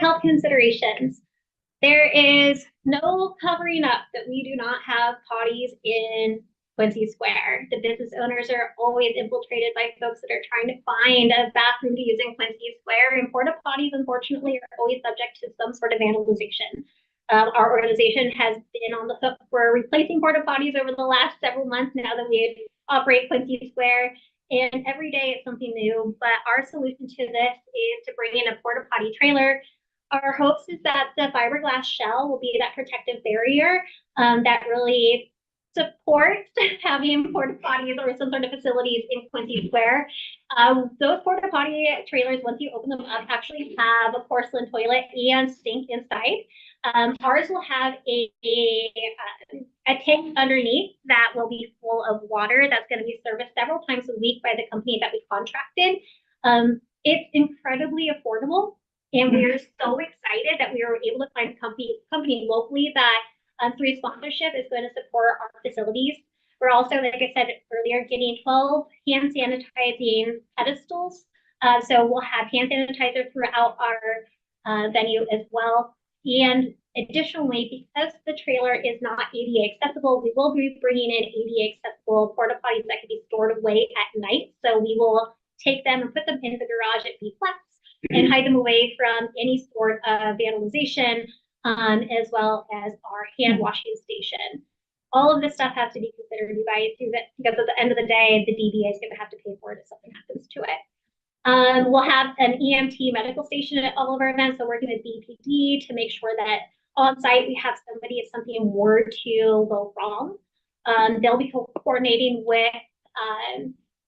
health considerations. There is no covering up that we do not have potties in Quincy Square. The business owners are always infiltrated by folks that are trying to find a bathroom to use in Quincy Square, and porta potties, unfortunately, are always subject to some sort of vandalization. Our organization has been on the hook for replacing porta potties over the last several months now that we operate Quincy Square, and every day it's something new. But our solution to this is to bring in a porta potty trailer. Our hopes is that the fiberglass shell will be that protective barrier that really supports having porta potties or some sort of facilities in Quincy Square. Those porta potty trailers, once you open them up, actually have a porcelain toilet and sink inside. Ours will have a tank underneath that will be full of water that's going to be serviced several times a week by the company that we contracted. It's incredibly affordable, and we're so excited that we were able to find a company locally that through sponsorship is going to support our facilities. We're also, like I said earlier, getting 12 hand sanitizing pedestals. So we'll have hand sanitizer throughout our venue as well. And additionally, because the trailer is not ADA accessible, we will be bringing in ADA accessible porta potties that can be stored away at night. So we will take them and put them in the garage at B-Flex and hide them away from any sort of vandalization, as well as our hand washing station. All of this stuff has to be considered by because at the end of the day, the DBA is going to have to pay for it if something happens to it. We'll have an EMT medical station at all of our events, so we're going to BPD to make sure that on site we have somebody if something were to go wrong. They'll be coordinating with,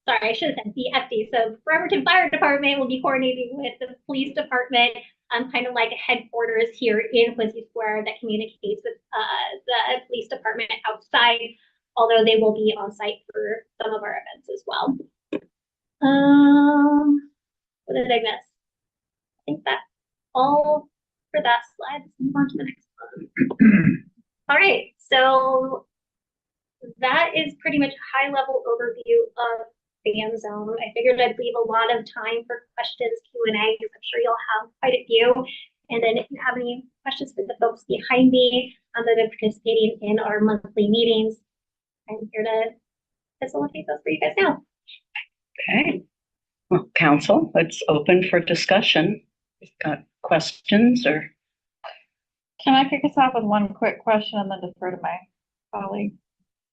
sorry, I should have said BFD. So Bremerton Fire Department will be coordinating with the police department, kind of like a headquarters here in Quincy Square that communicates with the police department outside, although they will be on site for some of our events as well. What did I miss? I think that's all for that slide. Let's move on to the next one. All right, so that is pretty much a high-level overview of fan zone. I figured I'd leave a lot of time for questions, Q&A, because I'm sure you'll have quite a few. And then if you have any questions for the folks behind me that are participating in our monthly meetings, I'm here to facilitate those for you guys now. Okay. Well, council, let's open for discussion. If you've got questions or... Can I kick us off with one quick question and then defer to my colleague?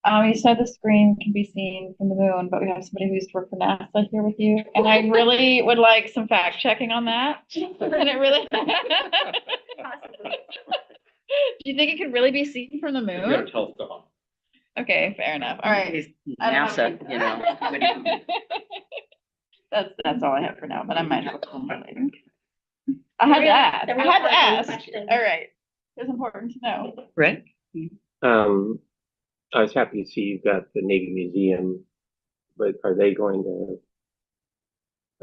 You said the screen can be seen from the moon, but we have somebody who used to work for NASA here with you, and I really would like some fact checking on that. And it really. Do you think it could really be seen from the moon? Okay, fair enough. All right. NASA, you know. That's all I have for now, but I might have a couple more later. I had to ask. All right. It's important to know. Right. I was happy to see you've got the Navy Museum, but are they going to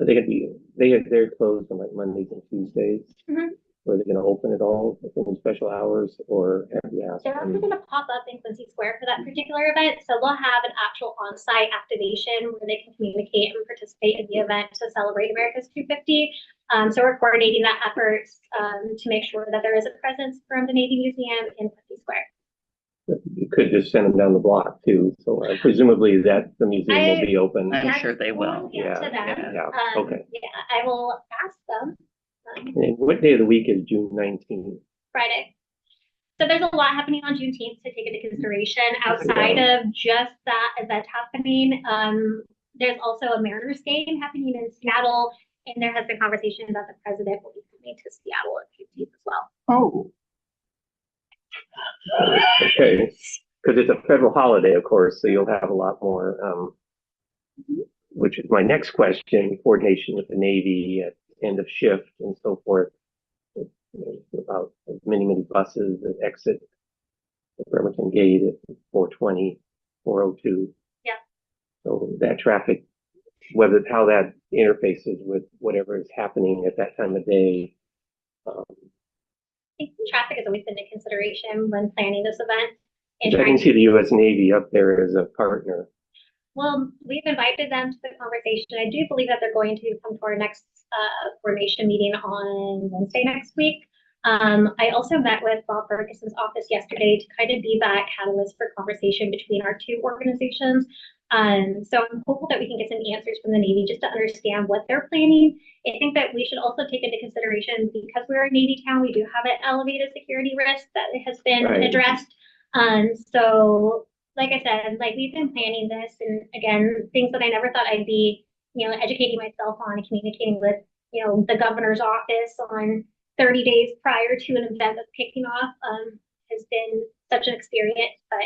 be, they're closed on like Mondays and Tuesdays? Mm-hmm. Are they going to open it all within special hours, or have you asked? They're also going to pop up in Quincy Square for that particular event. So they'll have an actual on-site activation where they can communicate and participate in the event to celebrate America's 250. So we're coordinating that effort to make sure that there is a presence from the Navy Museum in Quincy Square. You could just send them down the block too. So presumably that the museum will be open. I'm sure they will. Yeah. Okay. Yeah, I will ask them. And what day of the week is June 19th? Friday. So there's a lot happening on Juneteenth to take into consideration outside of just that event happening. There's also a Mariners game happening in Seattle, and there has been conversation about the president will be coming to Seattle on Juneteenth as well. Oh. Okay, because it's a federal holiday, of course, so you'll have a lot more, which is my next question, coordination with the Navy at end of shift and so forth, about many buses that exit the Bremerton gate at 420, 402. Yeah. So that traffic, how that interfaces with whatever is happening at that time of day. I think traffic has always been a consideration when planning this event. I can see the U.S. Navy up there as a partner. Well, we've invited them to the conversation. I do believe that they're going to come to our next coordination meeting on Wednesday next week. I also met with Bob Ferguson's office yesterday to kind of be that catalyst for conversation between our two organizations. So I'm hopeful that we can get some answers from the Navy just to understand what they're planning. I think that we should also take into consideration, because we're a Navy town, we do have an elevated security risk that has been Right. addressed. So like I said, like we've been planning this, and again, things that I never thought I'd be, educating myself on and communicating with, the governor's office on 30 days prior to an event that's kicking off, has been such an experience, but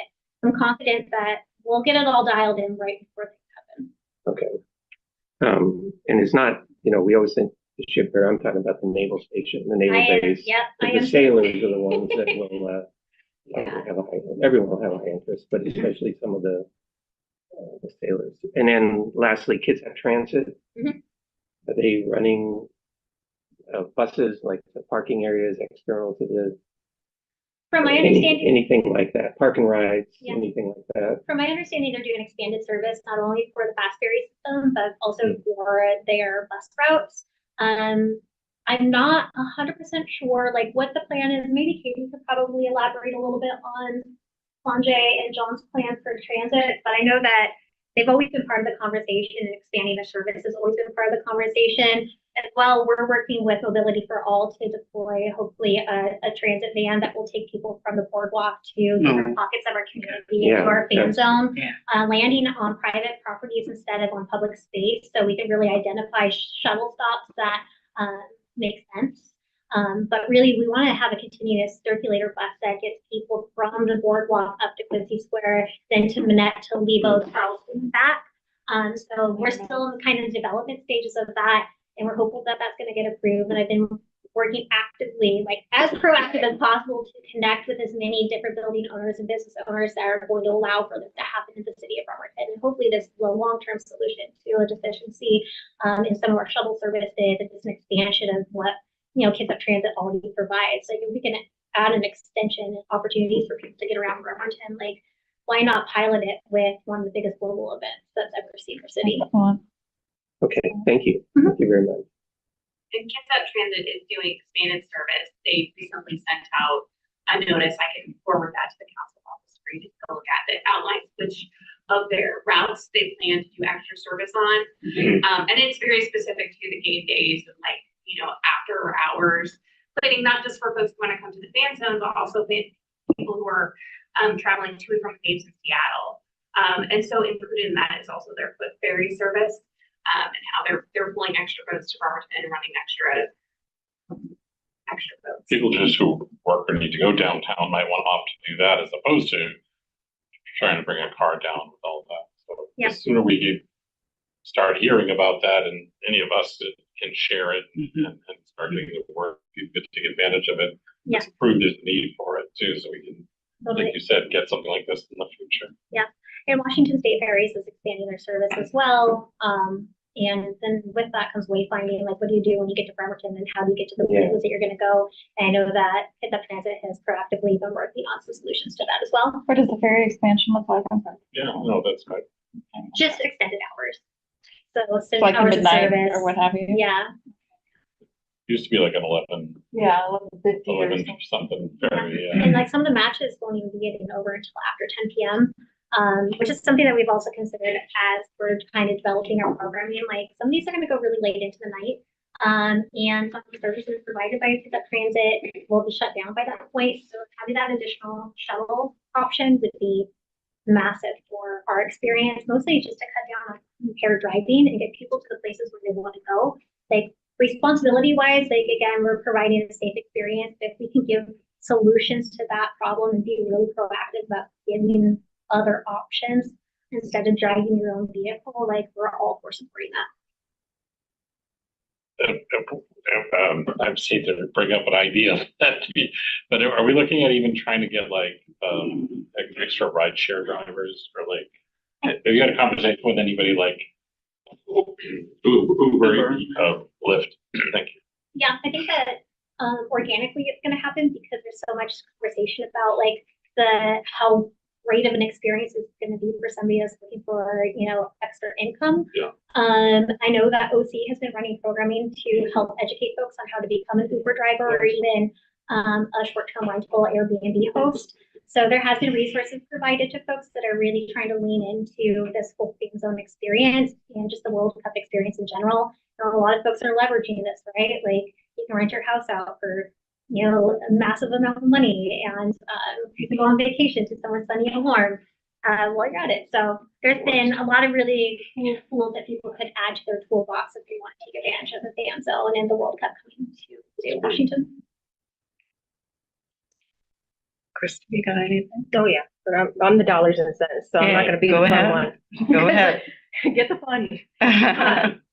I'm confident that we'll get it all dialed in right before things happen. Okay. And it's not, we always think the shipyard, I'm talking about the naval station, the naval base. Yep, I The am. sailors are the ones that will, have a high, everyone will have a high interest, but especially some of the sailors. And then lastly, kids have transit. Mhm. Are they running buses, like the parking areas external to the, From my understanding, anything like that, park and rides, Yeah. anything like that? they're doing expanded service, not only for the fast ferry system, but also for their bus routes. I'm not 100% sure, like, what the plan is. Maybe Katie could probably elaborate a little bit on Sanjay and John's plan for transit, but I know that they've always been part of the conversation, and expanding the service has always been part of the conversation. As well, we're working with Mobility for All to deploy, hopefully, a transit van that will take people from the boardwalk to different pockets of our community, into our fan zone, landing on private properties instead of on public space, so we can really identify shuttle stops that make sense. But really, we want to have a continuous circulator bus that gets people from the boardwalk up to Quincy Square, then to Manette, to Lebo, Charleston, and back. So we're still in kind of development stages of that, and we're hopeful that that's going to get approved. And I've been working actively, like as proactive as possible, to connect with as many different building owners and business owners that are going to allow for this to happen in the city of Bremerton. And hopefully this is a long-term solution to a deficiency in some of our shuttle services. It's an expansion of what kids up transit already provides. Like if we can add an extension and opportunities for people to get around Bremerton, like why not pilot it with one of the biggest global events that's ever seen our city? Okay, thank you. Thank you very much. And Kids Up Transit is doing expanded service. They recently sent out a notice. I can forward that to the council office for you to look at, that outlines which of their routes they plan to do extra service on. And it's very specific to the game days and after hours, planning not just for folks who want to come to the fan zone, but also people who are traveling to and from games in Seattle. And so included in that is also their foot ferry service. And how they're pulling extra boats to Bremerton and running extra boats. People just who work or need to go downtown might want to opt to do that as opposed to trying to bring a car down with all of that. So the sooner we start hearing about that, and any of us that can share it and start doing the work, you get to take advantage of it. Yeah. It's proved there's a need for it too, so we can, Totally. like you said, get something like this in the future. Yeah, and Washington State Ferries is expanding their service as well. And then with that comes wayfinding, like what do you do when you get to Bremerton, and how do you get to the places that you're going to go? And I know that Kids Up Transit has proactively been working on some solutions to that as well. What does the ferry expansion look like? Yeah, no, that's good. Just extended hours. So So like hours of midnight service. or what have you? Yeah, Used to be like an 11 Yeah, 11:50 or 11 something ferry. and like some of the matches won't even be getting over until after 10 p.m. Which is something that we've also considered as we're kind of developing our programming. Like some of these are going to go really late into the night. And some of the services provided by Kids Up Transit will be shut down by that point. So having that additional shuttle option would be massive for our experience, mostly just to cut down on impaired driving and get people to the places where they want to go. Like responsibility wise, like again, we're providing a safe experience. If we can give solutions to that problem and be really proactive about giving other options instead of driving your own vehicle, like we're all for supporting that. I just hate to bring up an idea, but are we looking at even trying to get like extra ride share drivers, or like, have you had a conversation with anybody like Uber, Lyft? Thank you. Yeah, I think that organically it's going to happen because there's so much conversation about like how great of an experience is going to be for somebody that's looking for extra income. Yeah. I know that OC has been running programming to help educate folks on how to become an Uber driver, or even a short-term rental Airbnb host. So there has been resources provided to folks that are really trying to lean into this whole theme zone experience and just the World Cup experience in general. And a lot of folks are leveraging this, right? Like you can rent your house out for, a massive amount of money, and you can go on vacation to somewhere sunny and warm while you're at it. So there's been a lot of really cool tools that people could add to their toolbox if they want to take advantage of the fan zone and the World Cup coming to Washington. Krista, you got anything? Oh, yeah, but I'm the dollars and cents, so I'm not gonna be Go the fun ahead. one. Go ahead. Get the fun.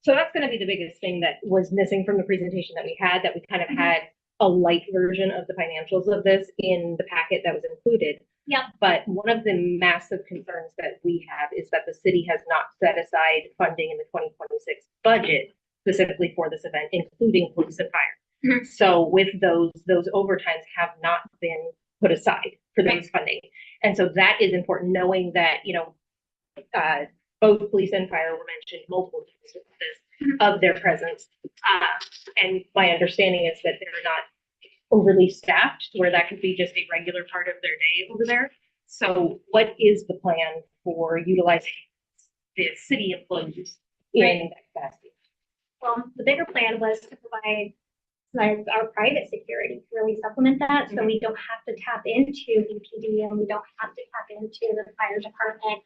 So that's gonna be the biggest thing that was missing from the presentation that we had, that we kind of had a light version of the financials of this in the packet that was included. Yep. But one of the massive concerns that we have is that the city has not set aside funding in the 2026 budget specifically for this event, including police and fire. Mhm. So with those overtimes have not been put aside for those funding. And so that is important, knowing that, both police and fire were mentioned multiple instances of their presence. And my understanding is that they're not overly staffed, where that could be just a regular part of their day over there. So what is the plan for utilizing the city employees in that capacity? Well, the bigger plan was to provide like our private security to really supplement that, so we don't have to tap into BPD and we don't have to tap into the fire department.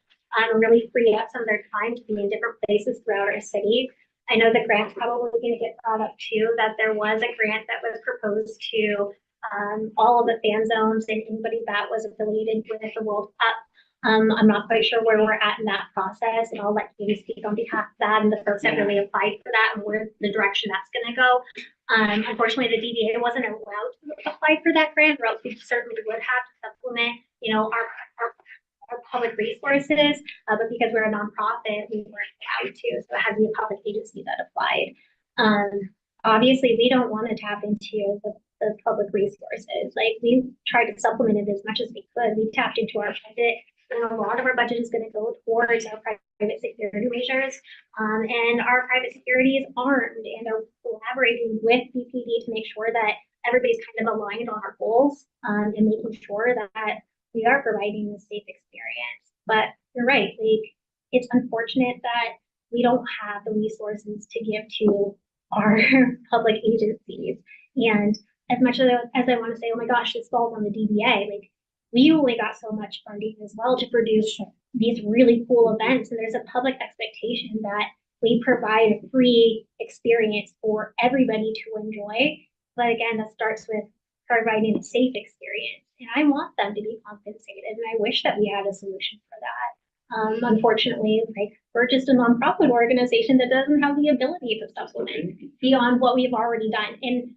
Really free up some of their time to be in different places throughout our city. I know the grant's probably going to get brought up too, that there was a grant that was proposed to all of the fan zones and anybody that was affiliated with the World Cup. I'm not quite sure where we're at in that process, and I'll let you speak on behalf of that and the folks that really applied for that and where the direction that's going to go. Unfortunately, the DDA wasn't allowed to apply for that grant, or else we certainly would have to supplement, our public resources, but because we're a nonprofit, we weren't allowed to, so it had to be a public agency that applied. Obviously, we don't want to tap into the public resources. Like, we tried to supplement it as much as we could. We tapped into our budget, and a lot of our budget is going to go towards our private security measures, and our private security is armed and are collaborating with BPD to make sure that everybody's kind of aligned on our goals, and making sure that we are providing a safe experience. But you're right, like, it's unfortunate that we don't have the resources to give to our public agencies. And as much as I want to say, oh my gosh, this falls on the DBA, like, we only got so much funding as well to produce these really cool events. And there's a public expectation that we provide a free experience for everybody to enjoy. But again, that starts with providing a safe experience. And I want them to be compensated, and I wish that we had a solution for that. Unfortunately, like, we're just a nonprofit organization that doesn't have the ability to supplement beyond what we've already done. And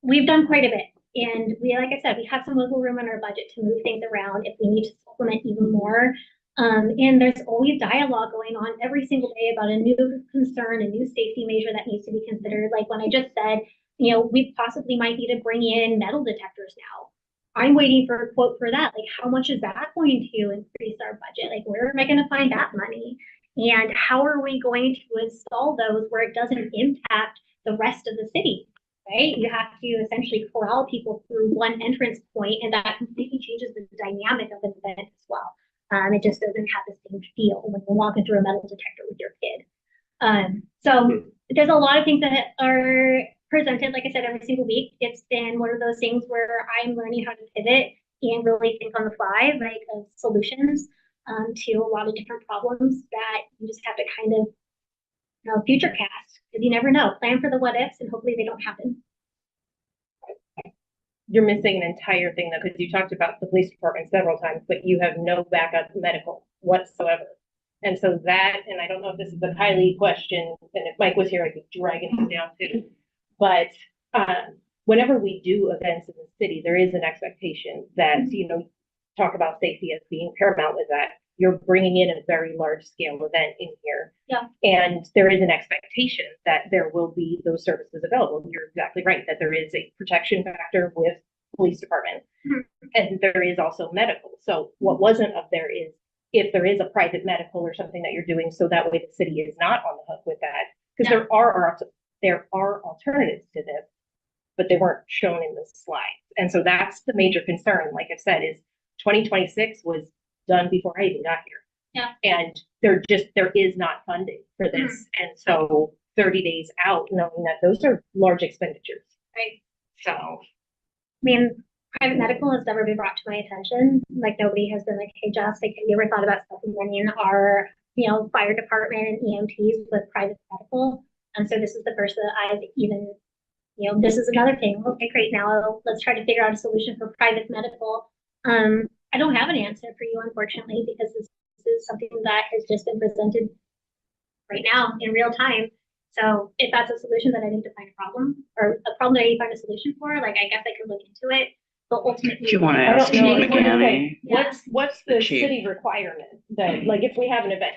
we've done quite a bit. And we, like I said, we have some wiggle room in our budget to move things around if we need to supplement even more. And there's always dialogue going on every single day about a new concern, a new safety measure that needs to be considered. Like when I just said, we possibly might need to bring in metal detectors now. I'm waiting for a quote for that. Like, how much is that going to increase our budget? Like, where am I going to find that money? And how are we going to install those where it doesn't impact the rest of the city, right? You have to essentially corral people through one entrance point, and that completely changes the dynamic of an event as well. It just doesn't have the same feel when you're walking through a metal detector with your kid. So there's a lot of things that are presented, like I said, every single week. It's been one of those things where I'm learning how to pivot and really think on the fly, like, of solutions to a lot of different problems that you just have to kind of future cast, because you never know. Plan for the what ifs, and hopefully they don't happen. You're missing an entire thing though, because you talked about the police department several times, but you have no backup medical whatsoever. And so that, and I don't know if this is a highly question, and if Mike was here, I could drag him down too. But whenever we do events in the city, there is an expectation that, talk about safety as being paramount with that. You're bringing in a very large scale event in here. Yeah. And there is an expectation that there will be those services available. You're exactly right, that there is a protection factor with police department. Mm-hmm. And there is also medical. So what wasn't up there is if there is a private medical or something that you're doing, so that way the city is not on the hook with that. Because there are alternatives to this. but they weren't shown in the slides. And so that's the major concern, like I said, is 2026 was done before I even got here. Yeah. And there is not funding for this. And so 30 days out, knowing that those are large expenditures. Right. So, I mean, private medical has never been brought to my attention. Like nobody has been like, hey, Jess, like, have you ever thought about supplementing our, fire department and EMTs with private medical? And so this is the first that I've even, this is another thing. Okay, great. Now let's try to figure out a solution for private medical. I don't have an answer for you, unfortunately, because this is something that has just been presented right now in real time. So if that's a solution that I need to find a problem or a problem that I need to find a solution for, like, I guess I could look into it. But ultimately, Do you want to I don't ask know. Chief I was gonna McGanny? say, what's the Chief. city requirement that, like, if we have an event?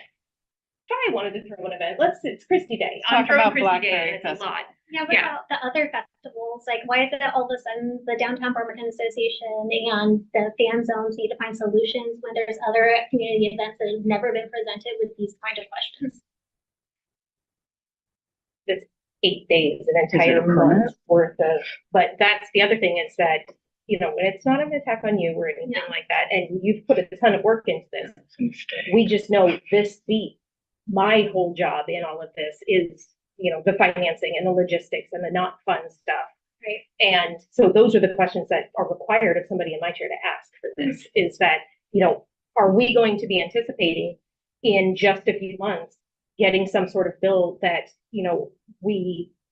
If I wanted to throw an event, it's Christie Day. I'm Talk throwing about Christie Day, Blackberry and it's a Festival. lot. yeah, but Yeah. the other festivals, like, why is it all of a sudden the Downtown Bremerton Association and the fan zones need to find solutions when there's other community events that have never been presented with these kind of questions? 8 days, an it a entire permit? month worth of, but that's the other thing is that, when it's not an attack on you or anything No. like that, and you've put a ton of work into this, It's a mistake. we just know my whole job in all of this is, the financing and the logistics and the not fun stuff. Right. And so those are the questions that are required of somebody in my chair to ask for this, is that, are we going to be anticipating in just a few months getting some sort of bill that,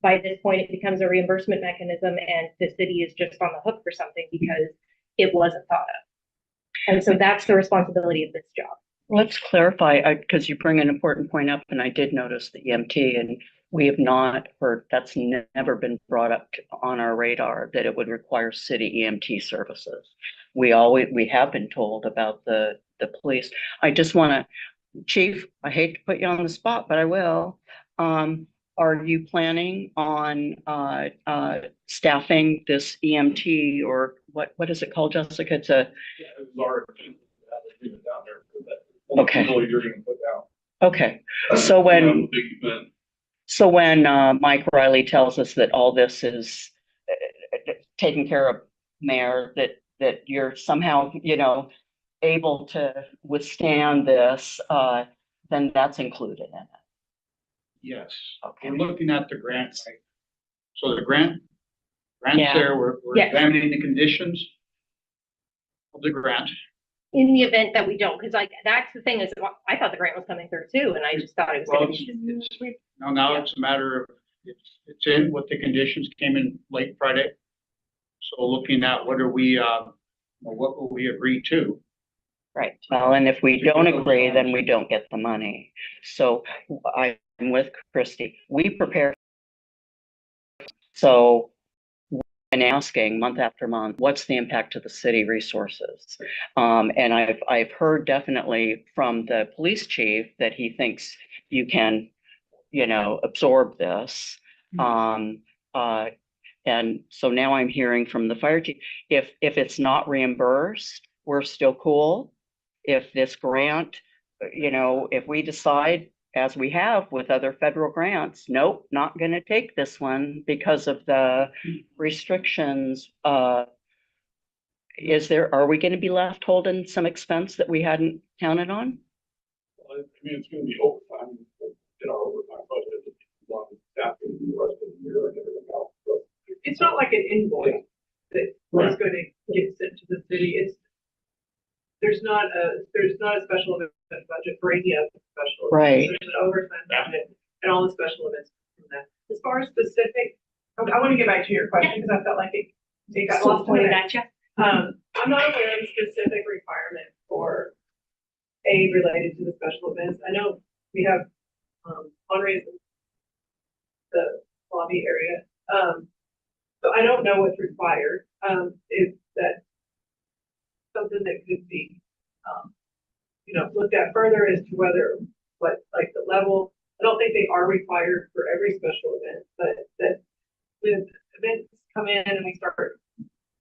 by this point, it becomes a reimbursement mechanism and the city is just on the hook for something because it wasn't thought of. And so that's the responsibility of this job. Let's clarify, because you bring an important point up, and I did notice the EMT, and we have not heard, that's never been brought up on our radar, that it would require city EMT services. We have been told about the police. I just want to, Chief, I hate to put you on the spot, but I will. Are you planning on staffing this EMT, or what is it called, Jessica? It's a Yeah, it was our down there for that. Okay. People you're gonna put down. Okay, so when Big event. So when Mike Riley tells us that all this is taken care of, Mayor, that you're somehow, able to withstand this, then that's included in it. Yes, Okay. we're looking at the grant. So the grant's Yeah. there, we're Yes. examining the conditions of the grant. In the event that we don't, because that's the thing is, I thought the grant was coming through too, and I just thought it was Well, gonna it's, be. now it's a matter of, it's in what the conditions came in late Friday. So looking at what will we agree to? Right. Well, and if we don't agree, then we don't get the money. So I'm with Christie. We prepare. So and asking month after month, what's the impact to the city resources? And I've heard definitely from the police chief that he thinks you can, absorb this. And so now I'm hearing from the fire chief, if it's not reimbursed, we're still cool. If this grant, if we decide, as we have with other federal grants, nope, not going to take this one because of the restrictions. Are we going to be left holding some expense that we hadn't counted on? Well, it's gonna be overtime, in our overtime budget, long staffing the rest of the year and everything else. So It's not like an invoice that is going to get sent to the city. There's not a special event budget for any of the special events. Right. There's an overtime budget and all the special events from that. As far as specific, I want to get back to your question because I felt like it got lost in that. I'm not aware of a specific requirement for aid related to the special events. I know we have fundraising the lobby area. So I don't know what's required. Is that something that could be, looked at further as to what the level? I don't think they are required for every special event, but that when events come in and we start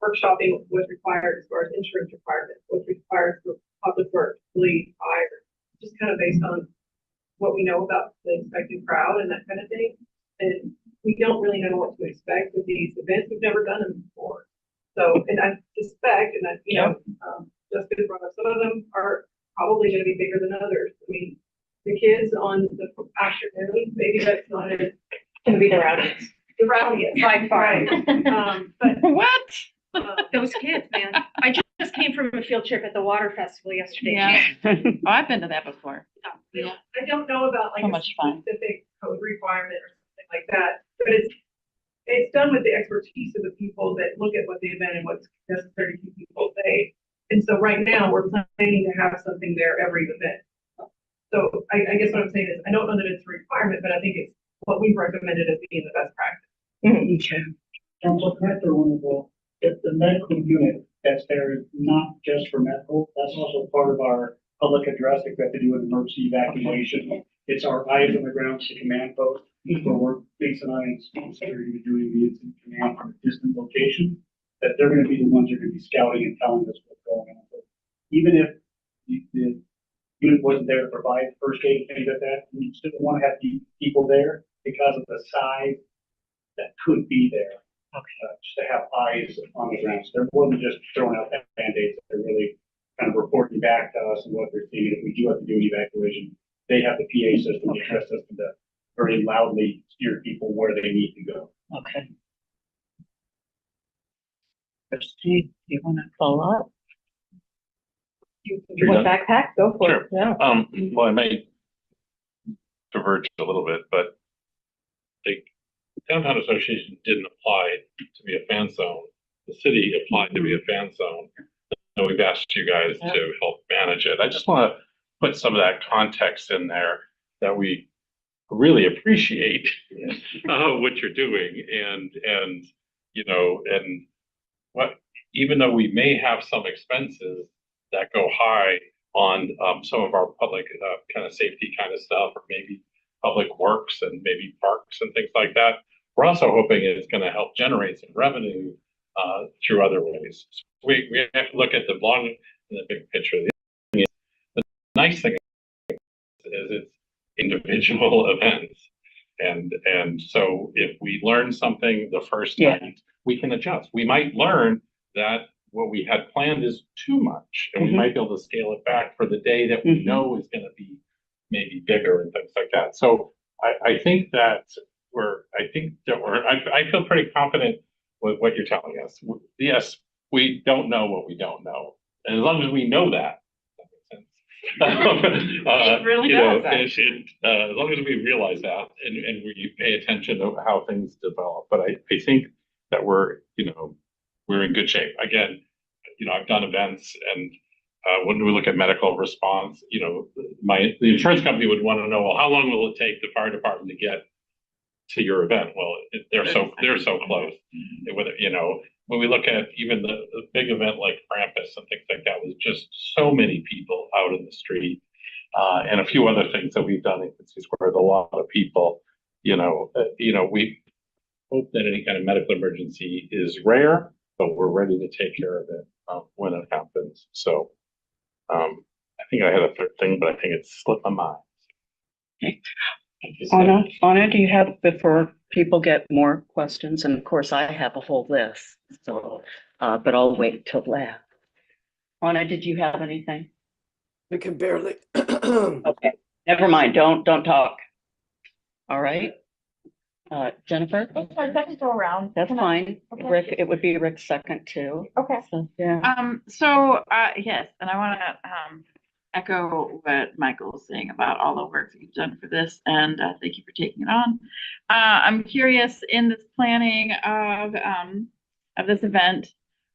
workshopping what's required as far as insurance requirements, what's required for public works, police, fire, just kind of based on what we know about the expected crowd and that kind of thing. And we don't really know what to expect with these events. We've never done them before. So, and I suspect, and Jessica brought up, some of them are probably gonna be bigger than others. I mean, the kids on the afternoon, maybe that's not it. Gonna be the rowdiest. The rowdiest, by far. But, What? Those kids, man. I just came from a field trip at the water festival yesterday. Yeah. Oh, I've been to that before. Yeah. I don't know about like So a much fun. specific code requirement or something like that, but it's done with the expertise of the people that look at what the event and what's necessary to keep people safe. And so right now, we're planning to have something there every event. So I guess what I'm saying is, I don't know that it's a requirement, but I think it's what we've recommended as being the best practice. Okay. Council Director, if the medical unit that's there is not just for medical, that's also part of our public address. If we have to do an emergency evacuation, it's our eyes on the ground to command post, where we're Lisa and I and security doing the incident command from a distant location, that they're gonna be the ones who are gonna be scouting and telling us what's going on. So even if the unit wasn't there to provide first aid, things like that, we still want to have people there because of the size that could be there. Just to have eyes on the ground. So they're more than just throwing out that Band-Aids. They're really kind of reporting back to us and what they're seeing. If we do have to do an evacuation, they have the PA system, the address system to very loudly steer people where they need to go. Okay. Christine, do you want to follow up? You want backpack? Go for it. Yeah. Well, I may diverge a little bit, but the Downtown Association didn't apply to be a fan zone. The city applied to be a fan zone. And we've asked you guys to help manage it. I just want to put some of that context in there that we really appreciate what you're doing and what, even though we may have some expenses that go high on some of our public kind of safety kind of stuff, or maybe public works and maybe parks and things like that, we're also hoping it's going to help generate some revenue through other ways. So we have to look at the long and the big picture. The nice thing is it's individual events. And so if we learn something the first night, we can adjust. We might learn that what we had planned is too much, and we might be able to scale it back for the day that we know is going to be maybe bigger and things like that. So I think that I feel pretty confident with what you're telling us. Yes, we don't know what we don't know. And as long as we know that makes sense. It really does. As long as we realize that and we pay attention to how things develop. But I think that we're in good shape. Again, I've done events, and when we look at medical response, the insurance company would want to know, well, how long will it take the fire department to get to your event? Well, they're so close. When we look at even the big event like Krampus and things like that, was just so many people out in the street, and a few other things that we've done in Quincy Square with a lot of people. We hope that any kind of medical emergency is rare, but we're ready to take care of it when it happens. So I think I had a third thing, but I think it slipped my mind. Okay. Anna, do you have, before people get more questions, and of course I have a whole list, so, but I'll wait till last. Anna, did you have anything? I can barely. Okay, never mind, don't talk. All right. Jennifer? Second go around. That's fine. Okay. Rick, it would be Rick's second too. Okay. So, yeah. Yes, and I want to echo what Michael was saying about all the work that you've done for this, and thank you for taking it on. I'm curious, in this planning of this event,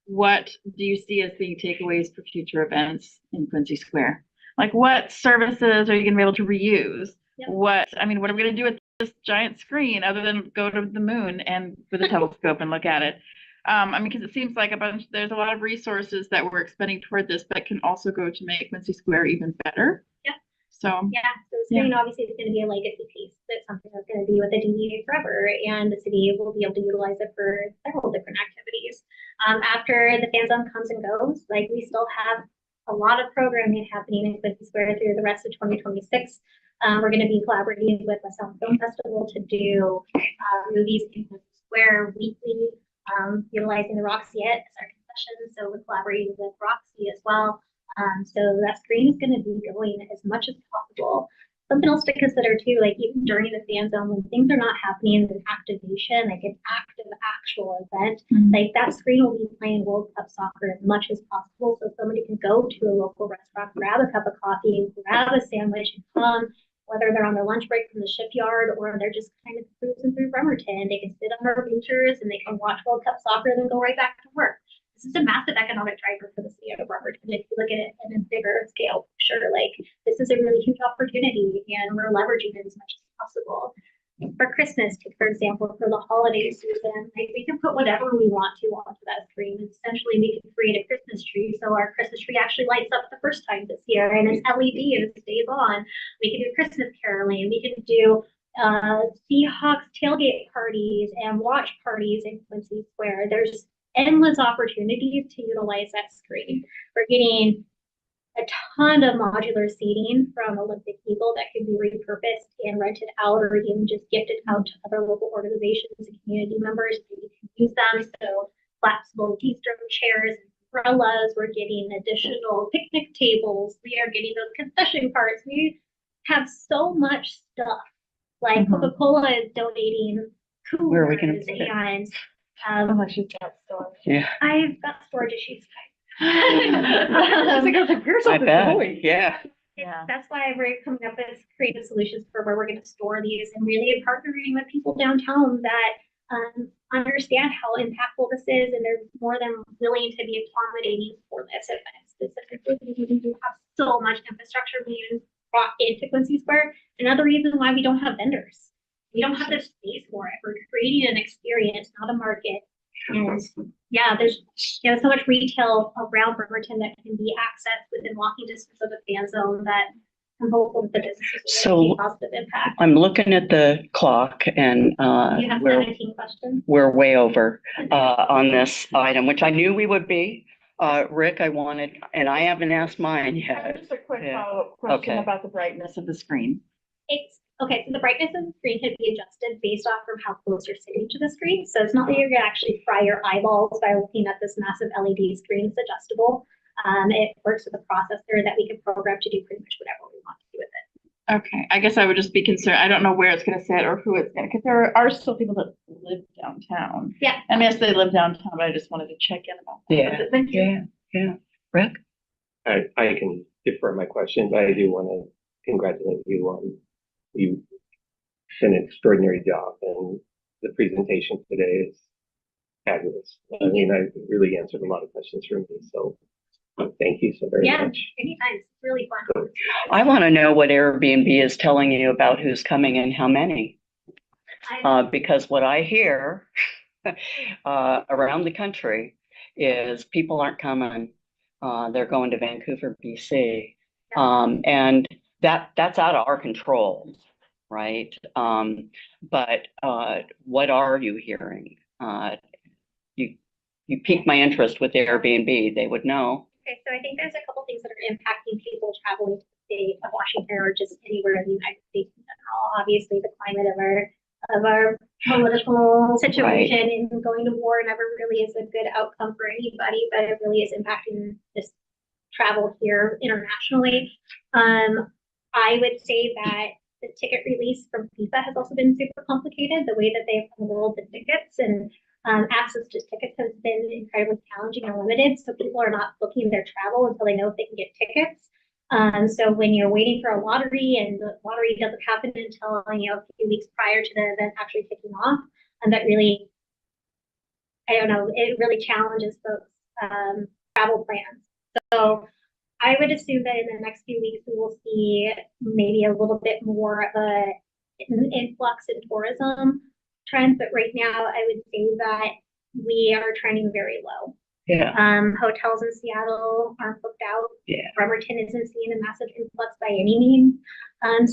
what do you see as being takeaways for future events in Quincy Square? Like, what services are you going to be able to reuse? Yep. What are we going to do with this giant screen other than go to the moon and with a telescope and look at it? Because it seems like there's a lot of resources that we're expending toward this that can also go to make Quincy Square even better. Yeah. So the screen obviously is going to be a legacy piece. That's something that's going to be with the DDA forever, and the city will be able to utilize it for several different activities. After the fan zone comes and goes, we still have a lot of programming happening in Quincy Square through the rest of 2026. We're going to be collaborating with the Sound Film Festival to do movies in Quincy Square weekly, utilizing the Roxy as our concession. So we're collaborating with Roxy as well. So that screen is going to be going as much as possible. Something else to consider too, like even during the fan zone, when things are not happening in activation, like an active actual event, like that screen will be playing World Cup soccer as much as possible. So somebody can go to a local restaurant, grab a cup of coffee, grab a sandwich, and come, whether they're on their lunch break from the shipyard or they're just kind of cruising through Bremerton. They can sit on their bleachers and they can watch World Cup soccer and then go right back to work. This is a massive economic driver for the city of Bremerton. If you look at it in a bigger scale picture, like this is a really huge opportunity and we're leveraging it as much as possible. For Christmas, for example, for the holiday season, like we can put whatever we want to onto that screen. Essentially, we can create a Christmas tree. So our Christmas tree actually lights up the first time this year and it's LED and it stays on. We can do Christmas caroling. We can do Seahawks tailgate parties and watch parties in Quincy Square. There's endless opportunities to utilize that screen. We're getting a ton of modular seating from Olympic Eagle that can be repurposed and rented out or even just gifted out to other local organizations and community members. Maybe can use them. So flexible bistro chairs, umbrellas. We're getting additional picnic tables. We are getting those concession carts. We have so much stuff. Like Coca-Cola is donating coolers. Where are we going to put it? And She's got storage. Yeah, I've got storage issues. I bet. Yeah. Yeah. That's why we're coming up with creative solutions for where we're going to store these and really partnering with people downtown that understand how impactful this is and they're more than willing to be accommodating for this event specifically. We do have so much infrastructure being brought into Quincy Square. Another reason why we don't have vendors. We don't have the space for it. We're creating an experience, not a market. And yeah, there's so much retail around Bremerton that can be accessed within walking distance of the fan zone that I'm hopeful that the businesses will make a positive impact. I'm looking at the clock and You have we're 17 questions. we're way over on this item, which I knew we would be. Rick, I wanted, and I haven't asked mine yet. Just a quick Yeah. follow-up question Okay. about the brightness of the screen. It's okay. So the brightness of the screen can be adjusted based off of how close you're sitting to the screen. So it's not that you're going to actually fry your eyeballs by looking at this massive LED screen. It's adjustable. It works with a processor that we can program to do pretty much whatever we want to do with it. Okay, I guess I would just be concerned. I don't know where it's gonna sit or who it's gonna, because there are still people that live downtown. Yeah. I mean, yes, they live downtown, but I just wanted to check in about that. Yeah. But thank you. Yeah. Rick? I can defer my question, but I do want to congratulate you on, you did an extraordinary job and the presentation today is fabulous. I mean, I really answered a lot of questions for me, so thank you so very much. Anytime. It's really fun. I want to know what Airbnb is telling you about who's coming and how many. Because what I hear around the country is people aren't coming. They're going to Vancouver, BC. And that's out of our control, right? But what are you hearing? You piqued my interest with Airbnb. They would know. Okay, so I think there's a couple things that are impacting people traveling to the state of Washington or just anywhere in the United States in general. Obviously, the climate of our political situation and going to war never really is a good outcome for anybody, but it really is impacting this travel here internationally. I would say that the ticket release from FIFA has also been super complicated. The way that they've enrolled the tickets and access to tickets has been incredibly challenging and limited. So people are not booking their travel until they know if they can get tickets. So when you're waiting for a lottery and the lottery doesn't happen until a few weeks prior to the event actually kicking off, and that really, I don't know, it really challenges folks' travel plans. So I would assume that in the next few weeks we will see maybe a little bit more of an influx in tourism trends, but right now I would say that we are trending very low. Yeah. Hotels in Seattle aren't booked out. Yeah. Bremerton isn't seeing a massive influx by any means.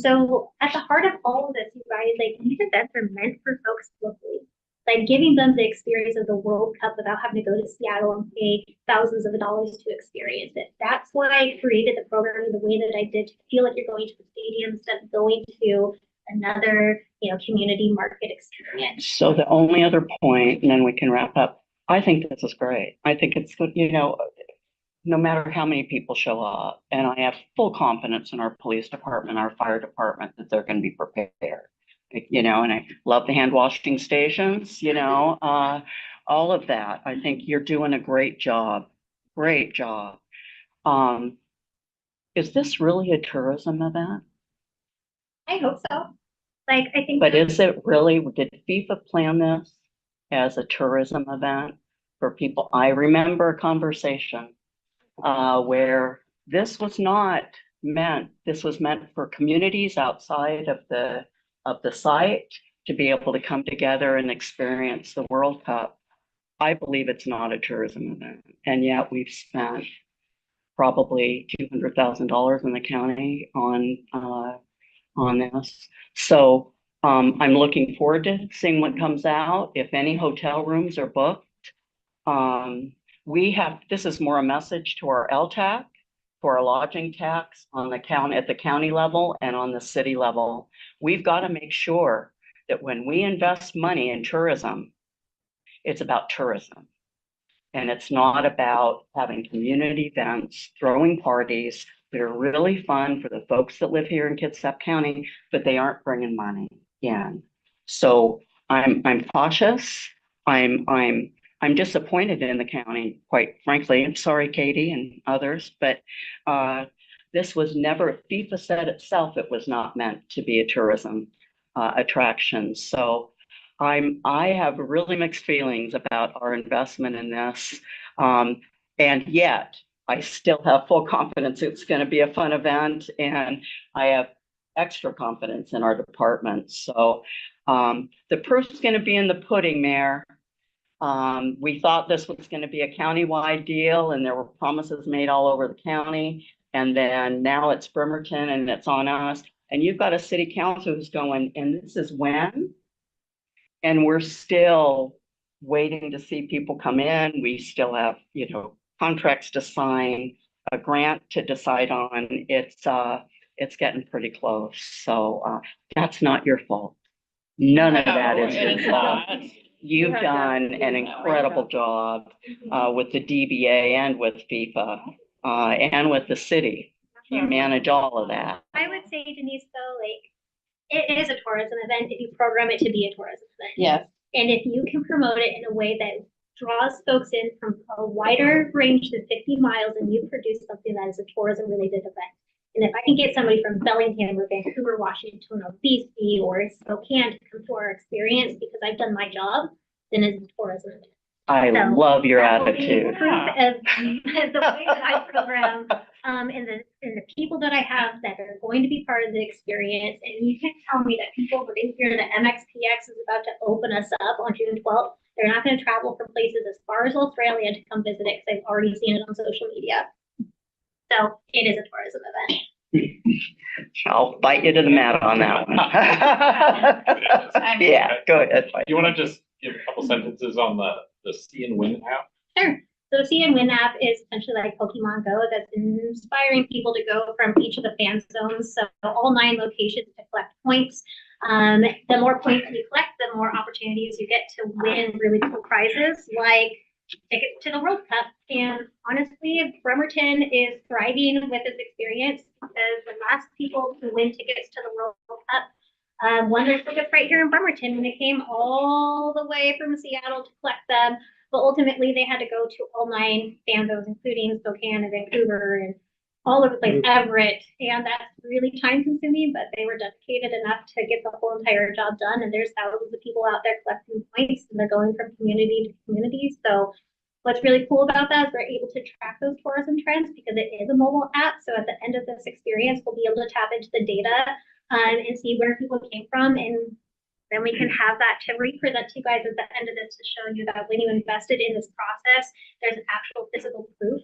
So at the heart of all of this, you guys, like these events are meant for folks locally. like giving them the experience of the World Cup without having to go to Seattle and pay thousands of dollars to experience it. That's why I created the program in the way that I did, to feel like you're going to the stadium instead of going to another, community market experience. So the only other point, and then we can wrap up. I think this is great. I think it's good, no matter how many people show up, and I have full confidence in our police department, our fire department, that they're going to be prepared. And I love the hand washing stations, all of that. I think you're doing a great job. Great job. Is this really a tourism event? I hope so. Like, I think. But is it really, did FIFA plan this as a tourism event for people? I remember a conversation where this was meant for communities outside of the site to be able to come together and experience the World Cup. I believe it's not a tourism event, and yet we've spent probably $200,000 in the county on this. So I'm looking forward to seeing what comes out. If any hotel rooms are booked, this is more a message to our LTAC, to our lodging tax at the county level and on the city level. We've got to make sure that when we invest money in tourism, it's about tourism. And it's not about having community events, throwing parties that are really fun for the folks that live here in Kitsap County, but they aren't bringing money in. So I'm cautious. I'm disappointed in the county, quite frankly. I'm sorry, Katie and others, but this was never, FIFA said itself, it was not meant to be a tourism attraction. So I have really mixed feelings about our investment in this. And yet I still have full confidence it's going to be a fun event, and I have extra confidence in our department. So the proof's going to be in the pudding, Mayor. We thought this was going to be a countywide deal, and there were promises made all over the county. And then now it's Bremerton and it's on us. And you've got a city council who's going, and this is when? And we're still waiting to see people come in. We still have, contracts to sign, a grant to decide on. It's getting pretty close. So that's not your fault. None of that is your fault. You've done an incredible job with the DBA and with FIFA and with the city. You manage all of that. I would say, Denise, though, it is a tourism event if you program it to be a tourism event. Yes. And if you can promote it in a way that draws folks in from a wider range than 50 miles, and you produce something that is a tourism related event. And if I can get somebody from Bellingham or Vancouver, Washington, or BC or Spokane to come to our experience because I've done my job, then it's a tourism event. I love your attitude. Proof of the way that I program, and the people that I have that are going to be part of the experience. And you can't tell me that people that hear that MXPX is about to open us up on June 12th, they're not going to travel from places as far as Australia to come visit it because they've already seen it on social media. So it is a tourism event. I'll bite you to the mat on that one. Yeah, go ahead. You want to just give a couple sentences on the See and Win app? Sure. So See and Win app is essentially like Pokemon Go that's inspiring people to go from each of the fan zones. So all 9 locations to collect points. The more points you collect, the more opportunities you get to win really cool prizes like tickets to the World Cup. And honestly, Bremerton is thriving with this experience because the last people to win tickets to the World Cup won their tickets right here in Bremerton, and they came all the way from Seattle to collect them. But ultimately, they had to go to all 9 fan zones, including Spokane and Vancouver and all over the place, Everett. And that's really time consuming, but they were dedicated enough to get the whole entire job done. And there's thousands of people out there collecting points, and they're going from community to community. So what's really cool about that is we're able to track those tourism trends because it is a mobile app. So at the end of this experience, we'll be able to tap into the data and see where people came from. And then we can have that to represent to you guys at the end of this to show you that when you invested in this process, there's an actual physical proof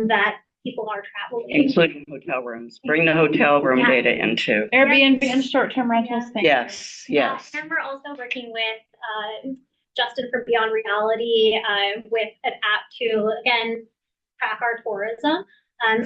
that people are traveling. Including hotel rooms. Bring the hotel room data into. Airbnb and short-term rentals. Yes, yes. And we're also working with Justin from Beyond Reality with an app to, again, track our tourism.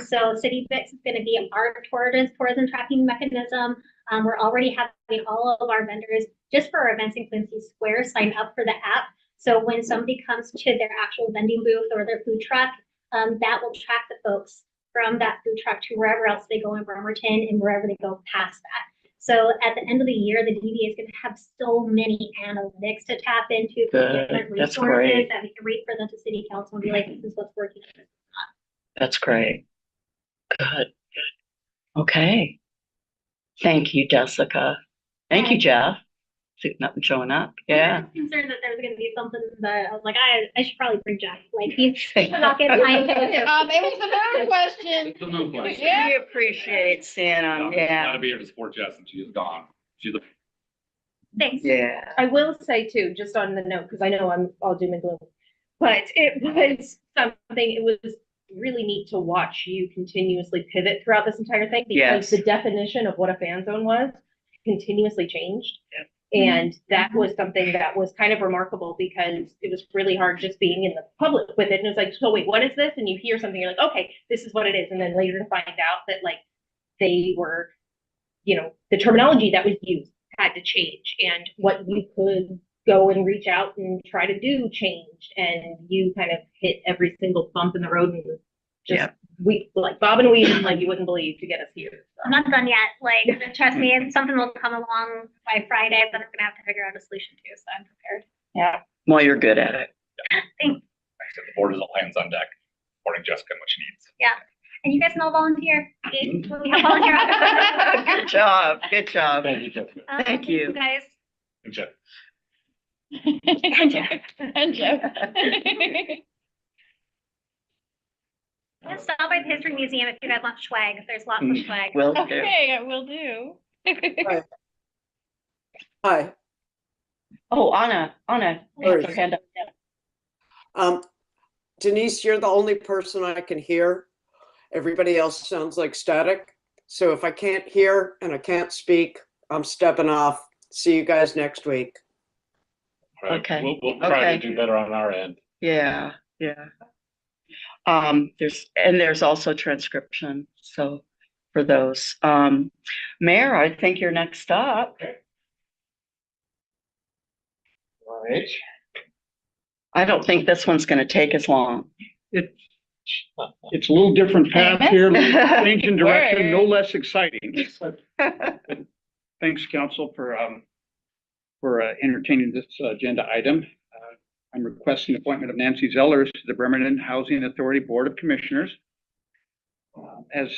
So CityBix is going to be our tourism tracking mechanism. We're already having all of our vendors just for our events in Quincy Square sign up for the app. So when somebody comes to their actual vending booth or their food truck, that will track the folks from that food truck to wherever else they go in Bremerton and wherever they go past that. So at the end of the year, the DDA is going to have so many analytics to tap into for different That's resources great. that we can represent to City Council and be like, this is what's working. That's great. Good. Okay. Thank you, Jessica. Thank you, Jeff. Sitting up and showing up. Yeah. I was concerned that there was going to be something that I was like, I should probably bring Jeff. Like, he's not getting time. It was a moon question. It's a moon place. Yeah. We appreciate seeing them. Gotta Yeah. be here to support Jess, and she is gone. She's a Thanks. Yeah. I will say too, just on the note, because I know I'm all doom and gloom, but it was something, it was really neat to watch you continuously pivot throughout this entire thing, Yes. because the definition of what a fan zone was continuously changed. And that was something that was kind of remarkable, because it was really hard just being in the public with it. And it's like, so wait, what is this? And you hear something, you're like, okay, this is what it is. And then later to find out that like they were, you know, the terminology that was used had to change, and what you could go and reach out and try to do changed. And you kind of hit every single bump in the road and just Yeah. we like bob and weave like you wouldn't believe to get us here. I'm not done yet. Like, trust me, something will come along by Friday, but I'm gonna have to figure out a solution too, so I'm prepared. Yeah. Well, you're good at it. Thanks. Like I said, the board is all hands on deck, supporting Jessica and what she needs. And you guys know volunteer. We have volunteer. Good job. Good job. Thank you, Jessica. Thank you. Guys. And Jeff. And Jeff. And Jeff. Let's stop by the History Museum if you guys want swag. There's lots of swag. Will do. Okay, I will do. Hi. Oh, Anna, has Sorry. her hand up. Denise, you're the only person I can hear. Everybody else sounds like static. So if I can't hear and I can't speak, I'm stepping off. See you guys next week. All right. Okay. We'll try Okay. to do better on our end. Yeah, yeah. There's also transcription, so for those. Mayor, I think you're next up. All right. I don't think this one's gonna take as long. It's a little different path here, change in direction, no Word. less exciting. Thanks, council, for entertaining this agenda item. I'm requesting appointment of Nancy Zellers to the Bremerton Housing Authority Board of Commissioners. As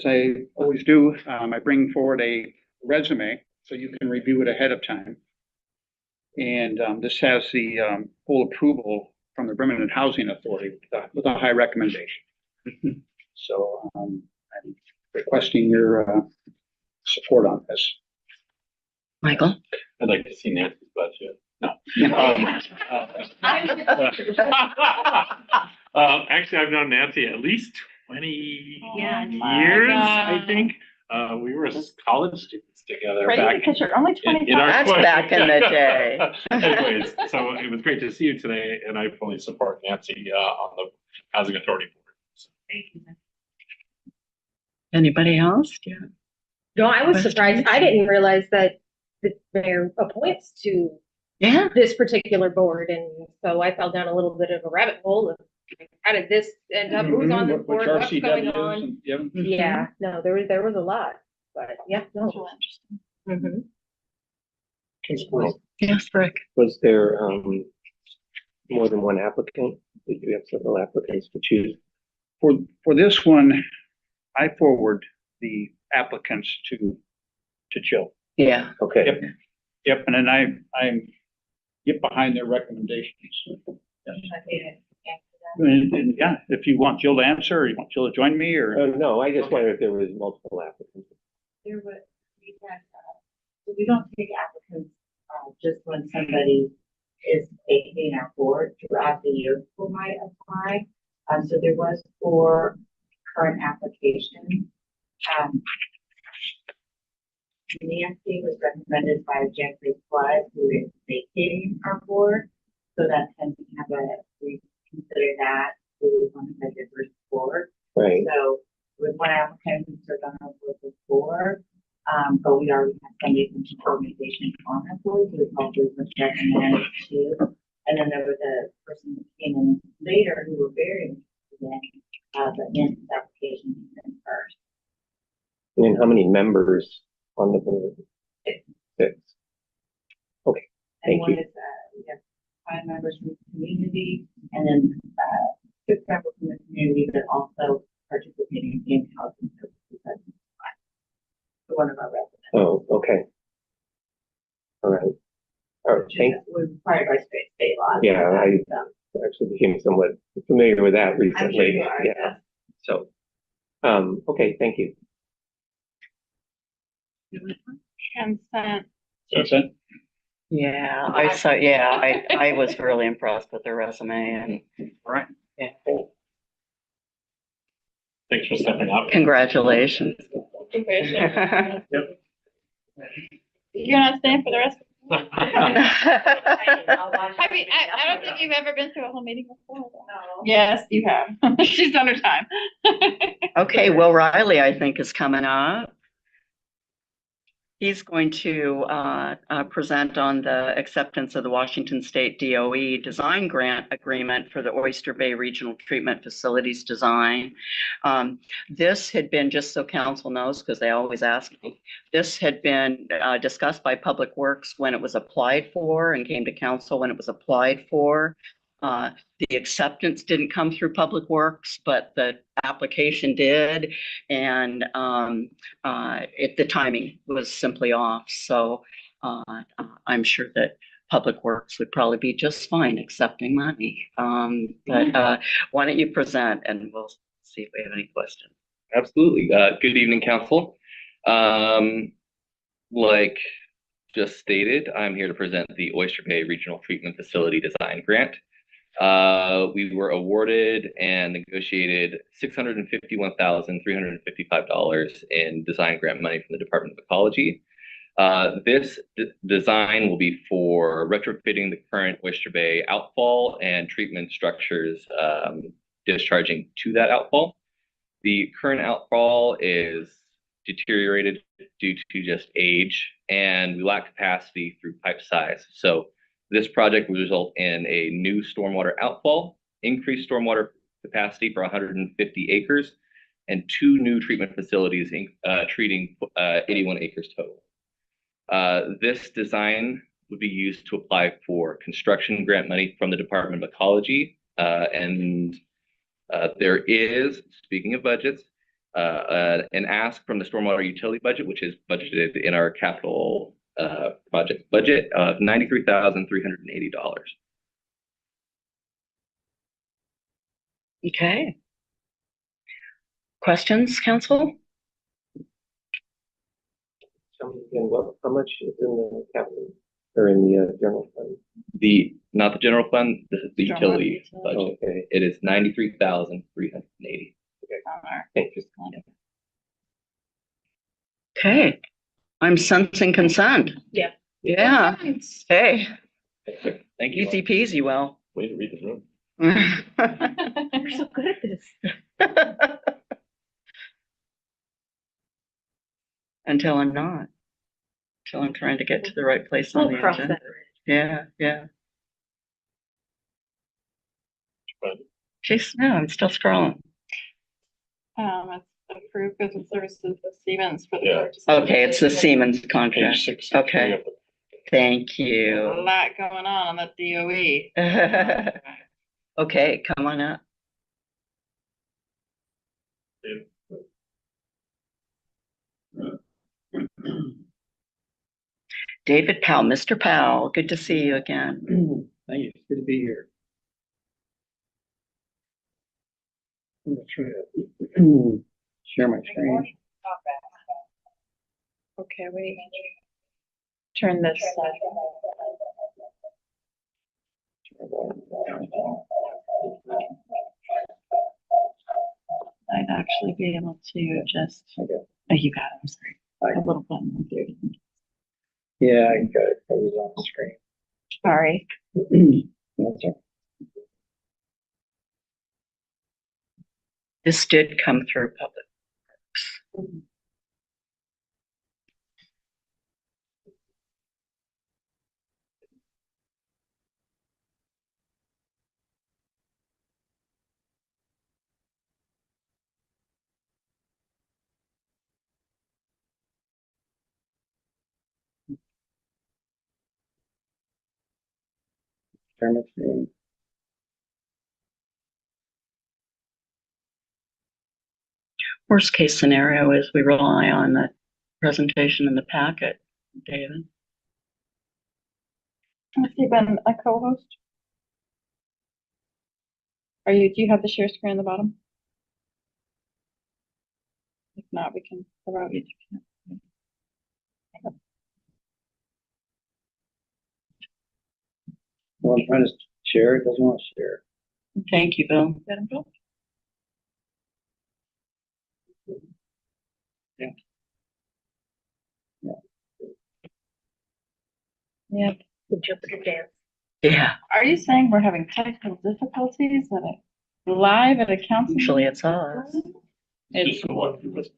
I always do, I bring forward a resume so you can review it ahead of time. And this has the full approval from the Bremerton Housing Authority with a high recommendation. So I'm requesting your support on this. Michael? I'd like to see Nancy's budget. No. Actually, I've known Nancy at least 20 Yeah. years, I God. think. We were college students together Crazy, back because you're only in our 25. That's back in the day. Anyways, so it was great to see you today, and I fully support Nancy on the Housing Authority Board. So, Thank you. Anybody else? Yeah. No, I was surprised. I didn't realize that the mayor appoints to Yeah. this particular board, and so I fell down a little bit of a rabbit hole of like, how did this end up, who's on this Which board, what's RCW going is, on? and- yeah. Yeah, no, there was a lot, but yeah, no. Mhm. Yes, Rick. Was there, more than one applicant? Did you have several applicants to choose? For this one, I forward the applicants to Jill. Yeah. Okay. Yep. Yep, and then I get behind their recommendations. And yeah, if you want Jill to answer, or you want Jill to join me, or No, I just wondered if there was multiple applicants. We don't take applicants, just when somebody is taking our board. Throughout the year who might apply. So there was 4 current applications. Nancy was recommended by Jeffrey Flood, who is vacating our board. So that's when we have we consider that we would want to have a diverse board. Right. So with one applicant who served on our board before, but we already have somebody from the organization on our board, so we probably would recommend too. And then there was a person who came in later who were very interested in, but Nancy's application came in first. And how many members on the board? Six. Okay, And thank one you. is, we have 5 members from the community, and then, 6 members from the community that also participating in housing services. For one of our residents. Oh, okay. All right. All right, thanks. We're required by state law. Yeah, I actually became somewhat familiar with that I'm sure recently. you are, Yeah. yeah. So, okay, thank you. Consent. Consent. Yeah, I was really impressed with their resume and. All right. Yeah. Thanks for stepping up. Congratulations. You're not staying for the rest? I mean, I don't think you've ever been to a whole meeting before. No. Yes, you have. She's done her time. Okay, Will Riley, I think, is coming up. He's going to present on the acceptance of the Washington State DOE design grant agreement for the Oyster Bay Regional Treatment Facilities design. This had been, just so council knows, because they always ask me, this had been discussed by Public Works when it was applied for and came to council when it was applied for. The acceptance didn't come through Public Works, but the application did, and the timing was simply off. So I'm sure that Public Works would probably be just fine accepting money. But why don't you present, and we'll see if we have any questions. Absolutely. Good evening, council. Like just stated, I'm here to present the Oyster Bay Regional Treatment Facility Design Grant. We were awarded and negotiated $651,355 in design grant money from the Department of Ecology. This design will be for retrofitting the current Oyster Bay outfall and treatment structures discharging to that outfall. The current outfall is deteriorated due to just age, and we lack capacity through pipe size. So this project will result in a new stormwater outfall, increased stormwater capacity for 150 acres, and 2 new treatment facilities treating 81 acres total. This design would be used to apply for construction grant money from the Department of Ecology. And there is, speaking of budgets, an ask from the stormwater utility budget, which is budgeted in our capital project budget of $93,380. Okay. Questions, council? Tell me again, how much is in the capital or in the general fund? Not the general fund, this is the utility budget. Okay. It is $93,380. Thank you. Okay, I'm sensing consent. Yeah. Yeah, hey, Thank you. easy peasy, well. Way to read the room. We're so good at this. Until I'm not. Until I'm trying to get to the right place on We'll the cross agenda. that bridge. Yeah. But Jeez, no, I'm still scrolling. It's approved goods and services of Siemens for the. Yeah. purchase of- Okay, it's the Siemens page contract. 6. Okay. Thank A you. lot going on the DOE. Okay, come on up. David Powell, Mr. Powell, good to see you again. Thank you. It's good to be here. I'm gonna try to share my screen. Okay, wait. Turn this. I'd actually be able to just. Oh, you got it. I'm sorry. A little button right there. Yeah, I got it. It was on the screen. Sorry. That's all. This did come through public. Chairman screen. Worst case scenario is we rely on the presentation in the packet, David. Has he been a co-host? Do you have the share screen on the bottom? If not, we can allow you to. Well, I'm trying to share. It doesn't want to share. Thank you, Bill. Yeah. Good job, good dance. Yeah, Are you saying we're having technical difficulties at a live at a council? usually it's us. It's, Just what you was-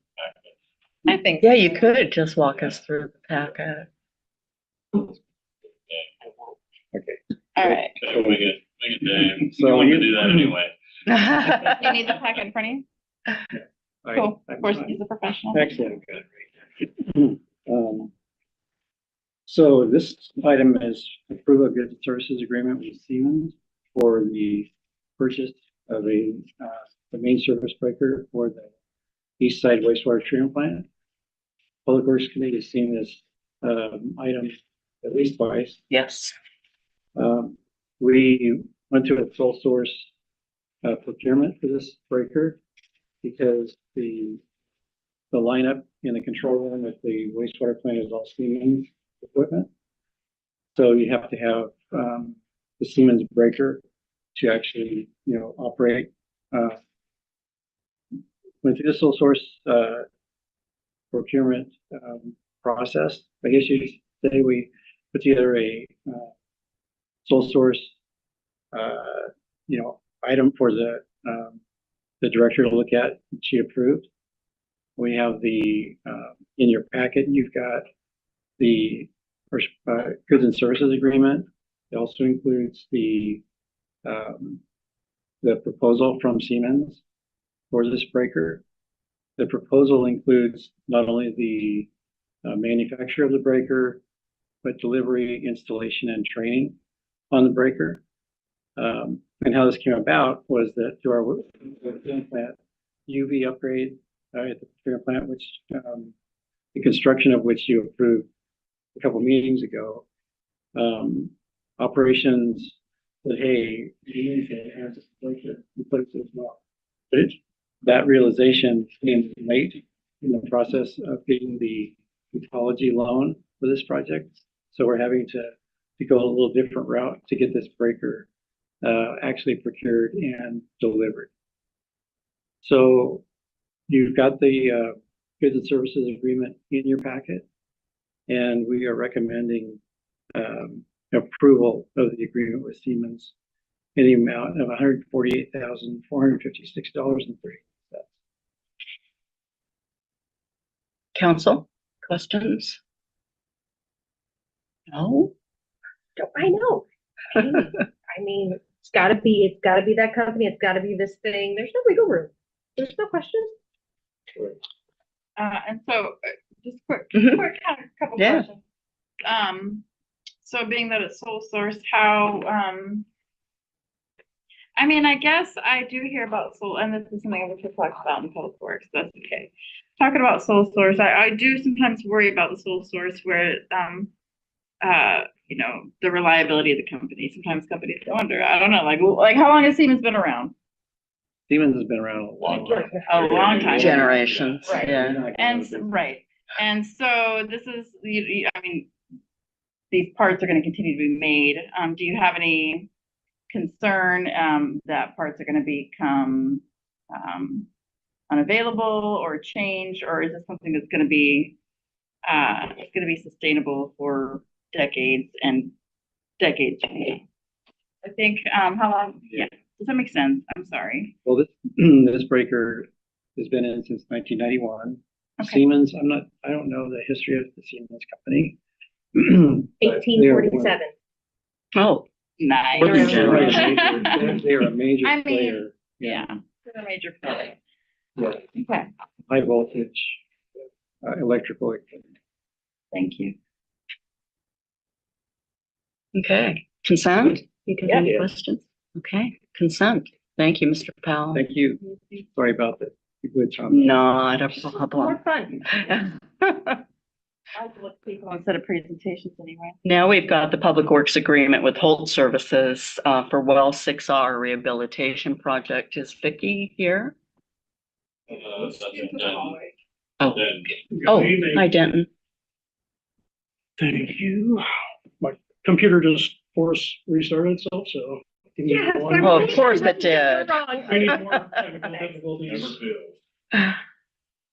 I think. Yeah, you could just walk us through the packet. Okay. All right. So make it, Dave. So You want to you- do that anyway. You need the packet in front of you? Cool. Of course, he's a professional. Excellent. So this item is approval of goods and services agreement with Siemens for the purchase of the main service breaker for the east side wastewater treatment plant. Public Works Committee has seen this item at least twice. Yes. We went to a sole source procurement for this breaker because the lineup in the control room at the wastewater plant is all Siemens equipment. So you have to have the Siemens breaker to actually, operate. Went through the sole source procurement process. I guess you could say we put together a sole source, item for the director to look at. And she approved. We have the in your packet. You've got the goods and services agreement. It also includes the proposal from Siemens for this breaker. The proposal includes not only the manufacture of the breaker, but delivery, installation, and training on the breaker. And how this came about was that through our plant UV upgrade at the treatment plant, which the construction of which you approved a couple meetings ago, operations said, hey, you need to have this breaker, you put it to as well. But that realization came late in the process of getting the ecology loan for this project. So we're having to go a little different route to get this breaker actually procured and delivered. So you've got the goods and services agreement in your packet, and we are recommending approval of the agreement with Siemens in the amount of $148,456.30. Council, questions? No? Don't I know? I mean, it's gotta be that company, it's gotta be this thing. There's no wiggle room. There's no question. And so, just quick Mhm. kind of couple Yeah. questions. So being that it's sole source, how, I mean, I guess I do hear about and this is something we could talk about in public works, that's okay. Talking about sole source, I do sometimes worry about the sole source where, the reliability of the company. Sometimes companies go under, I don't know, like how long has Siemens been around? Siemens has been around a long time. A long time. Generations, Right. yeah. And so this is, I mean, these parts are going to continue to be made. Do you have any concern that parts are going to become unavailable or change, or is this something that's going to be it's gonna be sustainable for decades and decades. I think, how long, yeah, does that make sense? I'm sorry. Well, this, this breaker has been in since 1991. Okay. Siemens, I don't know the history of the Siemens company. But they are one- 1847. Oh, Nice. More than They're a generous. major, they're a major I mean, player. Yeah, they're a major player. Yeah, Okay, high voltage, electrical. thank you. okay. Consent? You got any Yeah. questions? Okay, consent. Thank you, Mr. Powell. Thank you. Sorry about the glitch on. Not a More problem. fun. I like to look at people instead of presentations anyway. Now we've got the Public Works Agreement with Holt Services for Well 6R Rehabilitation Project. Is Vicky here? That's it, then- Oh, then oh, hi Denton. Thank you. My computer just force restarted itself, so. give me Yes, one- Oh, of course it did. I need more technical difficulties. never fails.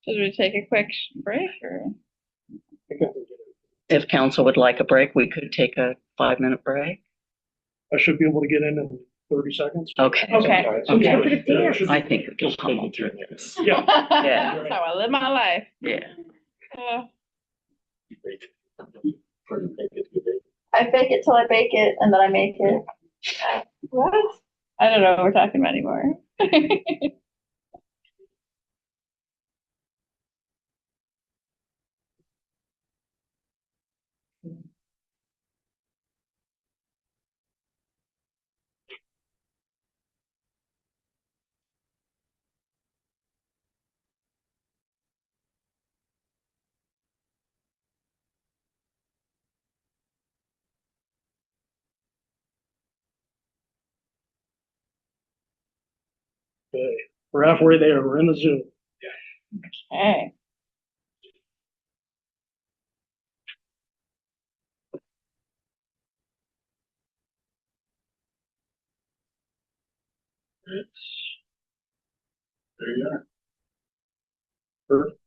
Should we take a quick break or? If council would like a break, we could take a 5-minute break. I should be able to get in 30 seconds. Okay. Okay. Okay. I think we can pummel through this. Yeah. Yeah. That's how I live my life. Yeah. I fake it till I bake it and then I make it. What? I don't know what we're talking about anymore. Okay. We're halfway there. We're in the Zoom. Okay. There you are. Perfect.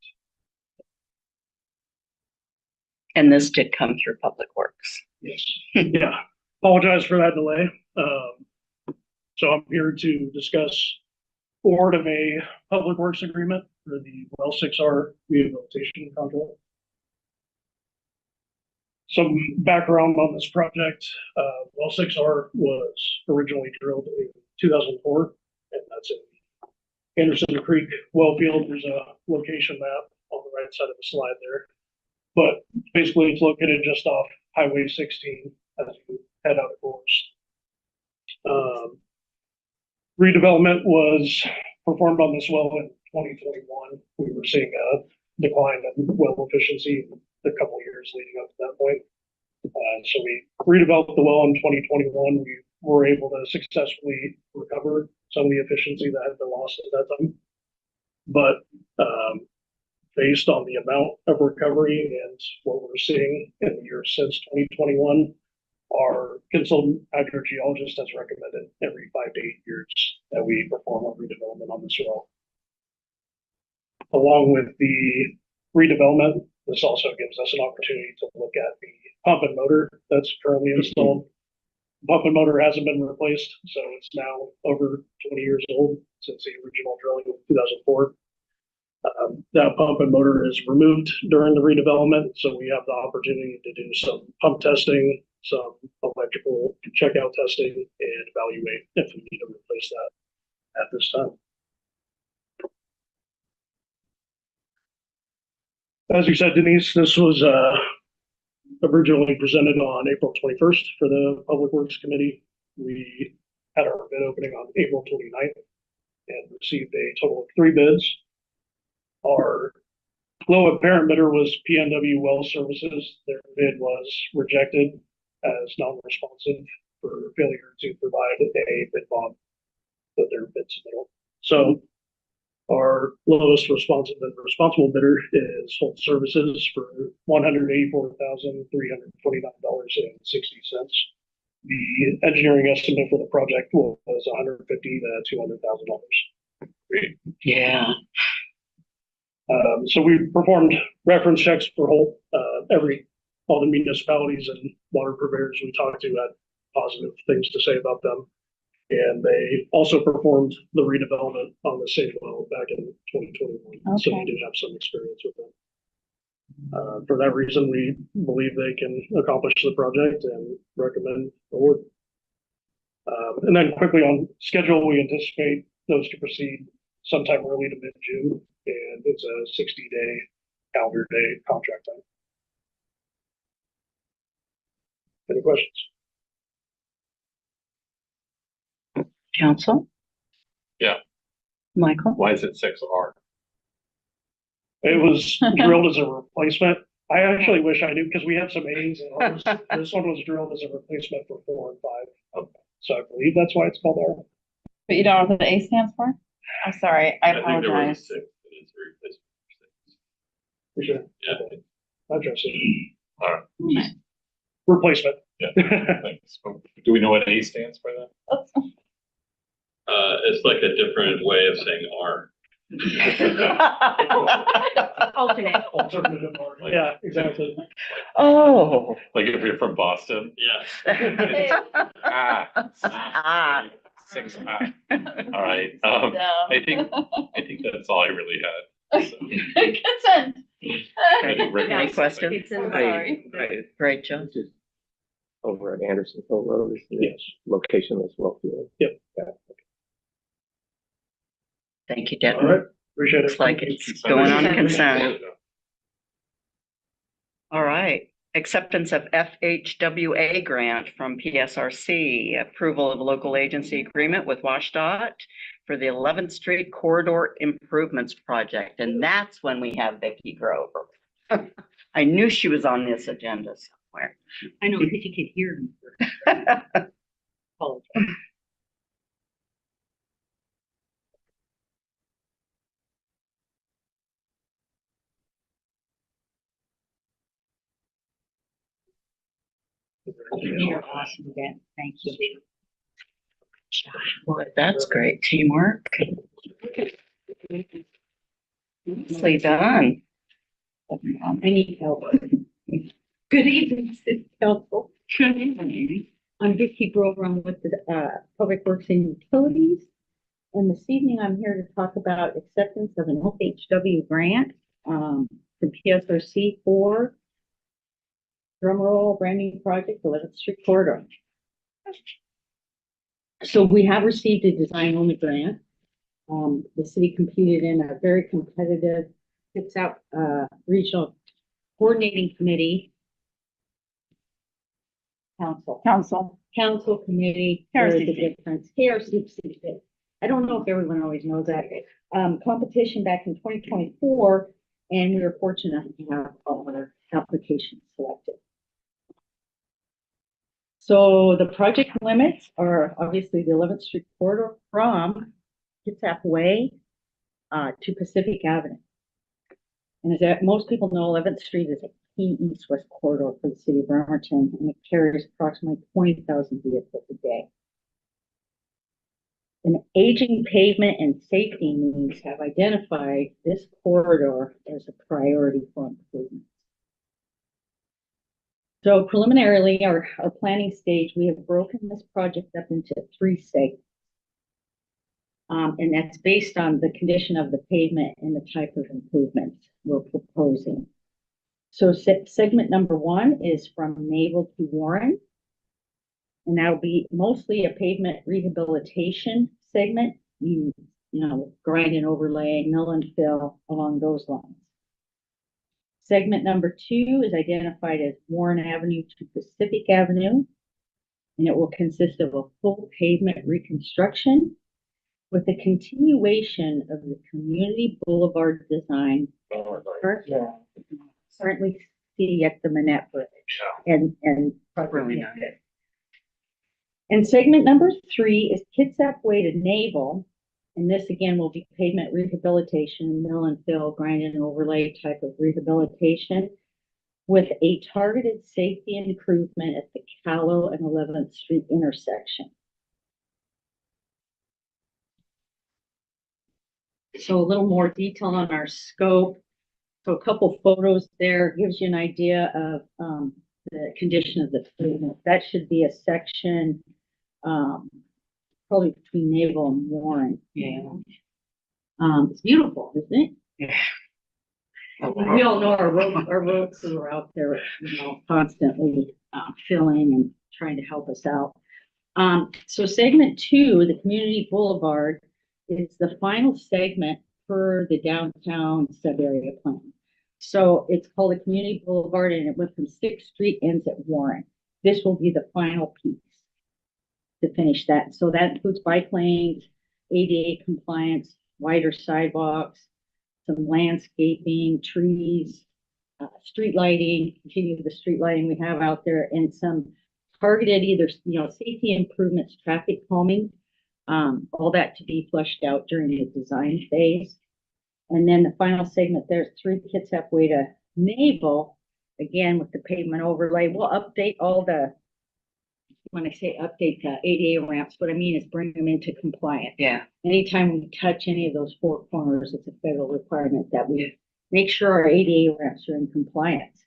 And this did come through Public Works. Yes. Yeah. Apologize for that delay. So I'm here to discuss award of a public works agreement for the well 6R rehabilitation contract. Some background on this project, well 6R was originally drilled in 2004, and that's in Anderson Creek well field. There's a location map on the right side of the slide there. But basically it's located just off Highway 16 as you head out of course. Redevelopment was performed on this well in 2021. We were seeing a decline in well efficiency a couple of years leading up to that point. So we redeveloped the well in 2021. We were able to successfully recover some of the efficiency that had been lost at that time. But based on the amount of recovery and what we're seeing in the years since 2021, our consultant hydrogeologist has recommended every 5 to 8 years that we perform a redevelopment on this well. Along with the redevelopment, this also gives us an opportunity to look at the pump and motor that's currently installed. Pump and motor hasn't been replaced, so it's now over 20 years old since the original drilling in 2004. That pump and motor is removed during the redevelopment, so we have the opportunity to do some pump testing, some electrical checkout testing, and evaluate if we need to replace that at this time. As you said, Denise, this was originally presented on April 21st for the Public Works Committee. We had our bid opening on April 29th and received a total of 3 bids. Our low apparent bidder was PNW Well Services. Their bid was rejected as non-responsive for failure to provide a bid bond with their bid submittal. So our lowest responsive and responsible bidder is Holt Services for $184,329.60. The engineering estimate for the project was $150,000 to $200,000. Yeah. So we performed reference checks for all the municipalities and water purveyors we talked to had positive things to say about them. And they also performed the redevelopment on the same well back in 2021. So we do have some experience with them. For that reason, we believe they can accomplish the project and recommend award. And then quickly on schedule, we anticipate those to proceed sometime early to mid-June, and it's a 60-day calendar day contract time. Any questions? Council? Yeah. Michael? Why is it 6R? It was drilled as a replacement. I actually wish I knew because we have some A's and R's. This one was drilled as a replacement for 4 and 5. Okay. So I believe that's why it's called R. But you don't know what the A stands for? I'm sorry, I think there was a apologize. 6. It is a replacement For sure. for 6. Yeah. I'll address it. All right. Replacement. Yeah. Thanks. Do we know what A stands for then? It's like a different way of saying R. Alternate. Alternative R. Yeah, exactly. Oh. Like if you're from Boston? Yeah. Ah. 6R. All right. I think that's all I really had. So, Consent. Any questions? It's in sorry. Great, Joe. Which is over at Anderson Hill Road, is the Yes. location as well. Yep. Yeah. Thank you, All Devin. right. Appreciate it. Looks like it's going on consent. All right. Acceptance of FHWA grant from PSRC, approval of local agency agreement with WashDOT for the 11th Street Corridor Improvements Project. And that's when we have Vicki Grover. I knew she was on this agenda somewhere. I know, because you could hear me. Apologize. You're awesome, Dan. Thank you. Boy, that's great teamwork. Nicely done. I need help. Good evening, City Council. Good evening. I'm Vicki Grover. I'm with the Public Works and Utilities. And this evening, I'm here to talk about acceptance of an FHW grant from PSRC for drumroll, brand new project, 11th Street Corridor. So we have received a design-only grant. The city competed in a very competitive, picks out regional coordinating committee. Council committee. Where is the difference? KRCC. I don't know if everyone always knows that. Competition back in 2024, and we were fortunate to have all of our applications selected. So the project limits are obviously the 11th Street corridor from Kitsap Way to Pacific Avenue. And as most people know, 11th Street is a key east-west corridor for the city of Bremerton, and it carries approximately 20,000 vehicles a day. And aging pavement and safety needs have identified this corridor as a priority for improvement. So preliminarily, our planning stage, we have broken this project up into 3 segments. And that's based on the condition of the pavement and the type of improvements we're proposing. So segment number 1 is from Naval to Warren. And that'll be mostly a pavement rehabilitation segment, you know, grind and overlay, mill and fill along those lines. Segment number 2 is identified as Warren Avenue to Pacific Avenue, and it will consist of a full pavement reconstruction with a continuation of the community boulevard design currently see at the Manette Bridge and Really nice. And segment number 3 is Kitsap Way to Naval. And this again will be pavement rehabilitation, mill and fill, grind and overlay type of rehabilitation with a targeted safety improvement at the Callow and 11th Street intersection. So a little more detail on our scope. So a couple photos there gives you an idea of the condition of the pavement. That should be a section probably between Naval and Warren. Yeah. It's beautiful, isn't it? Yeah. We all know our road crew are out there, constantly filling and trying to help us out. So segment 2, the community boulevard, is the final segment for the downtown sub-area plan. So it's called the community boulevard, and it went from 6th Street, ends at Warren. This will be the final piece to finish that. So that includes bike lanes, ADA compliance, wider sidewalks, some landscaping, trees, street lighting, continue the street lighting we have out there, and some targeted either, safety improvements, traffic calming, all that to be flushed out during the design phase. And then the final segment, there's 3 Kitsap Way to Naval, again with the pavement overlay. We'll update all the, when I say update the ADA ramps, what I mean is bring them into compliance. Yeah. Anytime we touch any of those 4 corners, it's a federal requirement that we make sure our ADA ramps are in compliance.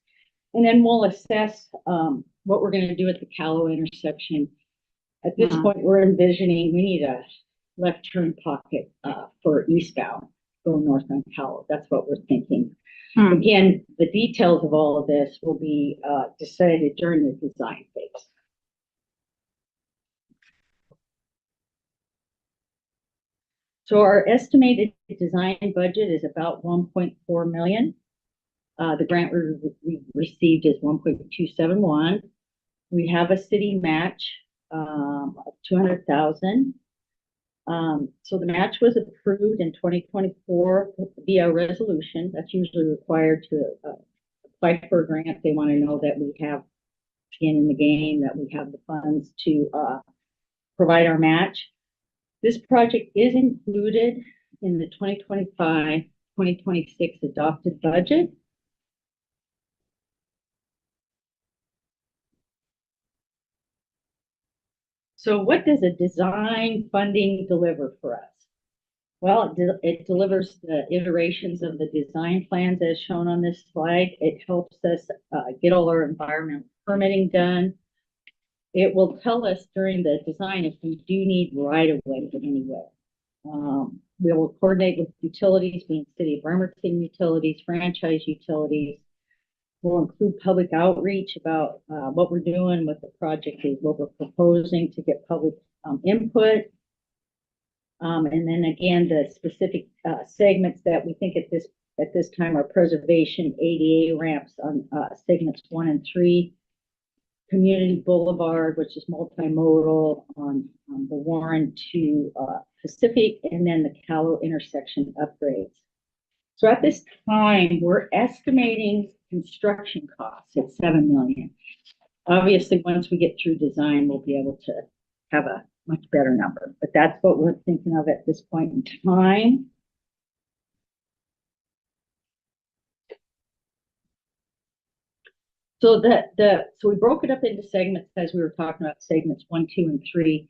And then we'll assess what we're going to do at the Callow intersection. At this point, we're envisioning we need a left turn pocket for eastbound, go north on Callow. That's what we're thinking. Again, the details of all of this will be decided during the design phase. So our estimated design budget is about 1.4 million. The grant we received is 1.271. We have a city match of 200,000. So the match was approved in 2024 via resolution. That's usually required to apply for a grant. They want to know that we have skin in the game, that we have the funds to provide our match. This project is included in the 2025-2026 adopted budget. So what does a design funding deliver for us? Well, it delivers the iterations of the design plans as shown on this slide. It helps us get all our environmental permitting done. It will tell us during the design if we do need right-of-way anywhere. We will coordinate with utilities, being City of Bremerton utilities, franchise utilities. We'll include public outreach about what we're doing, what the project is, what we're proposing to get public input. And then again, the specific segments that we think at this time are preservation, ADA ramps on segments 1 and 3. Community Boulevard, which is multimodal on the Warren to Pacific, and then the Callow intersection upgrades. So at this time, we're estimating construction costs at $7 million. Obviously, once we get through design, we'll be able to have a much better number, but that's what we're thinking of at this point in time. So so we broke it up into segments as we were talking about segments 1, 2, and 3.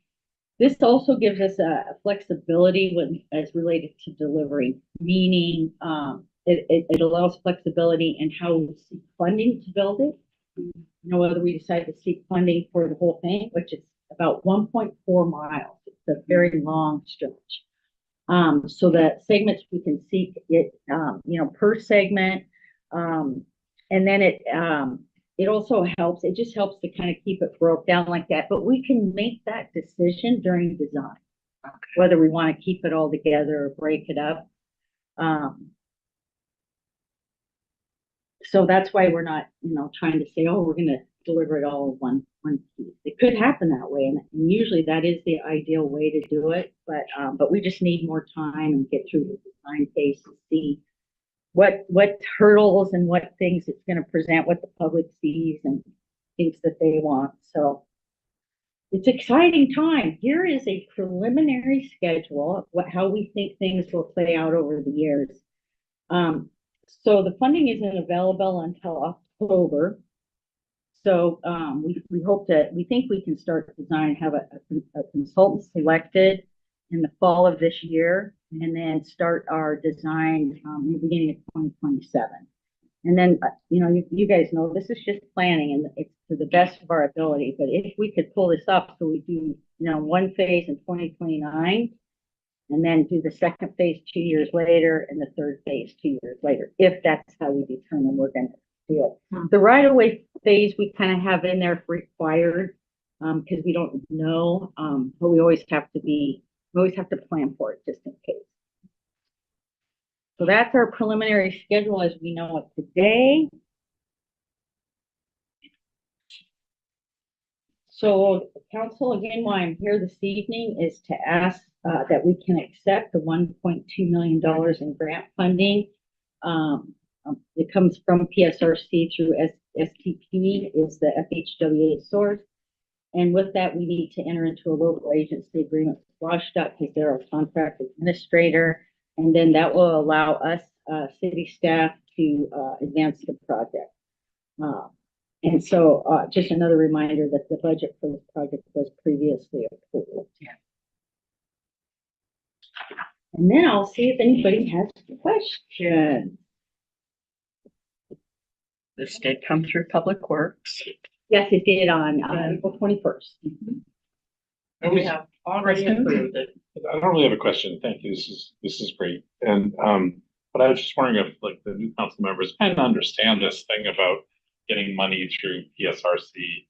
This also gives us a flexibility as related to delivery, meaning it allows flexibility in how we seek funding to build it. Whether we decide to seek funding for the whole thing, which is about 1.4 miles. It's a very long stretch. So the segments we can seek it, per segment, and then it also helps. It just helps to kind of keep it broke down like that. But we can make that decision during design, whether we want to keep it all together or break it up. So that's why we're not, trying to say, oh, we're going to deliver it all in one piece. It could happen that way, and usually that is the ideal way to do it. But we just need more time and get through the design phase to see what hurdles and what things it's going to present, what the public sees and thinks that they want. So it's exciting time. Here is a preliminary schedule of how we think things will play out over the years. So the funding isn't available until October. So we think we can start design, have a consultant selected in the fall of this year. and then start our design in the beginning of 2027. And then, you guys know this is just planning and it's to the best of our ability. But if we could pull this up, so we do, one phase in 2029, and then do the second phase 2 years later, and the third phase 2 years later, if that's how we determine we're going to do it. The right-of-way phase we kind of have in there for required, because we don't know, but we always have to plan for it just in case. So that's our preliminary schedule as we know it today. So council, again, why I'm here this evening is to ask that we can accept the $1.2 million in grant funding. It comes from PSRC through STP is the FHWA source. And with that, we need to enter into a local agency agreement with WashDOT because they're our contract administrator. And then that will allow us, city staff, to advance the project. And so just another reminder that the budget for this project was previously approved. And then I'll see if anybody has questions. This did come through Public Works. Yes, it did on April 21st. And we have already approved it. I don't really have a question. Thank you. This is great. And but I was just wondering if like the new council members kind of understand this thing about getting money through PSRC,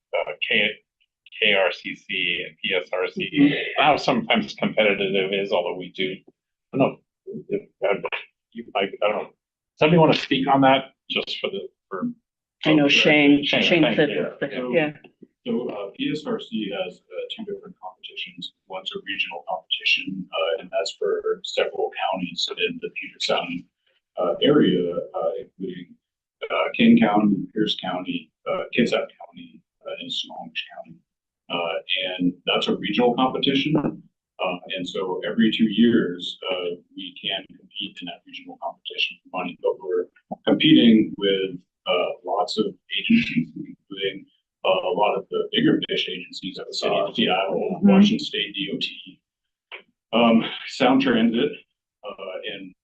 KRCC, and PSRC. How sometimes competitive it is, although we do. I don't know. I don't know. Somebody want to speak on that just for. I know Shane thank said, you. yeah. So PSRC has two different competitions. One's a regional competition, and that's for several counties in the Puget Sound area, including King County, Pierce County, Kitsap County, and Snohomish County. And that's a regional competition. And so every 2 years, we can compete in that regional competition for money, but we're competing with lots of agencies, including a lot of the bigger fish agencies at the city of Seattle, Washington State DOT, Sound Transit, and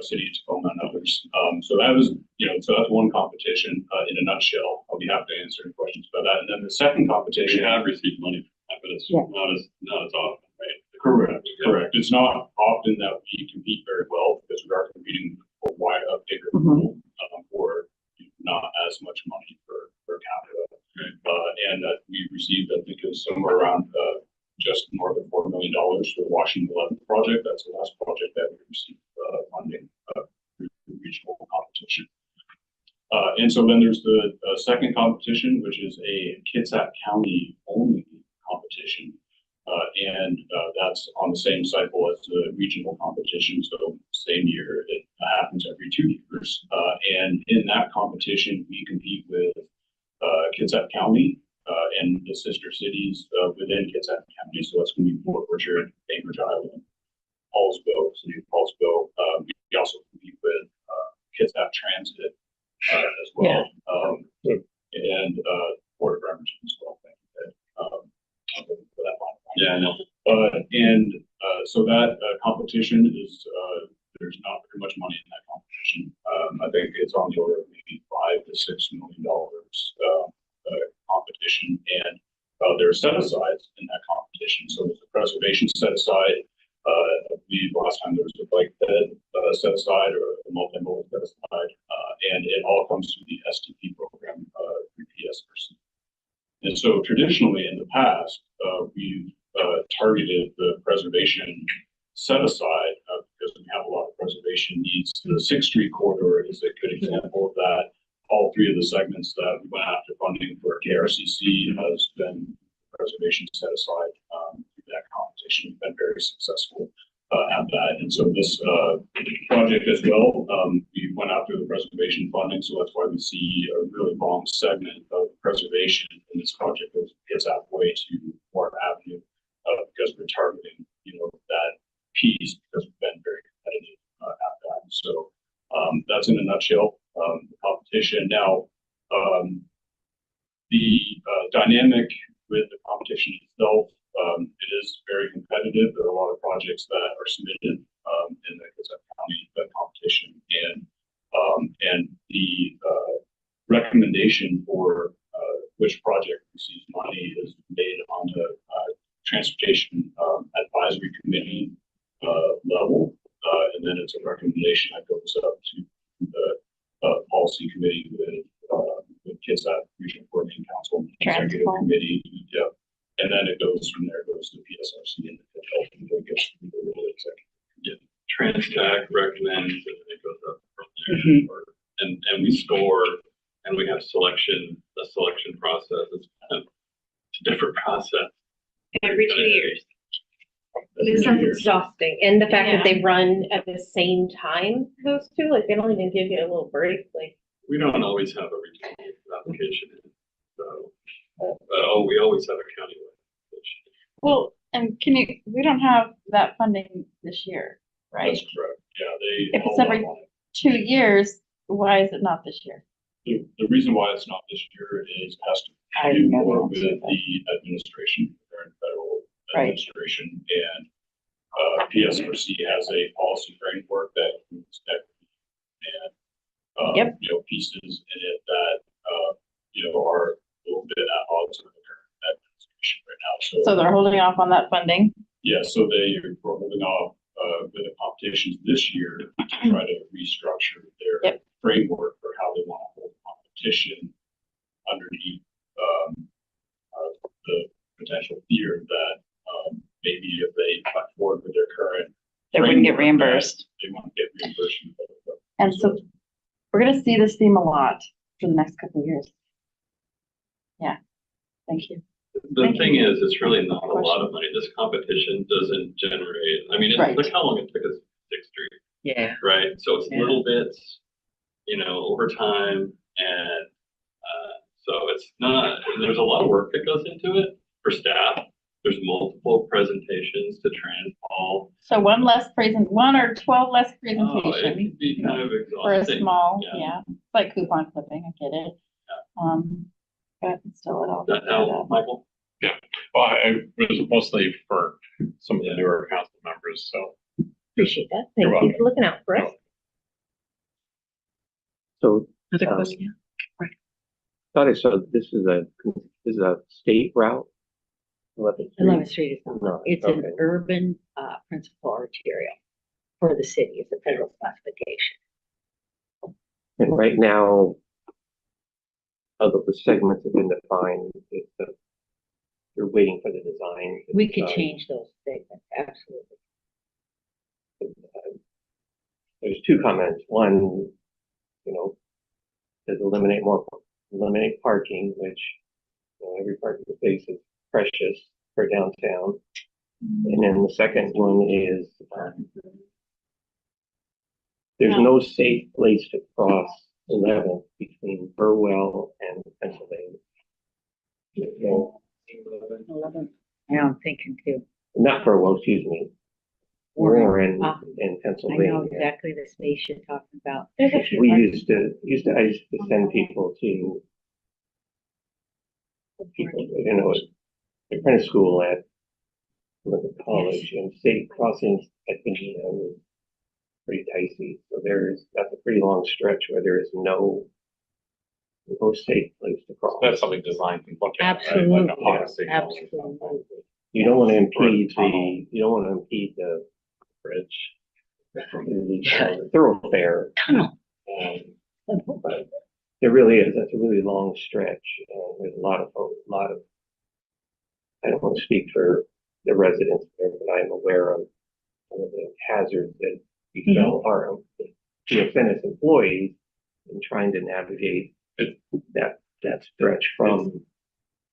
City of Tacoma and others. So that was, so that's one competition in a nutshell. I'll be happy to answer any questions about that. And then the second competition, We have received money from that, but it's not as often, right? Correct. It's not often that we compete very well because we are competing for a bigger pool for not as much money per capita. And we received, I think, is somewhere around just north of $4 million for the Washington 11 project. That's the last project that we received funding through the regional competition. And so then there's the second competition, which is a Kitsap County only competition. And that's on the same cycle as the regional competition. So same year, it happens every 2 years. And in that competition, we compete with Kitsap County and the sister cities within Kitsap County. So that's going to be Fort Richard, Bainbridge Island, Paulsville, City of Paulsville. We also compete with Kitsap Transit as well. And Port of Bremerton as well. For that one. Yeah, I know. So that competition is, there's not very much money in that competition. I think it's on the order of maybe $5 to $6 million competition. And there are set-asides in that competition. So there's a preservation set-aside. I believe last time there was a bike bed set-aside or a multimodal set-aside. And it all comes through the STP program through PSRC. And so traditionally in the past, we've targeted the preservation set aside because we have a lot of preservation needs. The 6th Street corridor is a good example of that. All three of the segments that we went after funding for KRCC has been preservation set aside through that competition. We've been very successful at that. And so this project as well, we went after the preservation funding. So that's why we see a really long segment of preservation in this project that gets halfway to Ward Avenue because we're targeting, that piece because we've been very competitive at that. So that's in a nutshell the competition. Now, the dynamic with the competition itself, it is very competitive. There are a lot of projects that are submitted in the Kitsap County competition. And the recommendation for which project receives money is made on the transportation advisory committee level. And then it's a recommendation that goes up to the policy committee with Kitsap Regional Coordinating Council, executive committee. Yeah. And then it goes from there, goes to PSRC and it ultimately gets to the executive committee. Transtac recommends and then it goes up from there. And we score and we have the selection process. It's a different process. Every 2 years. This sounds exhausting. And the fact that they run at the same time, those two, like they don't even give you a little break, like. We don't always have a regional application. So, we always have a countywide application. Well, and we don't have that funding this year, right? That's correct. Yeah, If it's every 2 years, why is it not this year? The reason why it's not this year is it has I to do never more with understood that. the administration, current federal Right. administration, and PSRC has a policy framework that includes equity and pieces in it that are a little bit at odds with the current administration right now. So they're holding off on that funding. Yeah, so they are holding off with the competitions this year to try to restructure their framework for how they want to hold competition underneath the potential fear that maybe if they cut forward with their current They wouldn't get framework, reimbursed. they won't get reimbursed. And so we're gonna see this theme a lot for the next couple of years. Yeah, thank you. The thing is, it's really not a lot of money. This competition doesn't generate, I mean, Right. look how long it took us to 6th Street, Yeah. right? So it's Yeah. little bits, over time. And so it's not, there's a lot of work that goes into it for staff. There's multiple presentations to Transpaul. So one or 12 less Oh, it presentation can be kind of for a exhausting. small, Yeah. it's like coupon clipping, I get it. But still it all. Does that help, Michael? Well, it was mostly for some of the newer council members, so. Appreciate that. You're Thank you welcome. for looking out for us. So, Another question? thought I saw this is a state route. 11th Street. 11th Street is not, No, it's okay. an urban, principal arterial for the city, it's a federal classification. And right now, although the segments have been defined, you're waiting for the design. to We could decide. change those statements, absolutely. There's two comments. One, says eliminate parking, which every parking space is precious for downtown. And then the second one is there's no safe place to cross 11th between Burwell and Pennsylvania. No, 11th, yeah, I'm thinking too. not Burwell, excuse me. Warren in I Pennsylvania. know exactly the space you're talking about. I used to send people to apprentice school at the college, and state crossings at Benita was pretty dicey. So that's a pretty long stretch where there is no safe place to cross. That's something designed to look at, right? Absolutely, Like a hot signal. absolutely. You don't want to impede the bridge, the thoroughfare. Tunnel. But there really is. That's a really long stretch, and there's a lot of. I don't want to speak for the residents there, but I'm aware of some of the hazards that befell our PSNS employees in trying to navigate that stretch from.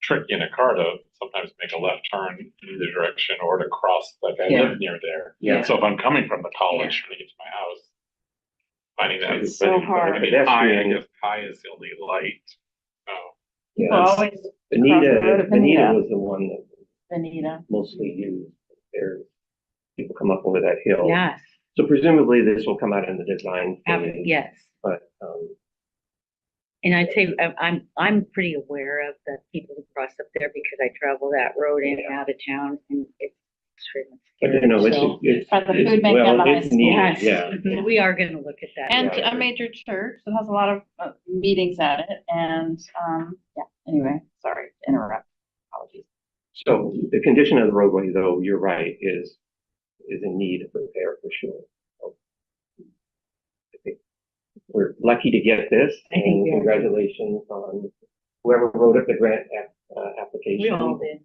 Tricky in a car to sometimes make a left turn in either direction or to cross, like I live near there. Yeah. So if I'm coming from the college trying to get to my house, finding that It's so hard. I mean, high is the only light. Oh. Yeah, Well, always Benita cross the road at Benita. was the one that Benita. mostly used. There, people come up over that hill. Yes, So presumably this will come out in the design phase, yes. but And I'd say I'm pretty aware of the people who cross up there because I travel that road in and out of town, and But you know, So- it's, By the food bank well, and the high it's school. needed, Yes, yeah. we are gonna look at that. And Yeah. a major church that has a lot of meetings at it, and, yeah, anyway, sorry to interrupt, apologies. So the condition of the roadway, though, you're right, is in need of repair for sure. So, I think we're lucky to get this, I think and we are. congratulations on whoever wrote up the grant We application. all did.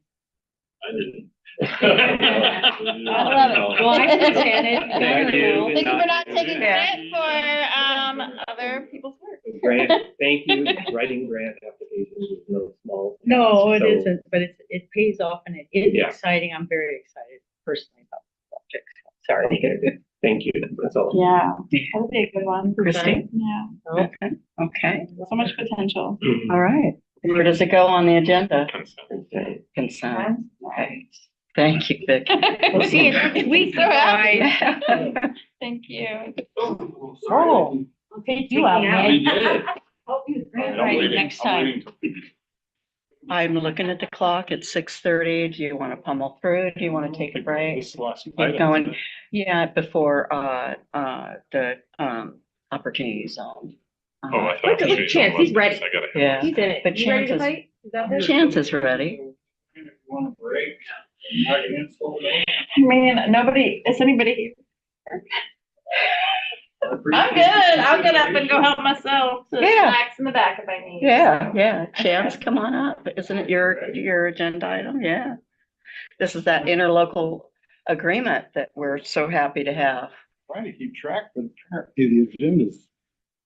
I didn't. I love it. Well, I understand it. Yeah, I do. Thank you for not taking Yeah. credit for, other people's work. Grant, thank you, writing grant applications is no small. No, it So, isn't, but it pays off and it is Yeah. exciting. I'm very excited personally about the project. Sorry. Okay, thank you, that's all. Yeah, that'll be a good one. Christine? Yeah, Okay, okay, so much potential. all right. Where does it go on the agenda? Okay. Consent. Okay. Thank you, Vic. We'll see you next week. So happy. Bye. Thank you. Oh, I'll take you out, man. We did. Hope you I'm right waiting- next I'm time. waiting till- I'm looking at the clock. It's 6:30. Do you want to pummel through? Do you want to take a break? This last Keep item. going. Yeah, before, the, opportunity zone. Oh, I thought. Look at maybe Chance, someone he's was- ready. I gotta. Yeah, He's in it. but You ready to chances- fight? Is that it? Chance is ready. Want a break? Not gonna slow down. I mean, nobody, is anybody here? I'm good. I'll get up and go help myself to Yeah. relax in the back if I need. Yeah, yeah. Chance, come on up. Isn't it your agenda item? Yeah. This is that interlocal agreement that we're so happy to have. Trying to keep track, but apparently the agenda's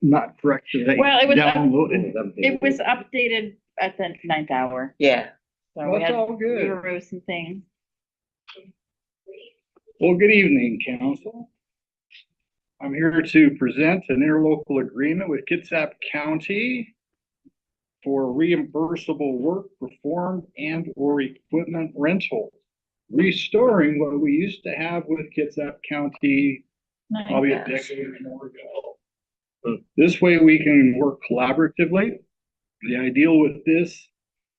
not correct today. Well, it was Downloaded. It was updated at the 9th hour. Yeah. So Well, we that's had all good. rearrange some things. Well, good evening, council. I'm here to present an interlocal agreement with Kitsap County for reimbursable work performed and or equipment rental, restoring what we used to have with Kitsap County probably a Yes. decade or more ago. This way we can work collaboratively. The ideal with this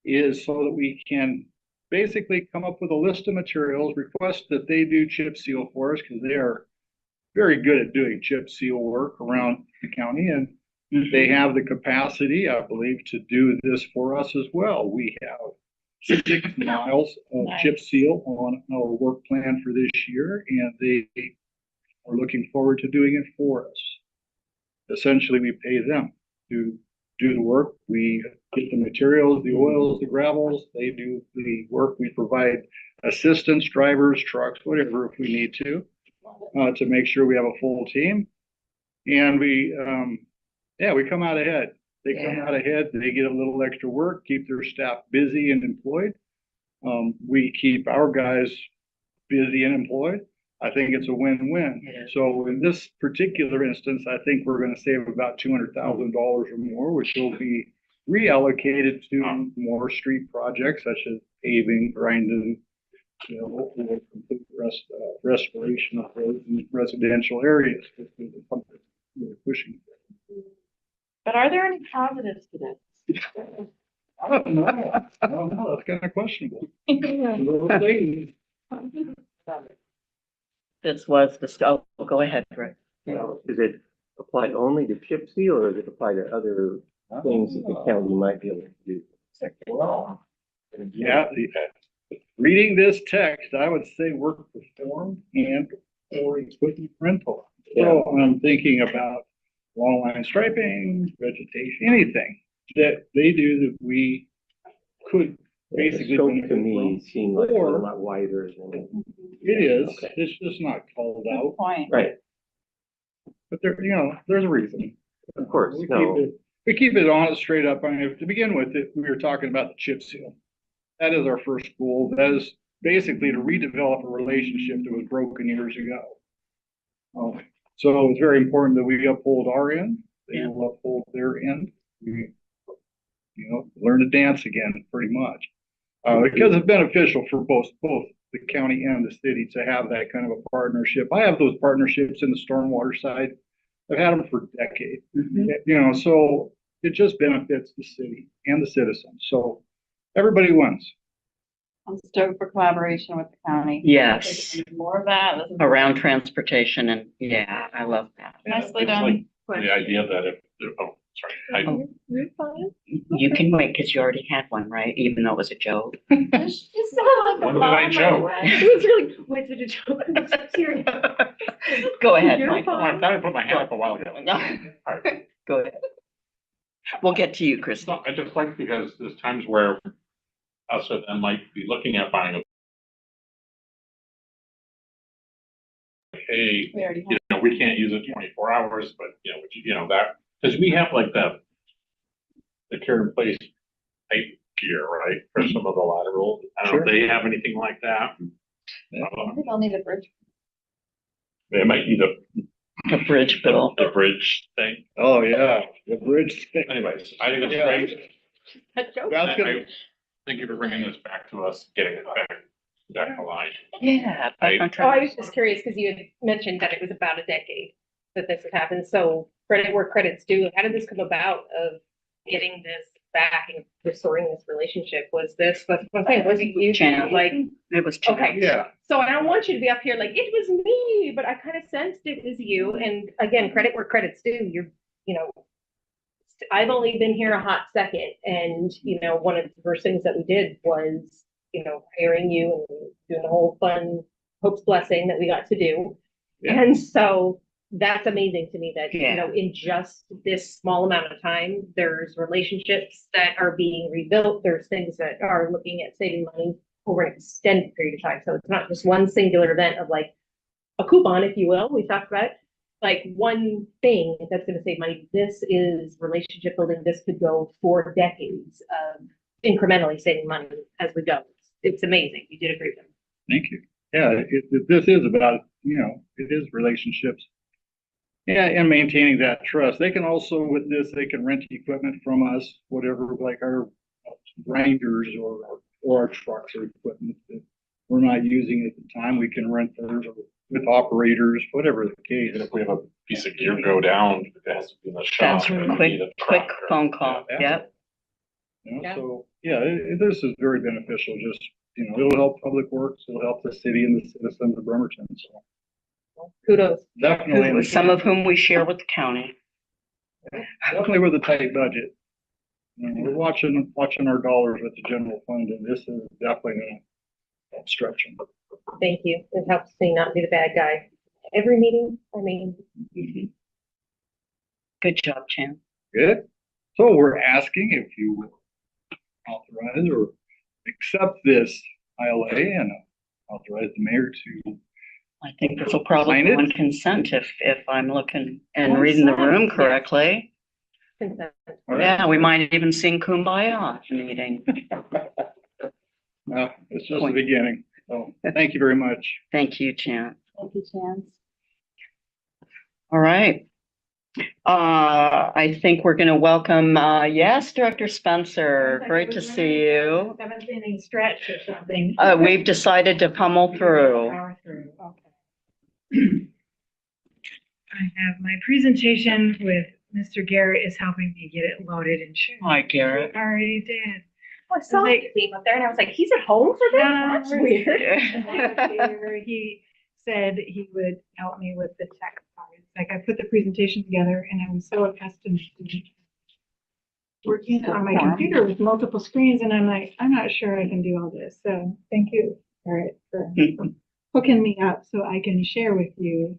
is so that we can basically come up with a list of materials, request that they do chip seal for us because they are very good at doing chip seal work around the county, and they have the capacity, I believe, to do this for us as well. We have 6 miles of chip seal on our work plan for this year, and they are looking forward to doing it for us. Essentially, we pay them to do the work. We get the materials, the oils, the gravels. They do the work. We provide assistants, drivers, trucks, whatever if we need to make sure we have a full team. And we come out ahead. They come out ahead. They get a little extra work, keep their staff busy and employed. We keep our guys busy and employed. I think it's a win-win. Yeah. So in this particular instance, I think we're going to save about $200,000 or more, which will be reallocated to more street projects such as paving, grinding, or complete restoration of roads in residential areas. We're pushing. But are there any positives to this? I don't know. That's kind of questionable. Little things. This was the, go ahead, Rick. Now, does it apply only to chip seal, or does it apply to other things that the county might be able to do? Well, yeah, reading this text, I would say work performed and or equipment rental. So I'm thinking about long line striping, vegetation, anything that they do that we could The basically. scope to me seemed like a Or- lot wider than. It is, Okay. it's just not called Good out, point. Right, but there, there's a reason. of course, We keep no, it, we keep it honest, straight up. I mean, to begin with, we were talking about the chip seal. That is our first goal. That is basically to redevelop a relationship that was broken years ago. So it's very important that we uphold our end. They will uphold their end. We, learn to dance again, pretty much. Because it's beneficial for both the county and the city to have that kind of a partnership. I have those partnerships in the stormwater side. I've had them for decades. So it just benefits the city and the citizens. So everybody wins. I'm stoked for collaboration with the county. Yes, More of that. This is around transportation and, yeah, I love that. nicely It's done. like The idea that oh, sorry, You're fine. You can wait, because you already had one, right? Even though it was a joke. when did I joke? It was really, was it a joke? I'm serious. Go ahead, You're Michael. I thought I put my hand up a while ago. Go ahead. We'll get to you, Chris. I just like because there's times where us or them might be looking at buying a. Hey, We already you know, we can't use it 24 hours, but you know that, because we have like the care in place type gear, right? For some of the lateral. I don't know if they have anything like that. I think I'll need a bridge. They might need The bridge bill. the bridge thing. Oh, yeah, the bridge. Anyways, I think it's Yeah. great. A joke. That's gonna, Thank you for bringing this back to us, getting it back aligned. Yeah. I- back on Oh, I track. was just curious because you had mentioned that it was about a decade that this had happened. So credit where credit's due. How did this come about of getting this back and restoring this relationship? Was this, that's what I'm saying, was it you? Channel. Like, It was. okay. yeah, So I don't want you to be up here like, it was me, but I kind of sensed it was you. And again, credit where credit's due. I've only been here a hot second. And, one of the first things that we did was, hiring you and doing the whole fun Hope's Blessing that we got to do. Yeah. And so that's amazing to me that, Yeah. in just this small amount of time, there's relationships that are being rebuilt. There's things that are looking at saving money over an extended period of time. So it's not just one singular event of like a coupon, if you will. We talked about it, like one thing that's going to save money. This is relationship building. This could go for decades of incrementally saving money as we go. It's amazing. You did a great job. thank you. Yeah, this is about, it is relationships. Yeah, and maintaining that trust. They can also, with this, they can rent equipment from us, whatever, like our grinders or our trucks or equipment that we're not using at the time. We can rent those with operators, whatever the case. Even if we have a piece of gear go down, it has to be in the shop. That's or a we quick, need a quick truck or- phone call. Yep. So, yeah, this is very beneficial. Just, it'll help Public Works, it'll help the city and the citizens of Bremerton. So Kudos. definitely, Some of whom we share with the county. definitely with a tight budget. We're watching our dollars with the general fund, and this is definitely gonna help stretch them. Thank you. It helps me not be the bad guy. Every meeting, Good job, Chan. Good. So we're asking if you will authorize or accept this ILA and authorize the mayor to. I think this will probably Sign go it. on consent if I'm looking and reading the room correctly. consent. All right. Yeah, we might even sing Kumbaya at the meeting. No, it's just the beginning. So thank you very much. Thank you, Chan. Thank you, Chance. All right. I think we're going to welcome, yes, Director Spencer. Great to see you. Seventh inning stretch or something. We've decided to pummel through. Power through, okay. I have my presentation with Mr. Garrett is helping me get it loaded and shared. Hi, Garrett. Already did. I saw Like- his name up there and I was like, he's at home for this? That's weird. He said he would help me with the tech part. It's like I put the presentation together and I'm so accustomed to working on my computer with multiple screens and I'm like, I'm not sure I can do all this. So thank you, Garrett, for hooking me up so I can share with you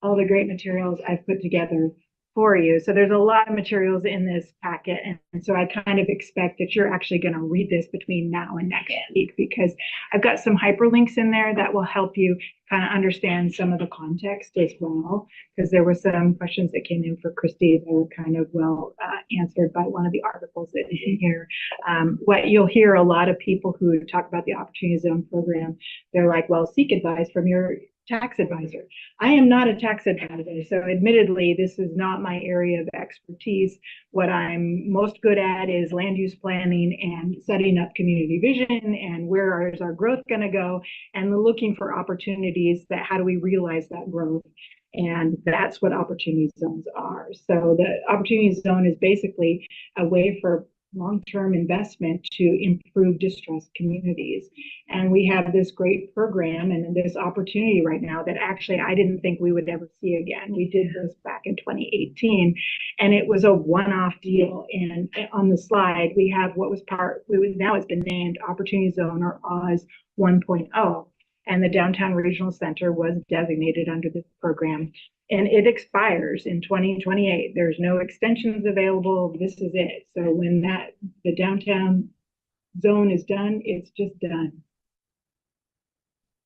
all the great materials I've put together for you. So there's a lot of materials in this packet. And so I kind of expect that you're actually going to read this between now and next week, because I've got some hyperlinks in there that will help you kind of understand some of the context as well. Because there were some questions that came in for Christy that were kind of well answered by one of the articles that is in here. What you'll hear a lot of people who talk about the Opportunity Zone program, they're like, well, seek advice from your tax advisor. I am not a tax advisor, so admittedly, this is not my area of expertise. What I'm most good at is land use planning and setting up community vision and where is our growth going to go, and looking for opportunities that how do we realize that growth. And that's what opportunity zones are. So the opportunity zone is basically a way for long-term investment to improve distressed communities. And we have this great program and this opportunity right now that actually I didn't think we would ever see again. We did this back in 2018, and it was a one-off deal. And on the slide, we have what was now it's been named Opportunity Zone, or Oz 1.0. And the Downtown Regional Center was designated under this program. And it expires in 2028. There's no extensions available. This is it. So when the downtown zone is done, it's just done.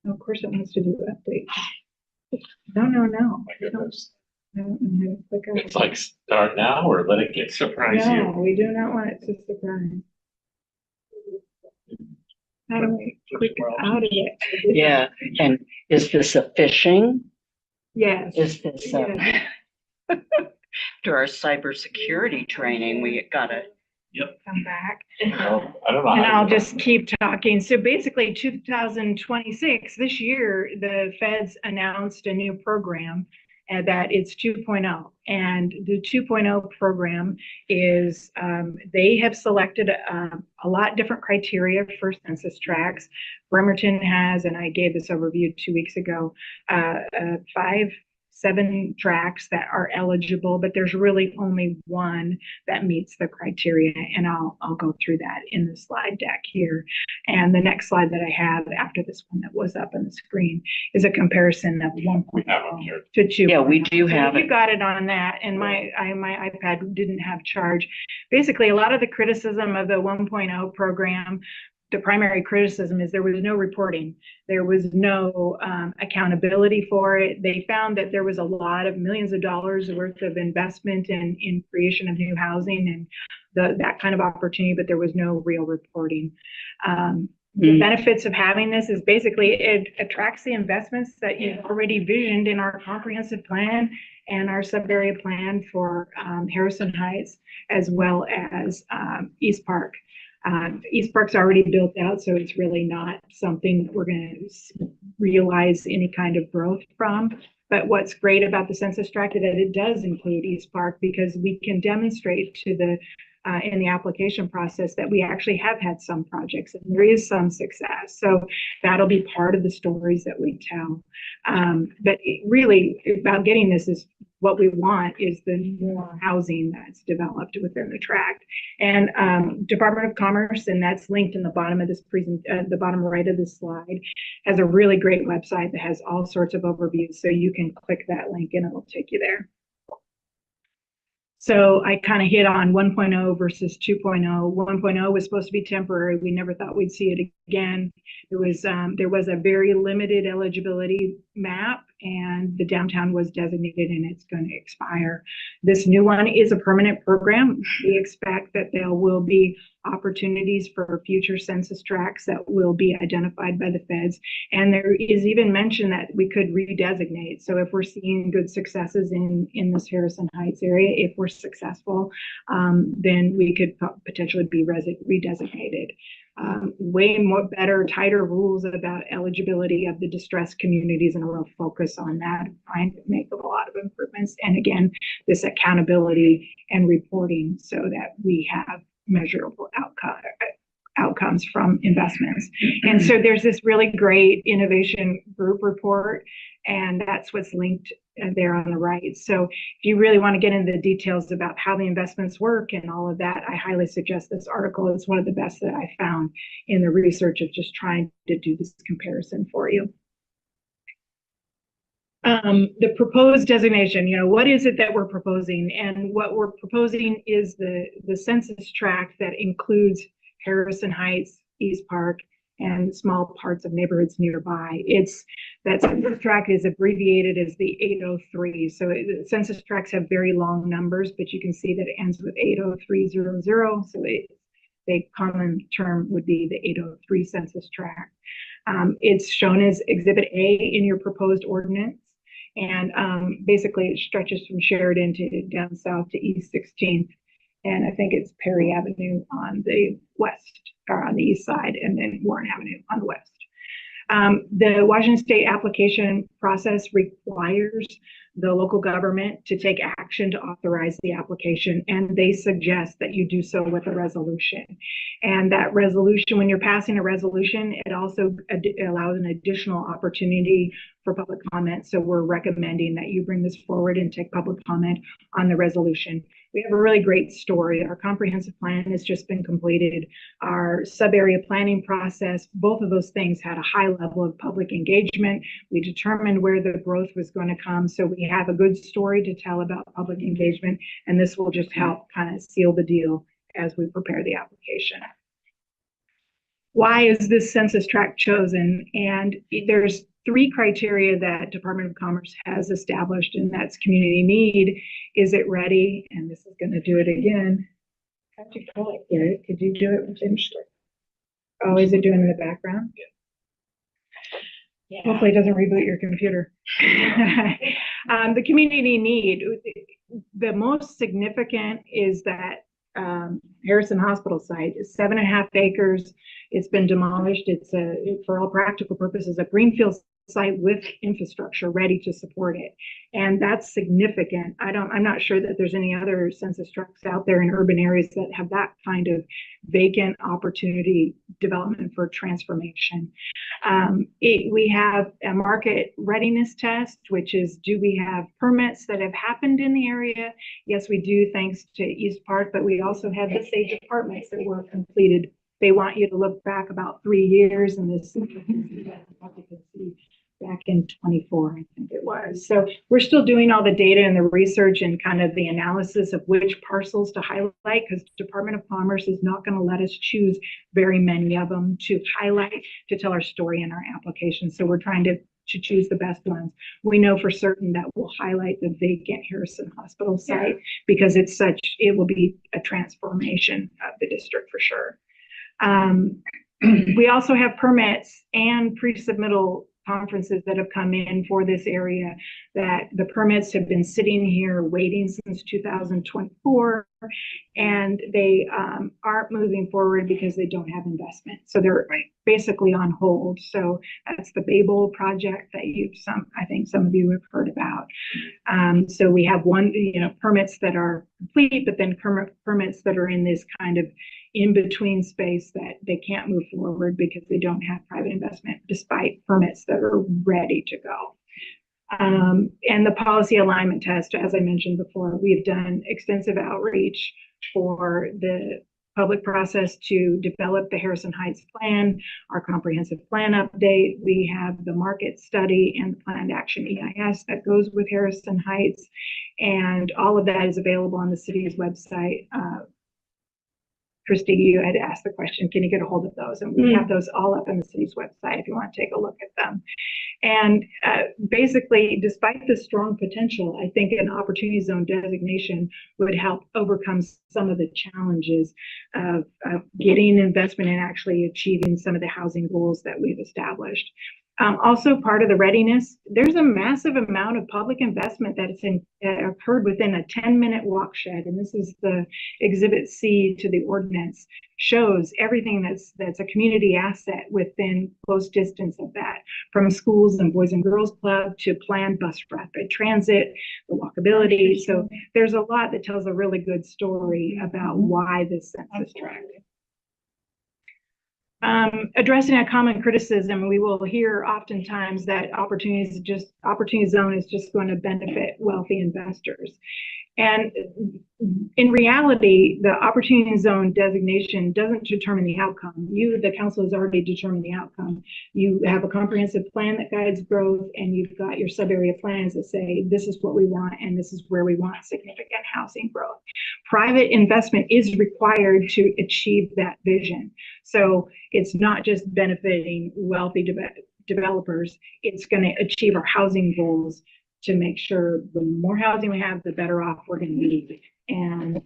Of course, it wants to do updates. No. My goodness. I don't know how to click on it. It's like start now or let it get surprise No, you. we do not want it to surprise. How do we click out of it? Yeah, and is this a phishing? Yes. Is this, Yes. through our cybersecurity training, we gotta, Come back. Well, I don't know. And how I'll you- just keep talking. So basically 2026, this year, the feds announced a new program that it's 2.0. And the 2.0 program is, they have selected a lot different criteria for census tracts. Bremerton has, and I gave this overview 2 weeks ago, 7 tracts that are eligible, but there's really only one that meets the criteria, and I'll go through that in the slide deck here. And the next slide that I have after this one that was up on the screen is a comparison of 1.0 to 2. Yeah, we do have You it. got it on that, and my iPad didn't have charge. Basically, a lot of the criticism of the 1.0 program, the primary criticism is there was no reporting. There was no accountability for it. They found that there was a lot of millions of dollars worth of investment in creation of new housing and that kind of opportunity, but there was no real reporting. The benefits of having this is basically it attracts the investments that you've already visioned in our comprehensive plan and our sub-area plan for Harrison Heights, as well as East Park. East Park's already built out, so it's really not something that we're going to realize any kind of growth from. But what's great about the census tract is that it does include East Park, because we can demonstrate to the in the application process that we actually have had some projects and there is some success. So that'll be part of the stories that we tell. But really about getting this is what we want is the more housing that's developed within the tract. And Department of Commerce, and that's linked in the bottom of this the bottom right of this slide, has a really great website that has all sorts of overviews. So you can click that link and it'll take you there. So I kind of hit on 1.0 versus 2.0. 1.0 was supposed to be temporary. We never thought we'd see it again. There was a very limited eligibility map, and the downtown was designated and it's going to expire. This new one is a permanent program. We expect that there will be opportunities for future census tracts that will be identified by the feds. And there is even mention that we could redesignate. So if we're seeing good successes in this Harrison Heights area, if we're successful, then we could potentially be redesignated. Way more better, tighter rules about eligibility of the distressed communities, and a real focus on that, trying to make a lot of improvements. And again, this accountability and reporting so that we have measurable outcomes from investments. And so there's this really great innovation group report, and that's what's linked there on the right. So if you really want to get into the details about how the investments work and all of that, I highly suggest this article. It's one of the best that I found in the research of just trying to do this comparison for you. The proposed designation, what is it that we're proposing? And what we're proposing is the census tract that includes Harrison Heights, East Park, and small parts of neighborhoods nearby. That census tract is abbreviated as the 803. So census tracts have very long numbers, but you can see that it ends with 80300. So the common term would be the 803 census tract. It's shown as Exhibit A in your proposed ordinance. And basically it stretches from Sheridan to down south to East 16th. And I think it's Perry Avenue on the west, or on the east side, and then Warren Avenue on the west. The Washington State application process requires the local government to take action to authorize the application, and they suggest that you do so with a resolution. And that resolution, when you're passing a resolution, it also allows an additional opportunity for public comment. So we're recommending that you bring this forward and take public comment on the resolution. We have a really great story. Our comprehensive plan has just been completed. Our sub-area planning process, both of those things had a high level of public engagement. We determined where the growth was going to come. So we have a good story to tell about public engagement, and this will just help kind of seal the deal as we prepare the application. Why is this census tract chosen? And there's 3 criteria that Department of Commerce has established, and that's community need. Is it ready? And this is going to do it again. How'd you call it, Gary? Could you do it within? Oh, is it doing in the background? Yeah. Hopefully it doesn't reboot your computer. The community need, the most significant is that Harrison Hospital site is 7.5 acres. It's been demolished. It's for all practical purposes, a greenfield site with infrastructure ready to support it. And that's significant. I'm not sure that there's any other census tracts out there in urban areas that have that kind vacant opportunity development for transformation. We have a market readiness test, which is, do we have permits that have happened in the area? Yes, we do, thanks to East Park, but we also have the Sage apartments that were completed. They want you to look back about 3 years, and this back in 24, I think it was. So we're still doing all the data and the research and kind of the analysis of which parcels to highlight, because Department of Commerce is not going to let us choose very many of them to highlight to tell our story in our application. So we're trying to choose the best ones. We know for certain that we'll highlight the vacant Harrison Hospital site because it will be a transformation of the district for sure. We also have permits and pre-submittal conferences that have come in for this area, that the permits have been sitting here waiting since 2024, and they aren't moving forward because they don't have investment. So they're basically on hold. So that's the Babel project that I think some of you have heard about. So we have permits that are complete, but then permits that are in this kind of in-between space that they can't move forward because they don't have private investment, despite permits that are ready to go. And the policy alignment test, as I mentioned before, we've done extensive outreach for the public process to develop the Harrison Heights plan, our comprehensive plan update. We have the market study and the planned action EIS that goes with Harrison Heights. And all of that is available on the city's website. Christy, you had asked the question, can you get a hold of those? And we have those all up on the city's website if you want to take a look at them. And basically, despite the strong potential, I think an opportunity zone designation would help overcome some of the challenges of getting investment and actually achieving some of the housing goals that we've established. Also, part of the readiness, there's a massive amount of public investment that occurred within a 10-minute walk shed, and this is the Exhibit C to the ordinance, shows everything that's a community asset within close distance of that, from schools and Boys and Girls Club to planned bus rapid transit, the walkability. So there's a lot that tells a really good story about why this census tract. Addressing a common criticism, we will hear oftentimes that opportunity zone is just going to benefit wealthy investors. And in reality, the opportunity zone designation doesn't determine the outcome. The council has already determined the outcome. You have a comprehensive plan that guides growth, and you've got your sub-area plans that say, this is what we want, and this is where we want significant housing growth. Private investment is required to achieve that vision. So it's not just benefiting wealthy developers, it's going to achieve our housing goals to make sure the more housing we have, the better off we're going to be. And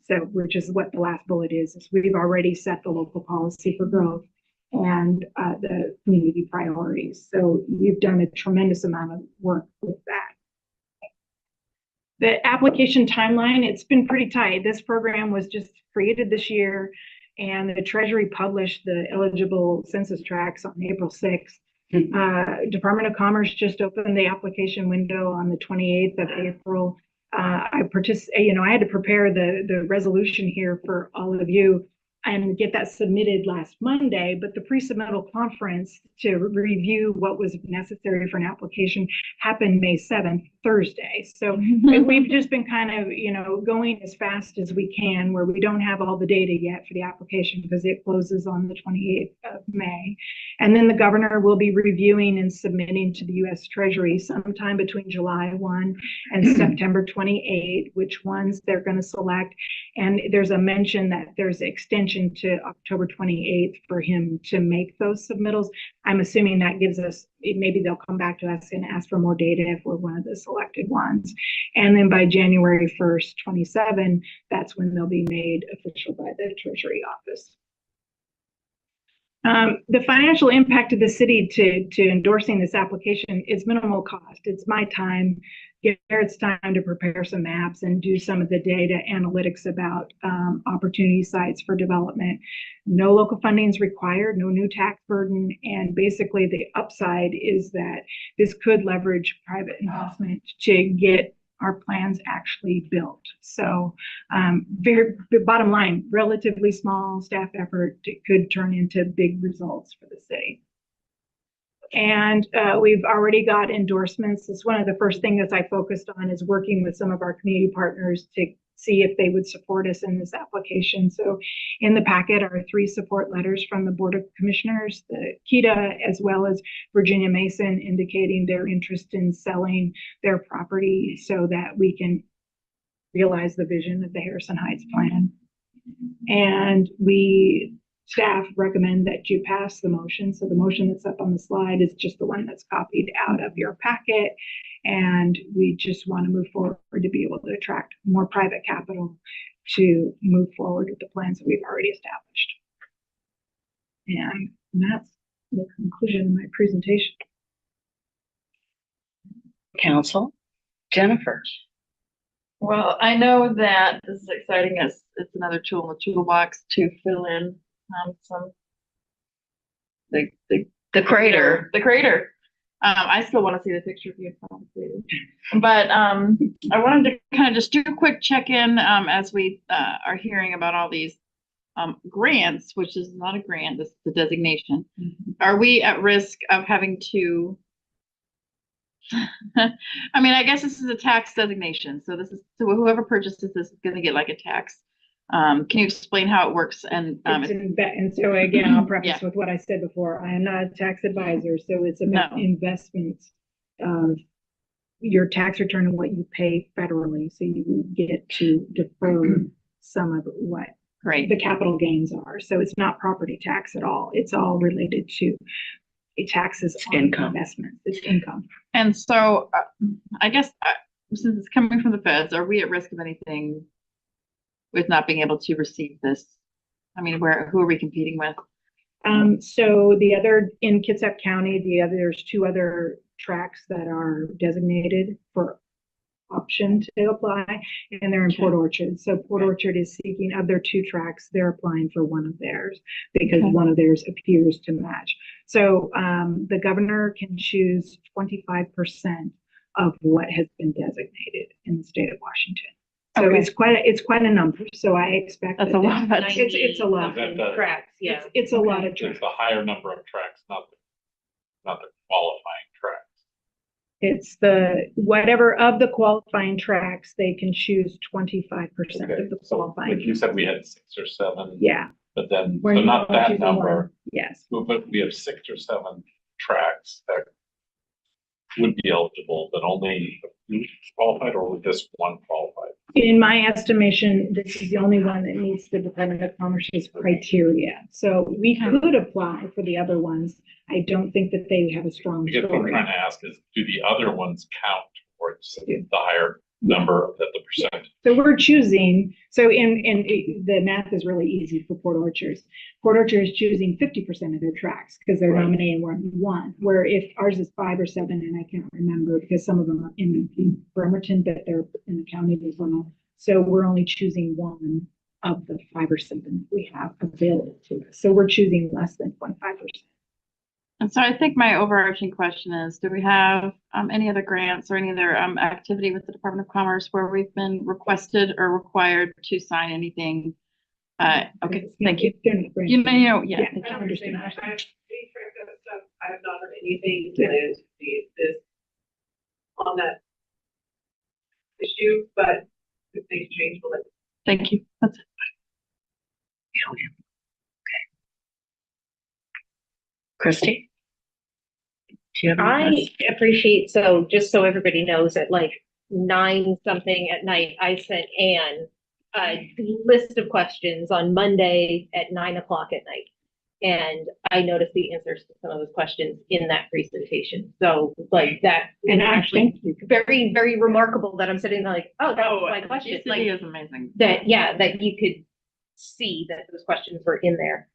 so, which is what the last bullet is we've already set the local policy for growth and the community priorities. So you've done a tremendous amount of work with that. The application timeline, it's been pretty tight. This program was just created this year, and the Treasury published the eligible census tracts on April 6th. Department of Commerce just opened the application window on the 28th of April. I had to prepare the resolution here for all of you and get that submitted last Monday, but the pre-submittal conference to review what was necessary for an application happened May 7th, Thursday. So we've just been kind of, going as fast as we can, where we don't have all the data yet for the application because it closes on the 28th of May. And then the governor will be reviewing and submitting to the U.S. Treasury sometime between July 1 and September 28, which ones they're going to select. And there's a mention that there's extension to October 28th for him to make those submittals. I'm assuming that gives us, maybe they'll come back to us and ask for more data if we're one of the selected ones. And then by January 1st, 27, that's when they'll be made official by the Treasury office. The financial impact of the city to endorsing this application is minimal cost. It's my time, Garrett's time to prepare some maps and do some of the data analytics about opportunity sites for development. No local funding is required, no new tax burden, and basically the upside is that this could leverage private investment to get our plans actually built. So the bottom line, relatively small staff effort, it could turn into big results for the city. And we've already got endorsements. It's one of the first things that I focused on is working with some of our community partners to see if they would support us in this application. So in the packet are 3 support letters from the Board of Commissioners, the KEDA, as well as Virginia Mason, indicating their interest in selling their property so that we can realize the vision of the Harrison Heights plan. And staff recommend that you pass the motion. So the motion that's up on the slide is just the one that's copied out of your packet. And we just want to move forward to be able to attract more private capital to move forward with the plans that we've already established. And that's the conclusion of my presentation. Council, Jennifer. Well, I know that this is exciting as it's another tool in the toolbox to fill in the crater. I still want to see the picture of you. But I wanted to kind of just do a quick check-in as we are hearing about all these grants, which is not a grant, this is the designation. Are we at risk of having to I mean, I guess this is a tax designation. So whoever purchases this is going to get like a tax. Can you explain how it works? And so again, I'll preface with what I said before. I am not a tax advisor, so it's about investments, your tax return and what you pay federally. So you get to defer some of what the capital gains are. So it's not property tax at all. It's all related to taxes on income. Investments. It's income. And so I guess since it's coming from the feds, are we at risk of anything with not being able to receive this? I mean, who are we competing with? So in Kitsap County, there's 2 other tracks that are designated for option to apply, and they're in Port Orchard. So Port Orchard is seeking, of their 2 tracks, they're applying for one of theirs because one of theirs appears to match. So the governor can choose 25% of what has been designated in the state of Washington. So it's quite a number. So I expect that's a lot. It's a lot of tracks. Yeah, it's a lot of tracks. It's the higher number of tracks, not the qualifying tracks. It's whatever of the qualifying tracks, they can choose 25% of the qualifying. Like you said, we had 6 or 7. Yeah. But then, so not that number. One. Yes. But we have 6 or 7 tracks that would be eligible, but only qualified, or with this one qualified? In my estimation, this is the only one that meets the Department of Commerce's criteria. So we could apply for the other ones. I don't think that they have a strong I guess what I'm trying to ask is, do the other ones count towards the higher number of the percent? So we're choosing, the math is really easy for Port Orchard. Port Orchard is choosing 50% of their tracks because they're nominating one, where if ours is 5 or 7, and I can't remember because some of them are in Bremerton, but they're in the county as well. So we're only choosing one of the 5 or 7 we have available to us. So we're choosing less than 25%. And so I think my overarching question is, do we have any other grants or any other activity with the Department of Commerce where we've been requested or required to sign anything? Okay, thank you. You know, yeah. I don't understand. I have any track of stuff. I have not heard anything that is this on that issue, but if things change, we'll let. Thank you. That's it. Christy? Do you have any I questions? appreciate, so just so everybody knows, at like 9 something at night, I sent Anne a list of questions on Monday at 9 o'clock at night. And I noticed the answers to some of those questions in that presentation. So like that, and actually very, very remarkable that I'm sitting there like, oh, that was my question. Like, is amazing. that, yeah, that you could see that those questions were in there.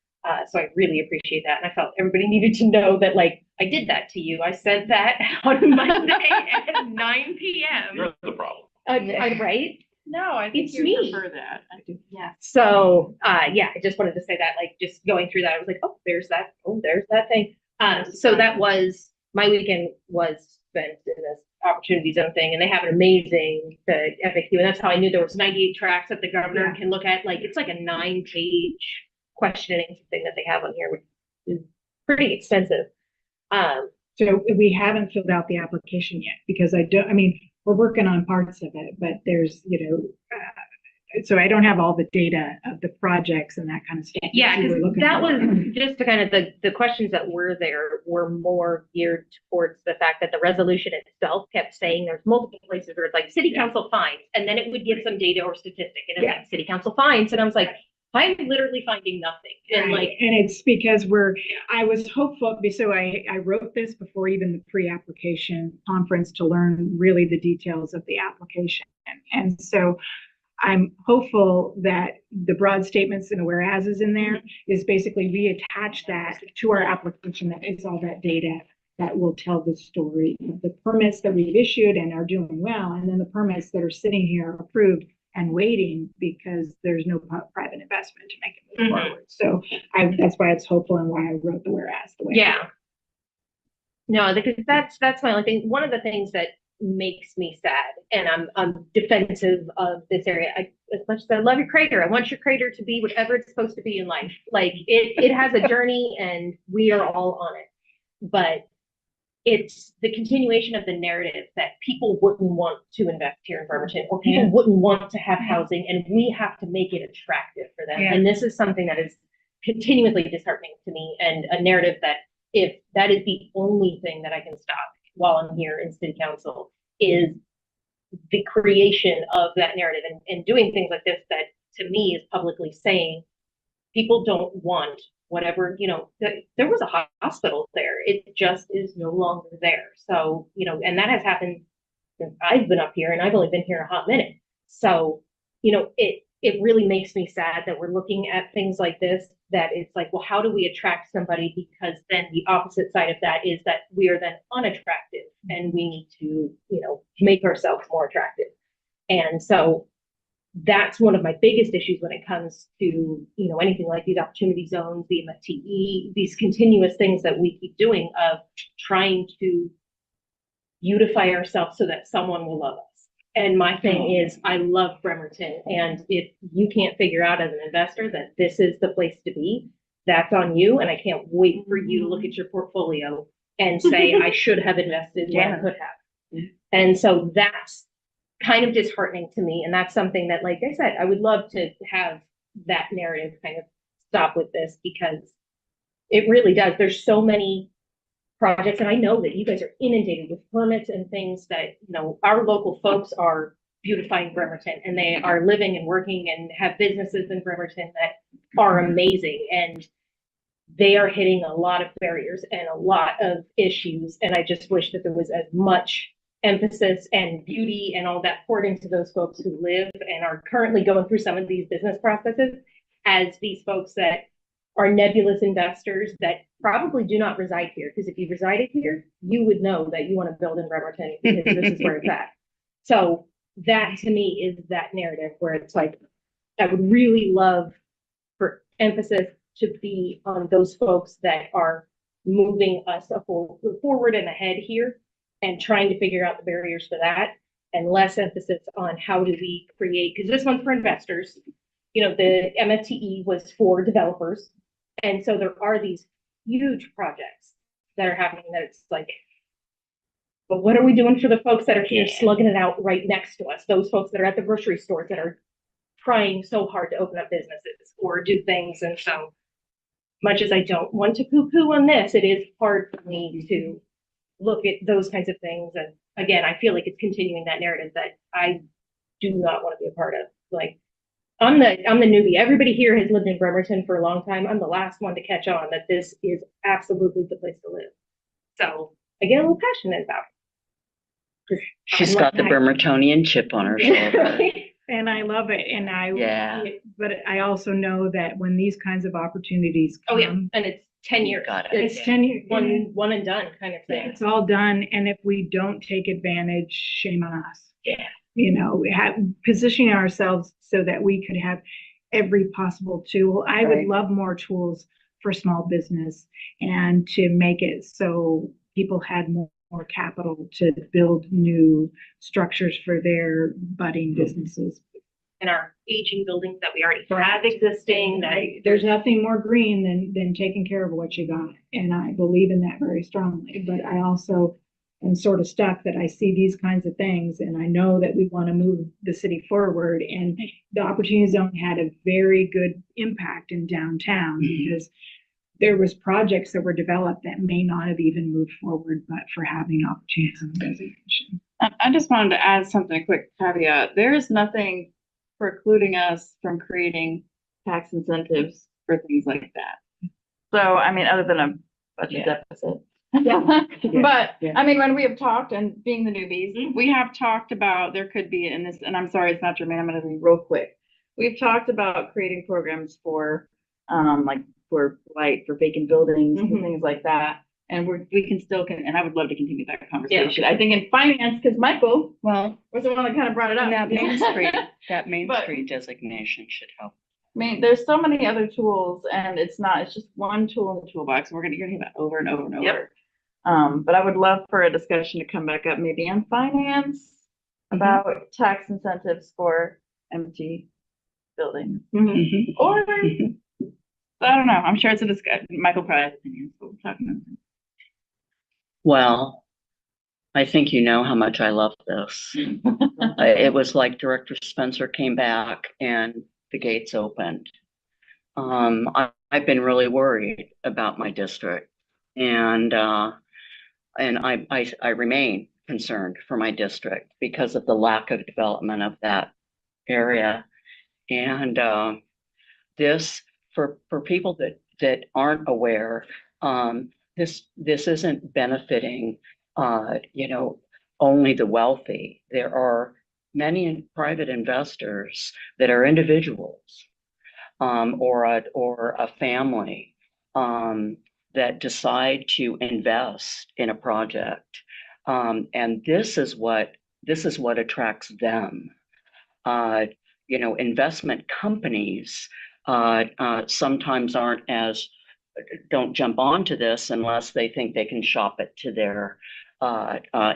So I really appreciate that. And I felt everybody needed to know that, like, I did that to you. I sent that on Monday at 9 p.m. You're the problem. Right? No, I think you me. prefer that. I do. Yeah. So, yeah, I just wanted to say that, like, just going through that, I was like, oh, there's that. Oh, there's that thing. So that was, my weekend was spent in this opportunity zone thing, and they have an amazing FAQ, and that's how I knew there was 98 tracks that the governor can look at. Like, it's like a 9-page questioning thing that they have on here, which is pretty extensive. So we haven't filled out the application yet because I mean, we're working on parts of it, but there's, so I don't have all the data of the projects and that kind of stuff. Yeah, we were because looking that for. was just to kind of the questions that were there were more geared towards the fact that the resolution itself kept saying there's multiple places where it's like city council finds, and then it would give some data or statistic, and it's like city council finds, and I was like, I'm literally finding nothing. And Right. like, And it's because I was hopeful, so I wrote this before even the pre-application conference to learn really the details of the application. And so I'm hopeful that the broad statements and the whereases in there is basically we attach that to our application that is all that data that will tell the story of the permits that we've issued and are doing well, and then the permits that are sitting here approved and waiting because there's no private investment to make it move forward. So that's why it's hopeful and why I wrote the whereas the way. yeah. No, because that's my only thing. One of the things that makes me sad, and I'm defensive of this area. As much as I love your crater, I want your crater to be whatever it's supposed to be in life. Like it has a journey, and we are all on it. But it's the continuation of the narrative that people wouldn't want to invest here in Bremerton, or people wouldn't want to have housing, and we have to make it attractive for them. And this is something that is continuously disheartening to me, and a narrative that if that is the only thing that I can stop while I'm here in city council is the creation of that narrative and doing things like this that to me is publicly saying people don't want whatever, there was a hospital there. It just is no longer there. So, and that has happened since I've been up here, and I've only been here a hot minute. So, it really makes me sad that we're looking at things like this, that it's like, well, how do we attract somebody? Because then the opposite side of that is that we are then unattractive, and we need to, make ourselves more attractive. And so that's one of my biggest issues when it comes to, anything like these opportunity zones, the MFTE, these continuous things that we keep doing of trying to beautify ourselves so that someone will love us. And my thing is, I love Bremerton. And if you can't figure out as an investor that this is the place to be, that's on you. And I can't wait for you to look at your portfolio and say, I should have invested when I could have. And so that's kind of disheartening to me. And that's something that, like I said, I would love to have that narrative kind of stop with this, because it really does. There's so many projects, and I know that you guys are inundated with permits and things that, our local folks are beautifying Bremerton, and they are living and working and have businesses in Bremerton that are amazing. And they are hitting a lot of barriers and a lot of issues. And I just wish that there was as much emphasis and beauty and all that poured into those folks who live and are currently going through some of these business processes as these folks that are nebulous investors that probably do not reside here. Because if you resided here, you would know that you want to build in Bremerton because this is where it's at. So that to me is that narrative where it's like, I would really love for emphasis to be on those folks that are moving us forward and ahead here and trying to figure out the barriers for that, and less emphasis on how do we create, because this one's for investors. You know, the MFTE was for developers. And so there are these huge projects that are happening that it's like, but what are we doing for the folks that are here slugging it out right next to us? Those folks that are at the grocery stores that are trying so hard to open up businesses or do things. And so much as I don't want to poo-poo on this, it is hard for me to look at those kinds of things. And again, I feel like it's continuing that narrative that I do not want to be a part of. Like, I'm the newbie. Everybody here has lived in Bremerton for a long time. I'm the last one to catch on that this is absolutely the place to live. So I get a little passionate about it. She's got the Bremertonian chip on her shoulder. And I love it. And Yeah. but I also know that when these kinds of opportunities Oh yeah, come, and it's 10 years. Got it. it's 10 years. One and done kind of thing. It's all done. And if we don't take advantage, shame on us. Yeah. You know, we have positioning ourselves so that we could have every possible tool. I would Right. love more tools for small business and to make it so people had more capital to build new structures for their budding businesses. In our aging buildings that we already have existing, that There's nothing more green than taking care of what you got. And I believe in that very strongly, but I also am sort of stuck that I see these kinds of things and I know that we want to move the city forward, and the Opportunity Zone had a very good impact in downtown because there was projects that were developed that may not have even moved forward, but for having Opportunity Zone designation. I just wanted to add something, a quick caveat. There is nothing precluding us from creating tax incentives for things like that. So, I mean, other than a budget deficit. Yeah. But, Yeah. I mean, when we have talked, and being the newbies, we have talked about, there could be in this, and I'm sorry, it's not germane, I'm gonna be real quick. We've talked about creating programs for, like, for light, for vacant buildings, and things like that. And we can still, and I would love to continue that conversation. I think in finance, because Michael, well, was the one that kind of brought it up. That Main Street, that Main But- Street designation should help. I mean, there's so many other tools, and it's just one tool in the toolbox. We're gonna hear that over and over and over. But I would love for a discussion to come back up, maybe on finance, about tax incentives for empty buildings. Or, I don't know, I'm sure it's a discussion. Michael probably has opinions, but we're talking about it. Well, I think you know how much I love this. It was like Director Spencer came back and the gates opened. I've been really worried about my district, and I remain concerned for my district because of the lack of development of that area. And this, for people that aren't aware, this isn't benefiting only the wealthy. There are many private investors that are individuals or a family that decide to invest in a project, and this is what attracts them. Investment companies sometimes don't jump onto this unless they think they can shop it to their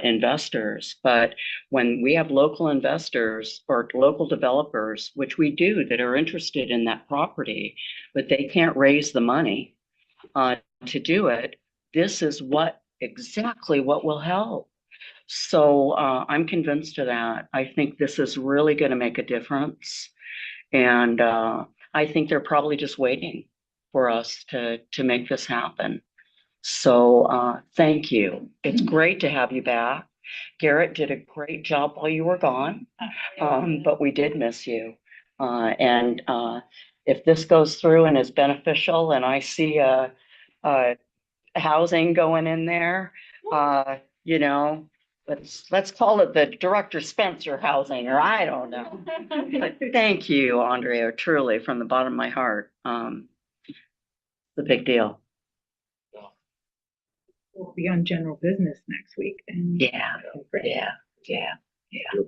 investors. But when we have local investors or local developers, which we do, that are interested in that property, but they can't raise the money to do it, this is exactly what will help. So I'm convinced of that. I think this is really going to make a difference. And I think they're probably just waiting for us to make this happen. So thank you. It's great to have you back. Garrett did a great job while you were gone, but we did miss you. And if this goes through and is beneficial, and I see a housing going in there, let's call it the Director Spencer housing, or I don't know. But thank you, Andrea, truly from the bottom of my heart. It's a big deal. We'll be on general business next week. And Yeah. You'll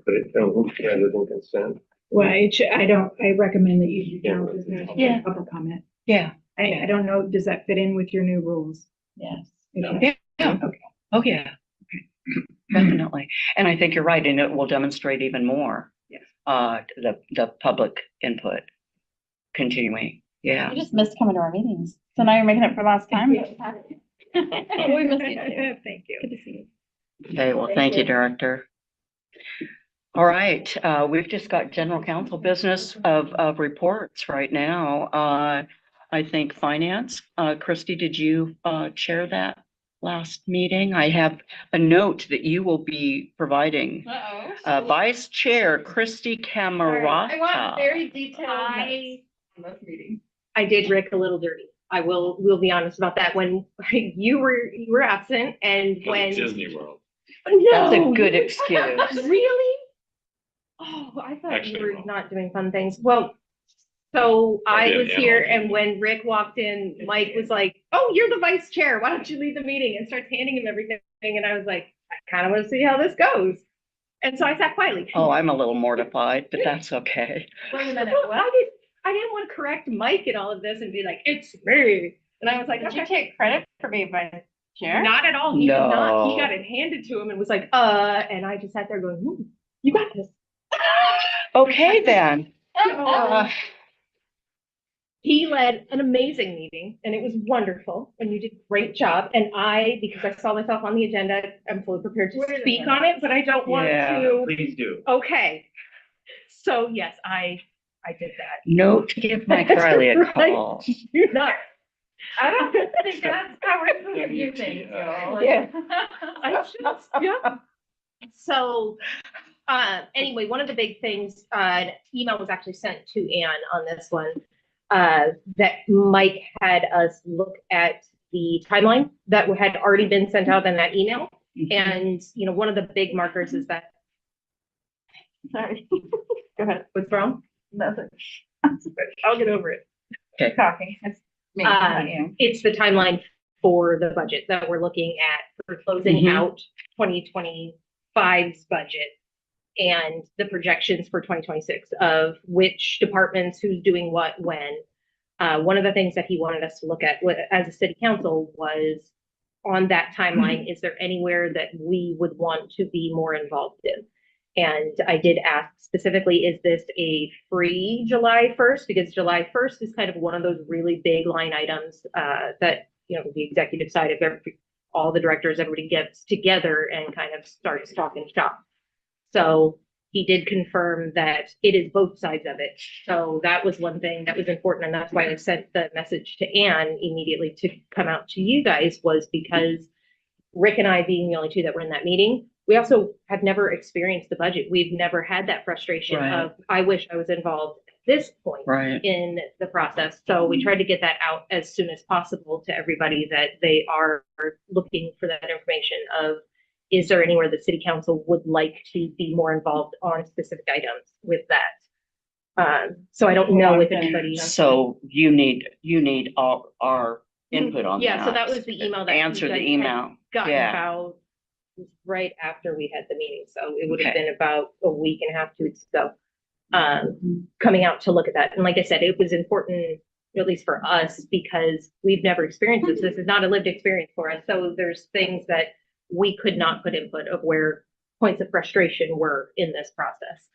put it down rather than consent. well, I recommend that you do general business. Yeah. Public comment. Yeah. I don't know, does that fit in with your new rules? Yes. Yeah. Oh, yeah. Definitely. And I think you're right, and it will demonstrate even more. Yes. The public input continuing. Yeah. You just missed coming to our meetings. So now you're making up for lost time. We miss you too. Thank you. Good to see you. Okay, well, thank you, Director. All right, we've just got general counsel business of reports right now. I think finance, Christy, did you chair that last meeting? I have a note that you will be providing. Vice Chair Christy Camerata. I want very detailed notes on this meeting. I did Rick a little dirty. We'll be honest about that. When you were absent and when Disney World. That's a good excuse. Really? Oh, I thought Actually, you were well. not doing fun things. Well, so I did was here analyze. and when Rick walked in, Mike was like, "Oh, you're the vice chair. Why don't you lead the meeting?" And starts handing him everything. And I was like, "I kind of want to see how this goes." And so I sat quietly. Oh, I'm a little mortified, but that's okay. Wait a minute. What? I didn't want to correct Mike in all of this and be like, "It's me." And I was like, Did you take credit for being vice chair? Not at all. He did not. He No. got it handed to him and was like, and I just sat there going, "You got this." Okay, then. He led an amazing meeting and it was wonderful and you did a great job. And because I saw myself on the agenda, I'm fully prepared to speak on it, but I don't want to. Please do. Okay. So yes, I did that. Note to give Mike Riley a call. You're not. I don't think that's how we're supposed to do things, Joel. Yeah. Yeah. So, anyway, one of the big things, an email was actually sent to Anne on this one, that Mike had us look at the timeline that had already been sent out in that email. And, one of the big markers is that. Sorry. Go ahead. What's wrong? Nothing. I'll get over it. Okay. Talking. It's me, not you. It's the timeline for the budget that we're looking at for closing out 2025's budget and the projections for 2026 of which departments, who's doing what, when. One of the things that he wanted us to look at as a city council was on that timeline, is there anywhere that we would want to be more involved in? And I did ask specifically, is this a free July 1st? Because July 1st is kind of one of those really big line items that, the executive side of all the directors, everybody gets together and kind of starts talking shop. So he did confirm that it is both sides of it. So that was one thing that was important. And that's why I sent the message to Anne immediately to come out to you guys, was because Rick and I, being the only two that were in that meeting, we also have never experienced the budget. We've never had that frustration of, I wish I was involved at this point in the process. So we tried to get that out as soon as possible to everybody, that they are looking for that information of, is there anywhere the city council would like to be more involved on specific items with that? So I don't know if anybody. So you need all our input on that. Yeah, so that was the email that answer the email. Gotten about right after we had the meeting, so it would have been about a week and a half, 2 weeks ago, coming out to look at that. And like I said, it was important, at least for us, because we've never experienced this. This is not a lived experience for us. So there's things that we could not put input of where points of frustration were in this process.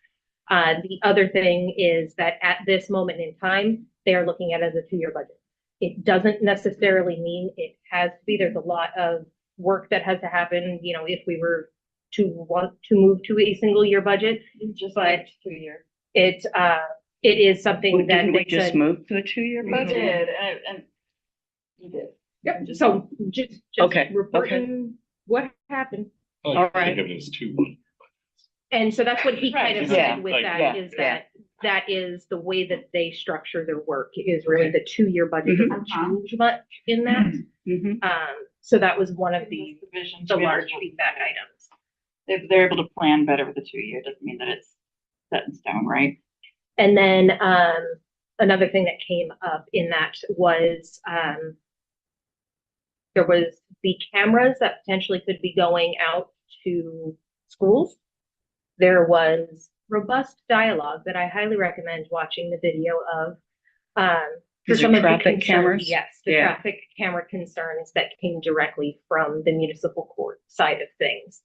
The other thing is that at this moment in time, they are looking at it as a 2-year budget. It doesn't necessarily mean it has to be. There's a lot of work that has to happen, if we were to want to move to a single year budget. But 2 years. It is something that didn't we just move to a 2-year We budget? did, and you did. Yep. So just reporting what happened. All right. Think of it as 2-1. And so that's what he kind of Yeah. said with Like, that, is that is the way that they structure their work, is really the 2-year budget doesn't change much in that. So that was one of the large feedback items. If they're able to plan better with a 2-year, doesn't mean that it's set in stone, right? And then another thing that came up in that was there was the cameras that potentially could be going out to schools. There was robust dialogue that I highly recommend watching the video of, For These some are of the traffic concerns, cameras? yes, the Yeah. traffic camera concerns that came directly from the municipal court side of things.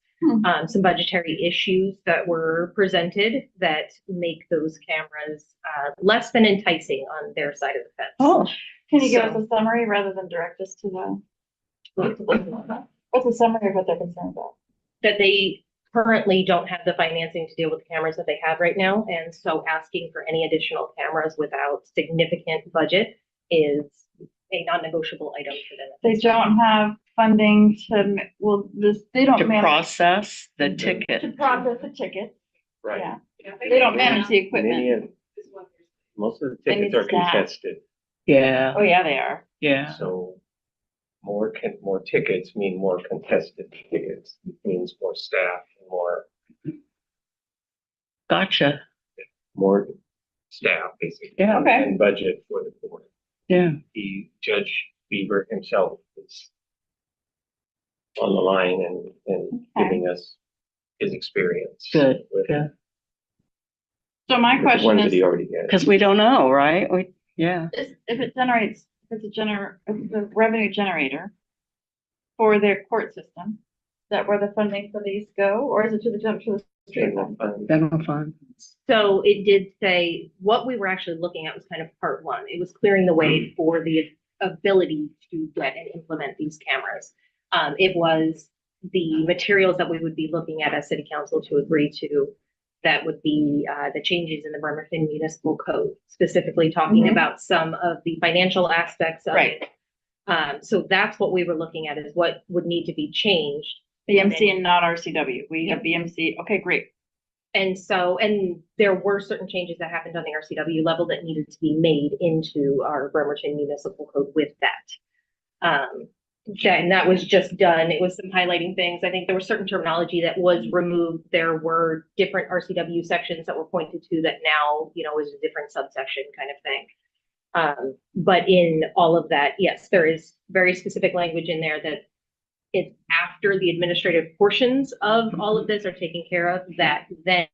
Some budgetary issues that were presented that make those cameras less than enticing on their side of the fence. Oh, can you give us So- a summary rather than direct us to the? What's the summary of what they're concerned about? That they currently don't have the financing to deal with the cameras that they have right now, and so asking for any additional cameras without significant budget is a non-negotiable item for them. They don't have funding to, well, they don't To manage process the to ticket. process the ticket. Right. Yeah, they don't manage the Many equipment. of, most of the They tickets need are staff. contested, Yeah, Oh, yeah, they are. yeah. so more tickets mean more contested tickets, means more staff, Gotcha. more staff, basically. Yeah. Okay. And budget for the board. Yeah. Judge Beaver himself is on the line and giving us his experience. Good, with good. So my with the question ones that is, he already has. Because we don't know, right? Yeah. if it generates, if it's a revenue generator for their court system, is that where the funding for these go, or is it to the street fund? General fund. So it did say, what we were actually looking at was kind of part one. It was clearing the way for the ability to get and implement these cameras. It was the materials that we would be looking at as city council to agree to. That would be the changes in the Bremerton Municipal Code, specifically talking about some of the financial aspects of it. So that's what we were looking at, is what would need to be changed. BMC and not RCW. We have BMC. Okay, great. And so, and there were certain changes that happened on the RCW level that needed to be made into our Bremerton Municipal Code with that. And that was just done. It was some highlighting things. I think there was certain terminology that was removed. There were different RCW sections that were pointed to that now, is a different subsection kind of thing. But in all of that, yes, there is very specific language in there that it's after the administrative portions of all of this are taken care of, that then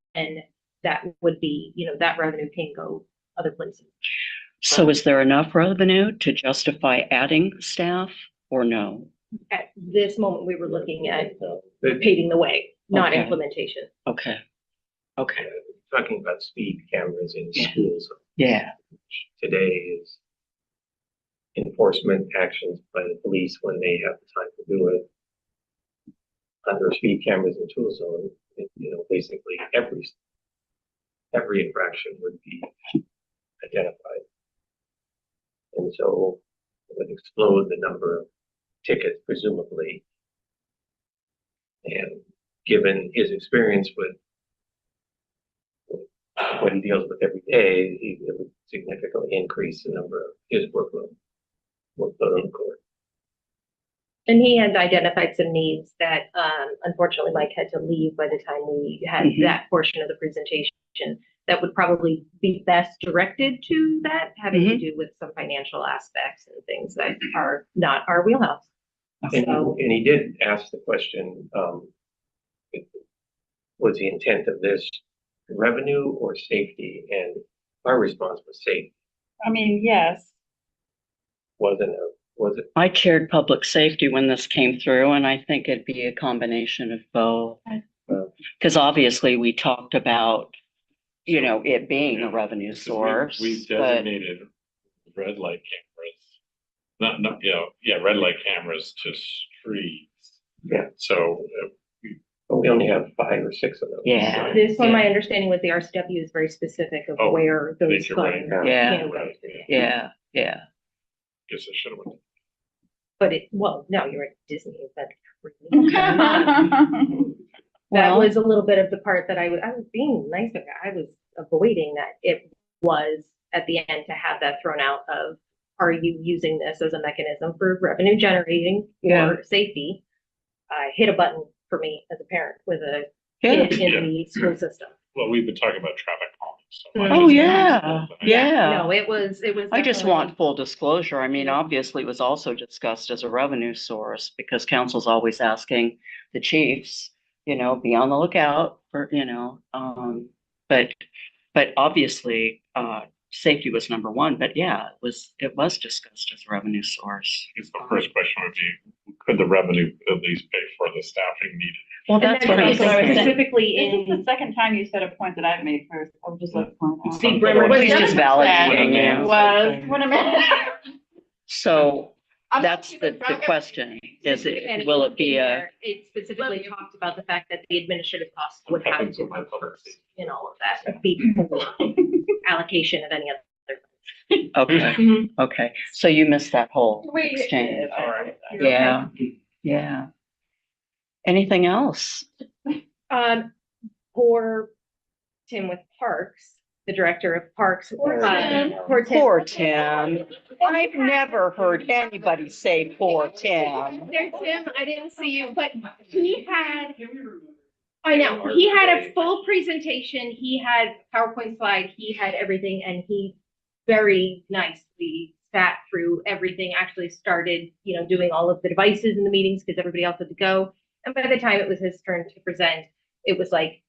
that would be, that revenue can go other places. So is there enough revenue to justify adding staff or no? At this moment, we were looking at paving the way, not Okay. implementation. Okay. Okay. Talking about speed cameras in schools. Yeah. Today is enforcement actions by the police when they have the time to do it. Under speed cameras in tool zone, basically every infraction would be identified. And so it would explode the number of tickets, presumably. And given his experience with what he deals with every day, it would significantly increase the number of his workload on the court. And he had identified some needs that, unfortunately, Mike had to leave by the time we had that portion of the presentation. That would probably be best directed to that, having to do with some financial aspects and things that are not our wheelhouse. And he did ask the question, was the intent of this revenue or safety? And our response was safety. I mean, yes. Was it? I chaired public safety when this came through, and I think it'd be a combination of both. Because obviously we talked about, it being a revenue source. We but designated red light cameras, red light cameras to streets. Yeah. So we only have 5 or 6 of them. Yeah. This one, my understanding with the RCW is very specific of where those nature funds right. can go to. Yeah. Guess I should have went. But no, you're at Disney. That was a little bit of the part that I was being nice. I was avoiding that. It was at the end to have that thrown out of, are you using this as a mechanism for revenue generating or safety? Hit a button for me as a parent with a kid in the school system. Well, we've been talking about traffic calming. Oh, yeah. No, it was. I just want full disclosure. I mean, obviously it was also discussed as a revenue source because council's always asking the chiefs, be on the lookout for, but obviously, safety was number one, but yeah, it was discussed as a revenue source. I guess the first question would be, could the revenue at least pay for the staffing needed? Well, that's what I was saying. Specifically This is the second time you said a point that I've made first. I would just like to point out. See, Bremerton- Well, he's just validating you. Was what I meant. So I'm not that's even the drunk. question, is And it, will it be a, It specifically talked about the fact that the administrative costs would have to come first in all of that before allocation of any other. okay, okay, so you missed that whole Wait. exchange. All right. Yeah, yeah. Anything else? For Tim with Parks, the director of Parks. Poor Tim. Poor Tim. Poor Tim. I've never heard anybody say poor Tim. There, Tim, I didn't see you, but he had, I know, he had a full presentation, he had PowerPoint slide, he had everything, and he very nicely sat through everything, actually started, doing all of the devices in the meetings because everybody else had to go. And by the time it was his turn to present, it was like,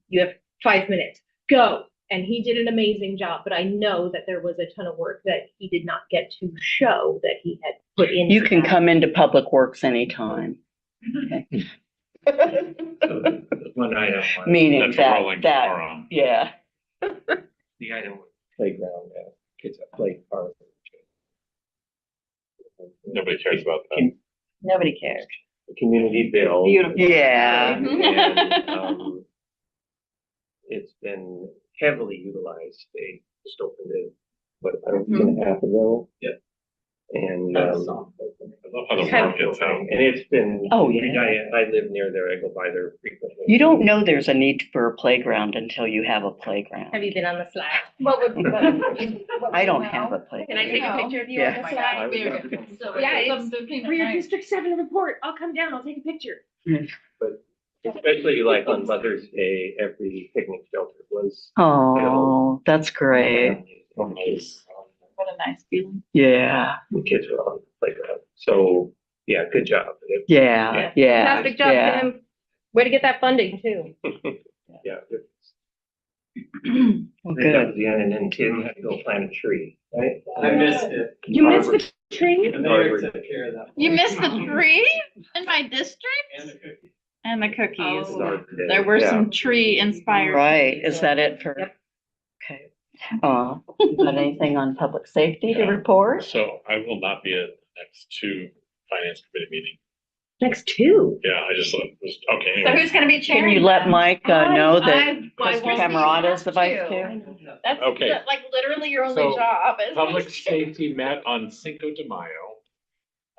you have 5 minutes, go. And he did an amazing job, but I know that there was a ton of work that he did not get to show that he had put in. You can come into Public Works anytime. Okay. One item. Meaning That's a that, rolling forum. yeah. The item was playground, kids at play park. Nobody cares about that. Nobody cares. The community bill. Beautiful. Yeah. And, it's been heavily utilized. They just opened it, what, about a week and a half ago? Yeah. And, I love how the work gets out. and it's been. Oh, yeah. I live near there, I go by there frequently. You don't know there's a need for a playground until you have a playground. Have you been on the slide? What would? I don't have a playground. Can I take a picture of you Yeah. on the slide? Yeah, it's for your District 7 report. I'll come down, I'll take a picture. But especially like on Mother's Day, every picnic shelter was. Oh, that's great. What a nice feeling. Yeah, The kids were on the playground. So, yeah, good job. yeah, yeah. Fantastic job, yeah. Tim. Way to get that funding too. Yeah. Well, That good. was the end, and then Tim had to go plant a tree, right? I missed it. You missed the tree? The mayor took care of that. You missed the tree in my district? And the cookie. And the cookies. Oh. There were Yeah. some tree inspired. Right, is that it for? Yep. Okay. Got anything on public safety to report? So I will not be at the next two finance committee meetings. Next two. Yeah, I just, okay, So anyway. who's gonna be Can chairing? you let them? Mike know that I Mr. won't Camerata be is the vice able chair? to. That's Okay. like literally your only So, job is. Public safety met on Cinco de Mayo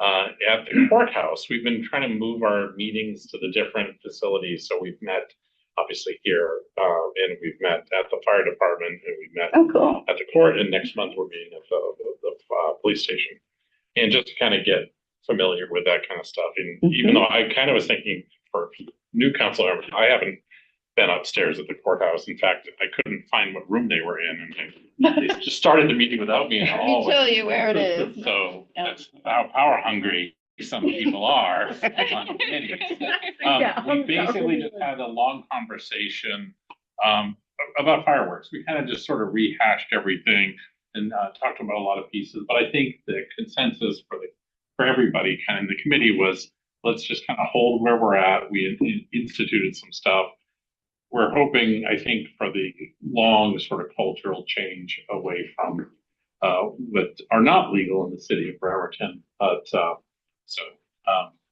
at the courthouse. We've been trying to move our meetings to the different facilities. So we've met obviously here, and we've met at the fire department, and we've met Oh, cool. at the court, and next month we're meeting at the police station. And just to kind of get familiar with that kind of stuff. And even though I kind of was thinking for new council members, I haven't been upstairs at the courthouse. In fact, I couldn't find what room they were in, and they just started the meeting without me in the Let me hallway. tell you where it is. So that's how power hungry some people are on committees. We basically just had a long conversation about fireworks. We kind of just sort of rehashed everything and talked about a lot of pieces. But I think the consensus for everybody kind of in the committee was, let's just kind of hold where we're at. We instituted some stuff. We're hoping, I think, for the long sort of cultural change away from what are not legal in the city of Bremerton. But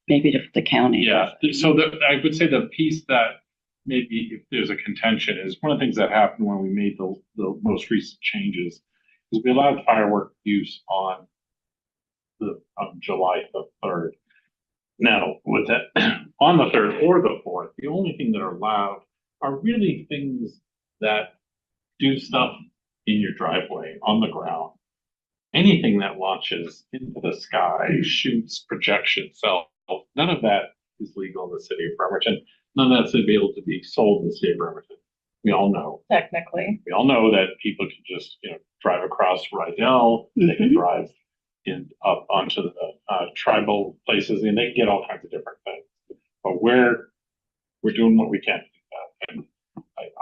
Maybe to the county. yeah, so I would say the piece that maybe if there's a contention is one of the things that happened when we made the most recent changes is we allowed firework use on July the 3rd. Now, with that, on the 3rd or the 4th, the only thing that are allowed are really things that do stuff in your driveway, on the ground. Anything that launches into the sky, shoots, projects itself, none of that is legal in the city of Bremerton. None of that's able to be sold in the city of Bremerton. We all know. Technically. We all know that people can just, drive across Rydell, they can drive up onto the tribal places, and they can get all kinds of different things. But we're doing what we can to do that. And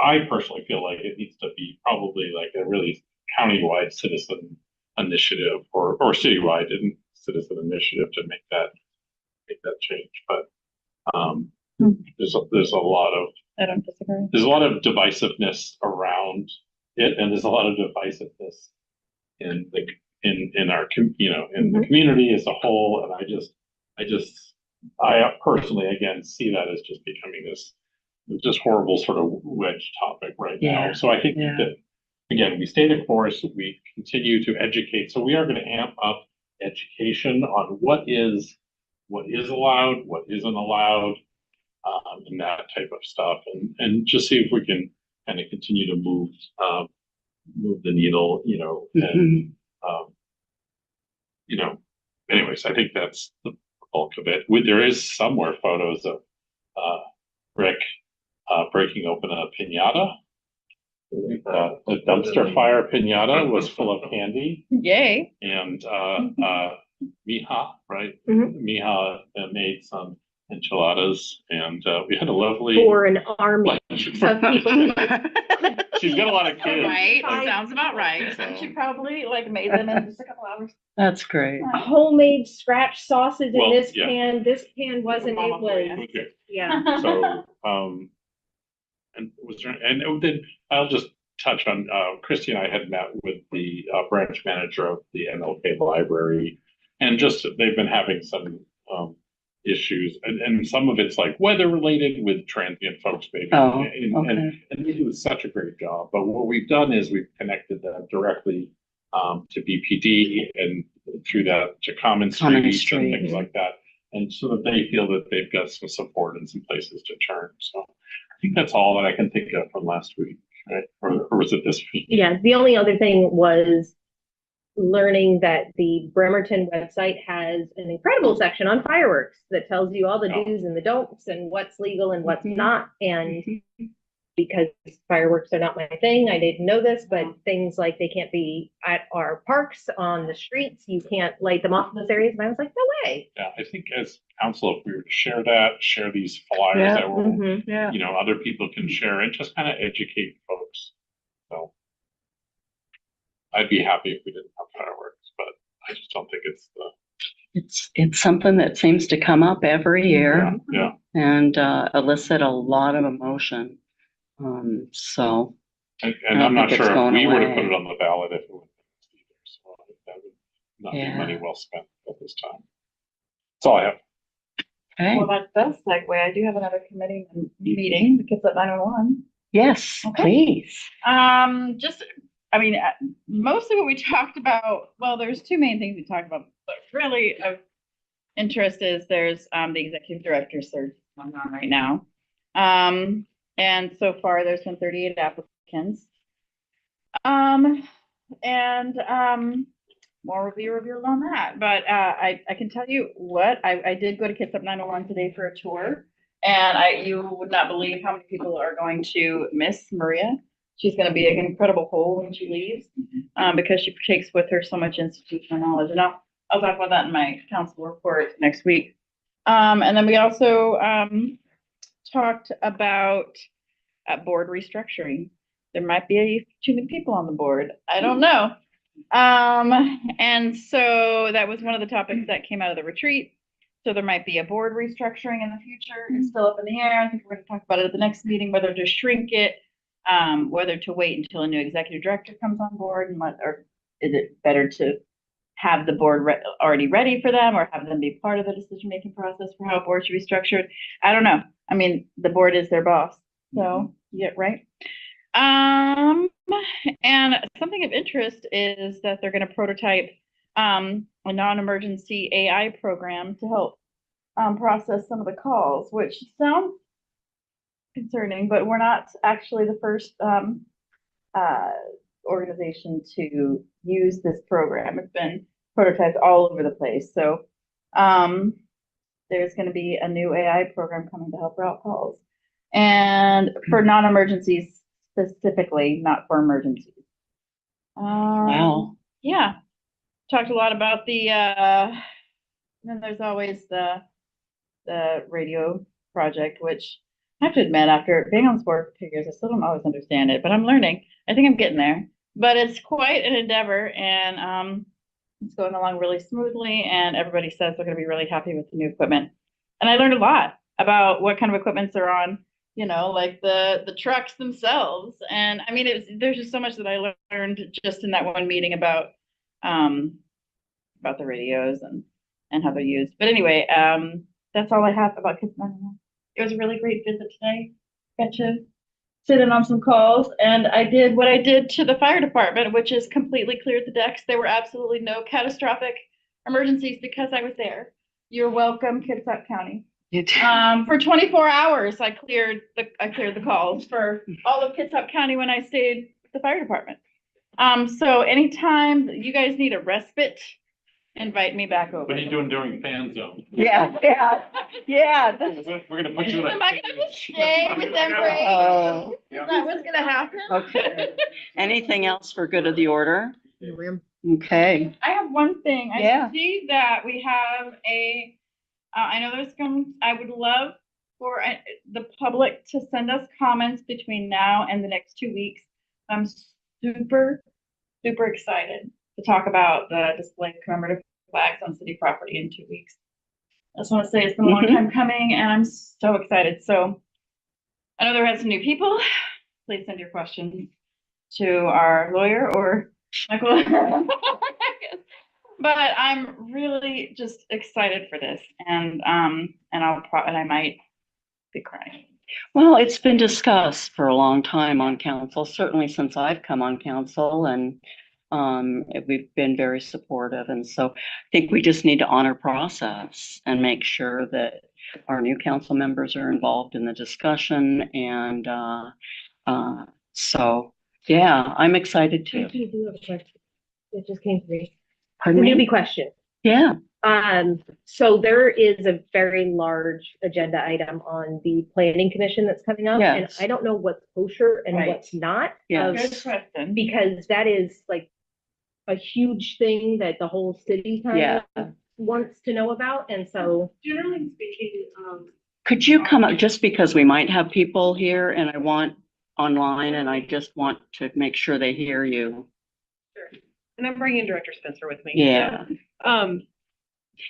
I personally feel like it needs to be probably like a really countywide citizen initiative or citywide citizen initiative to make that change. But there's a lot of I don't disagree. there's a lot of divisiveness around it, and there's a lot of divisiveness in our in the community as a whole. And I personally again see that as just becoming this just horrible sort of wedge topic right now. So I think that again, we stay the course, we continue to educate. So we are going to amp up education on what is allowed, what isn't allowed, and that type of stuff, and just see if we can kind of continue to move the needle, and anyways, I think that's the bulk of it. There is somewhere photos of Rick breaking open a piñata. The dumpster fire piñata was full of candy. Yay. And Miha, right? Miha made some enchiladas, and we had a lovely For an army lunch. of people. She's got a lot of kids. Right, like- sounds about right. So- She probably like made them in just a couple hours. That's great. Homemade scratch sausage in Well, this yeah. pan. This pan wasn't, it was, Okay. yeah. So, and then I'll just touch on, Christy and I had met with the branch manager of the MLK library, and just, they've been having some issues, and some of it's like weather related with transient folks maybe. Oh, And they do such a great job. But what we've done is we've connected them directly to BPD and through that to Common Street and things like that. And so that they feel that they've got some support and some places to turn. So I think that's all that I can think of from last week, right? Or was it this week? Yeah, the only other thing was learning that the Bremerton website has an incredible section on fireworks that tells you all the do's and the don'ts and what's legal and what's not. And because fireworks are not my thing, I didn't know this, but things like they can't be at our parks, on the streets, you can't light them off in those areas. And I was like, no way. Yeah, I think as council, if we were to share these flyers that will, other people can share and just kind of educate folks. So I'd be happy if we didn't have fireworks, but I just don't think it's It's something that seems to come up every year. Yeah. And elicit a lot of emotion. So. And I I'm don't not think it's sure if going we were to away. put it on the ballot if it would either. So that would not be Yeah. money well spent at this time. That's all I have. Okay. Well, that does segue. I do have another committee meeting, the Kids at 901. Yes, Okay. please. Mostly what we talked about, well, there's two main things we talked about, but really of interest is there's the executive director search going on right now. And so far there's been 38 applicants. More will be revealed on that, but I can tell you what, I did go to Kids Up 901 today for a tour, and you would not believe how many people are going to miss Maria. She's going to be an incredible hole when she leaves, because she takes with her so much institutional knowledge, and I'll talk about that in my council report next week. And then we also talked about board restructuring. There might be too many people on the board. I don't know. And so that was one of the topics that came out of the retreat. So there might be a board restructuring in the future. It's still up in the air. I think we're going to talk about it at the next meeting, whether to shrink it, whether to wait until a new executive director comes on board, and or is it better to have the board already ready for them, or have them be part of the decision-making process for how a board should be structured? I don't know. I mean, the board is their boss. So, yeah, right. And something of interest is that they're going to prototype a non-emergency AI program to help process some of the calls, which sounds concerning, but we're not actually the first organization to use this program. It's been prototyped all over the place. So there's going to be a new AI program coming to help route calls, and for non-emergencies specifically, not for emergencies. Wow. Yeah. Talked a lot about then there's always the radio project, which I have to admit, after being on the board for 2 years, I still don't always understand it, but I'm learning. I think I'm getting there. but it's quite an endeavor, and it's going along really smoothly, and everybody says they're gonna be really happy with the new equipment. And I learned a lot about what kind of equipments are on, like the trucks themselves. And I mean, there's just so much that I learned just in that one meeting about the radios and how they're used. But anyway, that's all I have about Kids 911. It was a really great visit today. Got to sit in on some calls, and I did what I did to the fire department, which is completely cleared the decks. There were absolutely no catastrophic emergencies because I was there. You're welcome, Kitsap County. For 24 hours, I cleared the calls for all of Kitsap County when I stayed with the fire department. So anytime you guys need a respite, invite me back over. What are you doing during fan zone? Yeah. We're gonna put you in. Am I gonna stay with them, Ray? Oh, Is that what's gonna happen? okay. Anything else for good of the order? Okay. I have one thing. Yeah. I see that we have I know I would love for the public to send us comments between now and the next 2 weeks. I'm super, super excited to talk about the display of commemorative flags on city property in 2 weeks. I just want to say it's been a long time coming, and I'm so excited. So I know there are some new people. Please send your questions to our lawyer or Michael. But I'm really just excited for this, and I might be crying. Well, it's been discussed for a long time on council, certainly since I've come on council, and we've been very supportive. And so I think we just need to honor process and make sure that our new council members are involved in the discussion. And so, yeah, I'm excited too. I do have a question. It just came to me. Pardon The me? newbie question. Yeah. So there is a very large agenda item on the planning commission that's coming up. Yes. And I don't know what's kosher and Right. what's not. Yes. Good question. Because that is like a huge thing that the whole city kind of wants to know about. And so Generally speaking, Could you come up, just because we might have people here and I want online and I just want to make sure they hear you. and I'm bringing Director Spencer with me. Yeah.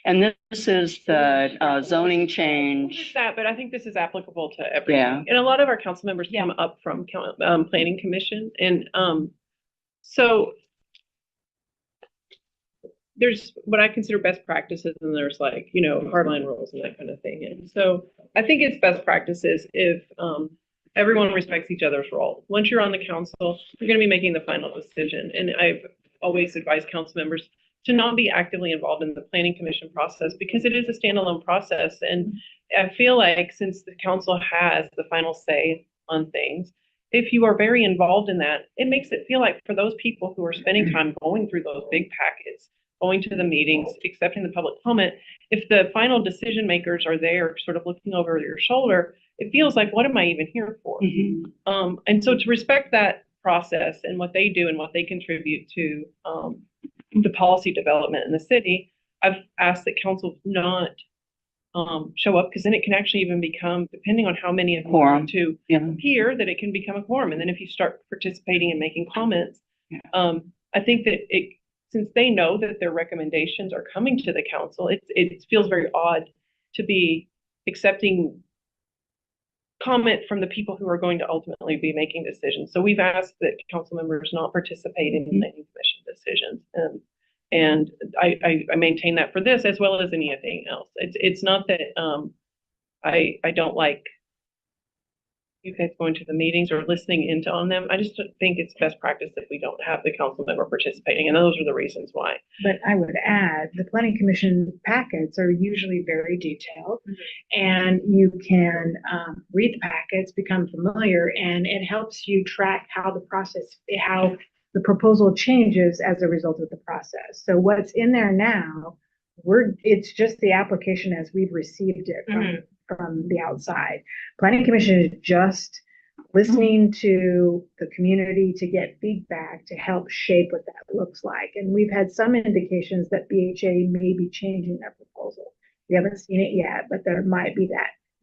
And this is the zoning Just change. that, but I think this is applicable to everything. Yeah. And a lot of our council members come up from planning commission, and so there's what I consider best practices, and there's like, hardline rules and that kind of thing. And so I think it's best practices if everyone respects each other's role. Once you're on the council, you're going to be making the final decision. And I've always advised council members to not be actively involved in the planning commission process because it is a standalone process. And I feel like since the council has the final say on things, if you are very involved in that, it makes it feel like for those people who are spending time going through those big packets, going to the meetings, accepting the public comment, if the final decision makers are there sort of looking over your shoulder, it feels like, what am I even here for? And so to respect that process and what they do and what they contribute to the policy development in the city, I've asked that council not show up, because then it can actually even become, depending on how many of you want to appear, that it can become a quorum. And then if you start participating and making comments, I think that since they know that their recommendations are coming to the council, it feels very odd to be accepting comment from the people who are going to ultimately be making decisions. So we've asked that council members not participate in planning commission decisions. And I maintain that for this as well as anything else. It's not that I don't like you guys going to the meetings or listening into on them. I just think it's best practice that we don't have the council member participating, and those are the reasons why. But I would add, the planning commission packets are usually very detailed, and you can read the packets, become familiar, and it helps you track how how the proposal changes as a result of the process. So what's in there now, it's just the application as we've received it from the outside. Planning commission is just listening to the community to get feedback to help shape what that looks like. And we've had some indications that BHA may be changing their proposal. We haven't seen it yet, but there might be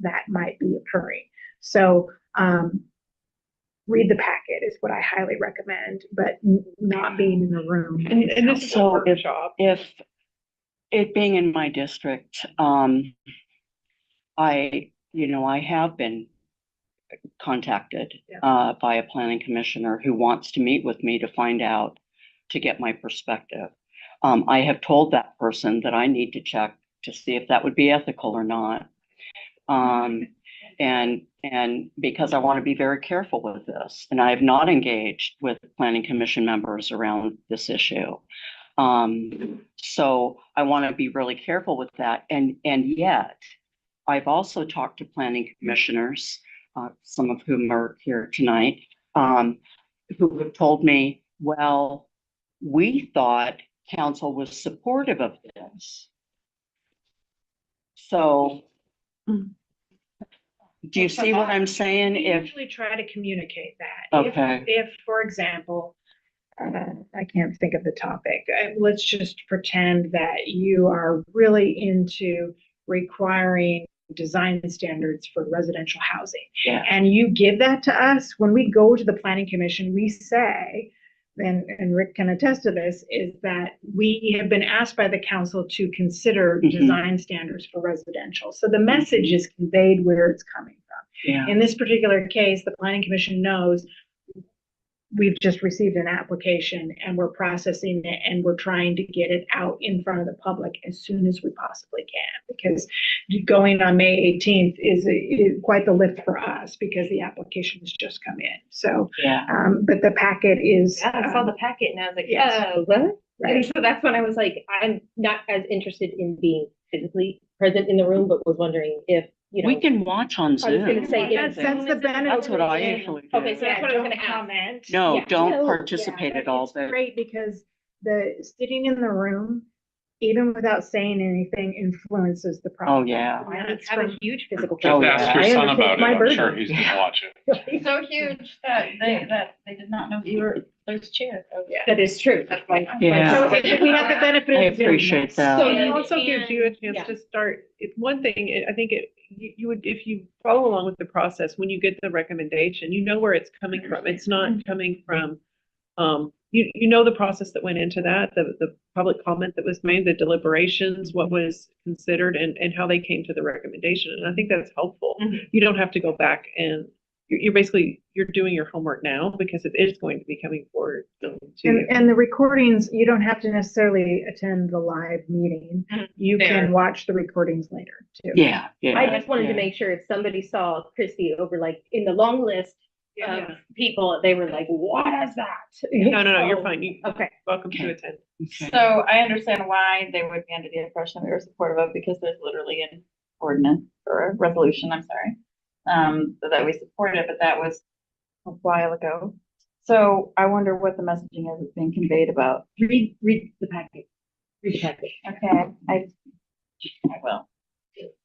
that might be occurring. So read the packet is what I highly recommend, but not being in the room. And this is a So workshop. if it being in my district, I have been contacted by a planning commissioner who wants to meet with me to find out, to get my perspective. I have told that person that I need to check to see if that would be ethical or not. And because I want to be very careful with this, and I have not engaged with planning commission members around this issue. So I want to be really careful with that. And yet I've also talked to planning commissioners, some of whom are here tonight, who have told me, well, we thought council was supportive of this. So do you see what I'm saying? We If usually try to communicate that. Okay. If, for example, I can't think of the topic. Let's just pretend that you are really into requiring design standards for residential housing. Yeah. And you give that to us. When we go to the planning commission, we say, and Rick can attest to this, is that we have been asked by the council to consider design standards for residential. So the message is conveyed where it's coming from. Yeah. In this particular case, the planning commission knows we've just received an application and we're processing it and we're trying to get it out in front of the public as soon as we possibly can, because going on May 18th is quite the lift for us because the application has just come in. So, but the packet is. Yeah, I saw the packet and I was like, yes. what? Right. And so that's when I was like, I'm not as interested in being physically present in the room, but was wondering if, we can watch on Zoom. I was gonna say, That's the benefit. That's what I usually do. Okay, so that's what I was gonna ask. Comment. No, don't participate at all. It's great because the sitting in the room, even without saying anything, influences the process. Oh, yeah. I have a huge physical Oh, presence. Ask your I son undertake about it. my I'm burden. sure he's gonna watch it. So huge that they did not know you were those chairs. That is true. That's why. Yeah. So if we have the benefit I of Zoom, appreciate that. So And- it also gives you a chance yeah. to start, it's one thing, I think you would, if you follow along with the process, when you get the recommendation, you know where it's coming from. It's not coming from, you know the process that went into that, the public comment that was made, the deliberations, what was considered and how they came to the recommendation. And I think that's helpful. You don't have to go back and you're basically, you're doing your homework now because it is going to be coming forward to you. and the recordings, you don't have to necessarily attend the live meeting. You can watch the recordings later too. Yeah. I just wanted to make sure if somebody saw Christy over like in the long list of people, they were like, what is that? No, you're fine. Okay. Welcome to attend. Okay. So I understand why they would be under the impression we were supportive of, because there's literally an ordinance or a resolution, I'm sorry, that we supported, but that was a while ago. So I wonder what the messaging is that's being conveyed about. Read the packet. Read the packet. Okay, I will.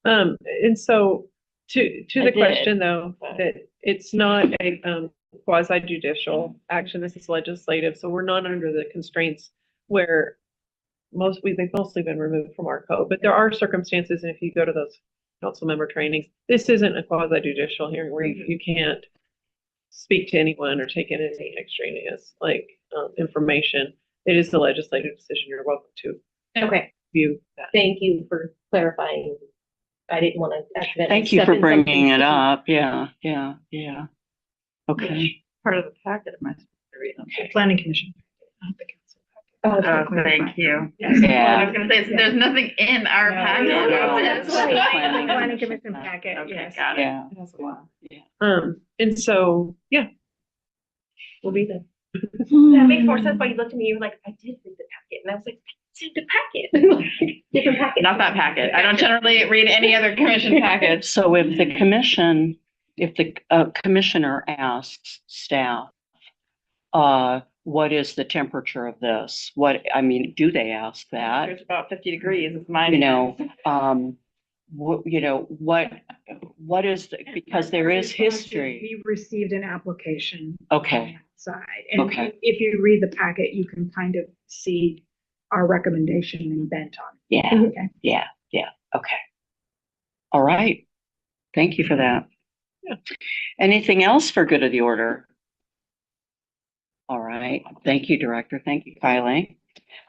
And so to I the did, question though, but- that it's not a quasi judicial action, this is legislative, so we're not under the constraints where they've mostly been removed from our code, but there are circumstances, and if you go to those council member trainings, this isn't a quasi judicial hearing where you can't speak to anyone or take in any extraneous information. It is the legislative decision. You're welcome to Okay. view that. Thank you for clarifying. I didn't want to accidentally. Thank you step for in bringing something it sticky. up. Yeah. Okay. Part of the packet of my. Planning commission. Not the council. Oh, thank you. Yeah. I was gonna say, so there's nothing in our packet. no, That's it's right. planning Planning commission commission packet, Okay, yes. got it. Yeah. That's a lot. And so, we'll be there. That makes more sense why you looked at me, you were like, I did read the packet. And I was like, it's the packet. Different packet. Not that packet. I don't generally read any other commission package. So if the commissioner asks staff, what is the temperature of this? Do they ask that? It's about 50 degrees is mine. What is, because there is history. We received an application. Okay. Side. And Okay. if you read the packet, you can kind of see our recommendation and bent on it. Yeah, Okay. yeah, okay. All right. Thank you for that. Yeah. Anything else for good of the order? All right. Thank you, Director. Thank you, Kylie.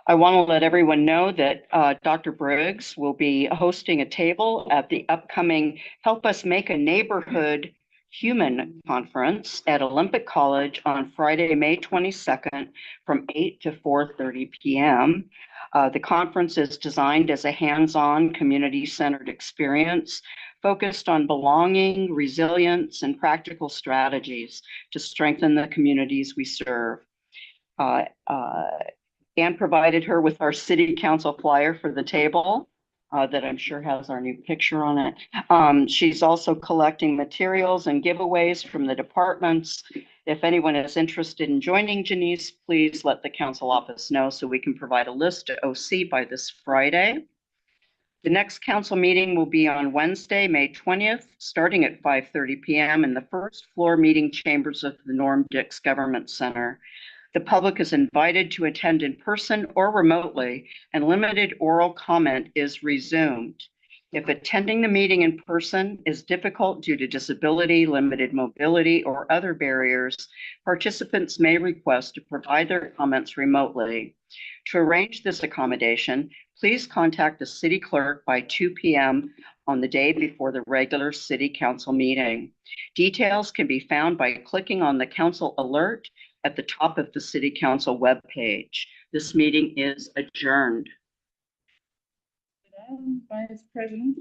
I want to let everyone know that Dr. Briggs will be hosting a table at the upcoming Help Us Make a Neighborhood Human Conference at Olympic College on Friday, May 22nd from 8 to 4:30 p.m. The conference is designed as a hands-on, community-centered experience focused on belonging, resilience, and practical strategies to strengthen the communities we serve. Anne provided her with our city council flyer for the table that I'm sure has our new picture on it. She's also collecting materials and giveaways from the departments. If anyone is interested in joining Janice, please let the council office know so we can provide a list to OC by this Friday. The next council meeting will be on Wednesday, May 20th, starting at 5:30 p.m. in the first floor meeting chambers of the Norm Dix Government Center. The public is invited to attend in person or remotely, and limited oral comment is resumed. If attending the meeting in person is difficult due to disability, limited mobility, or other barriers, participants may request to provide their comments remotely. To arrange this accommodation, please contact the city clerk by 2 p.m. on the day before the regular city council meeting. Details can be found by clicking on the council alert at the top of the city council webpage. This meeting is adjourned. Vice President.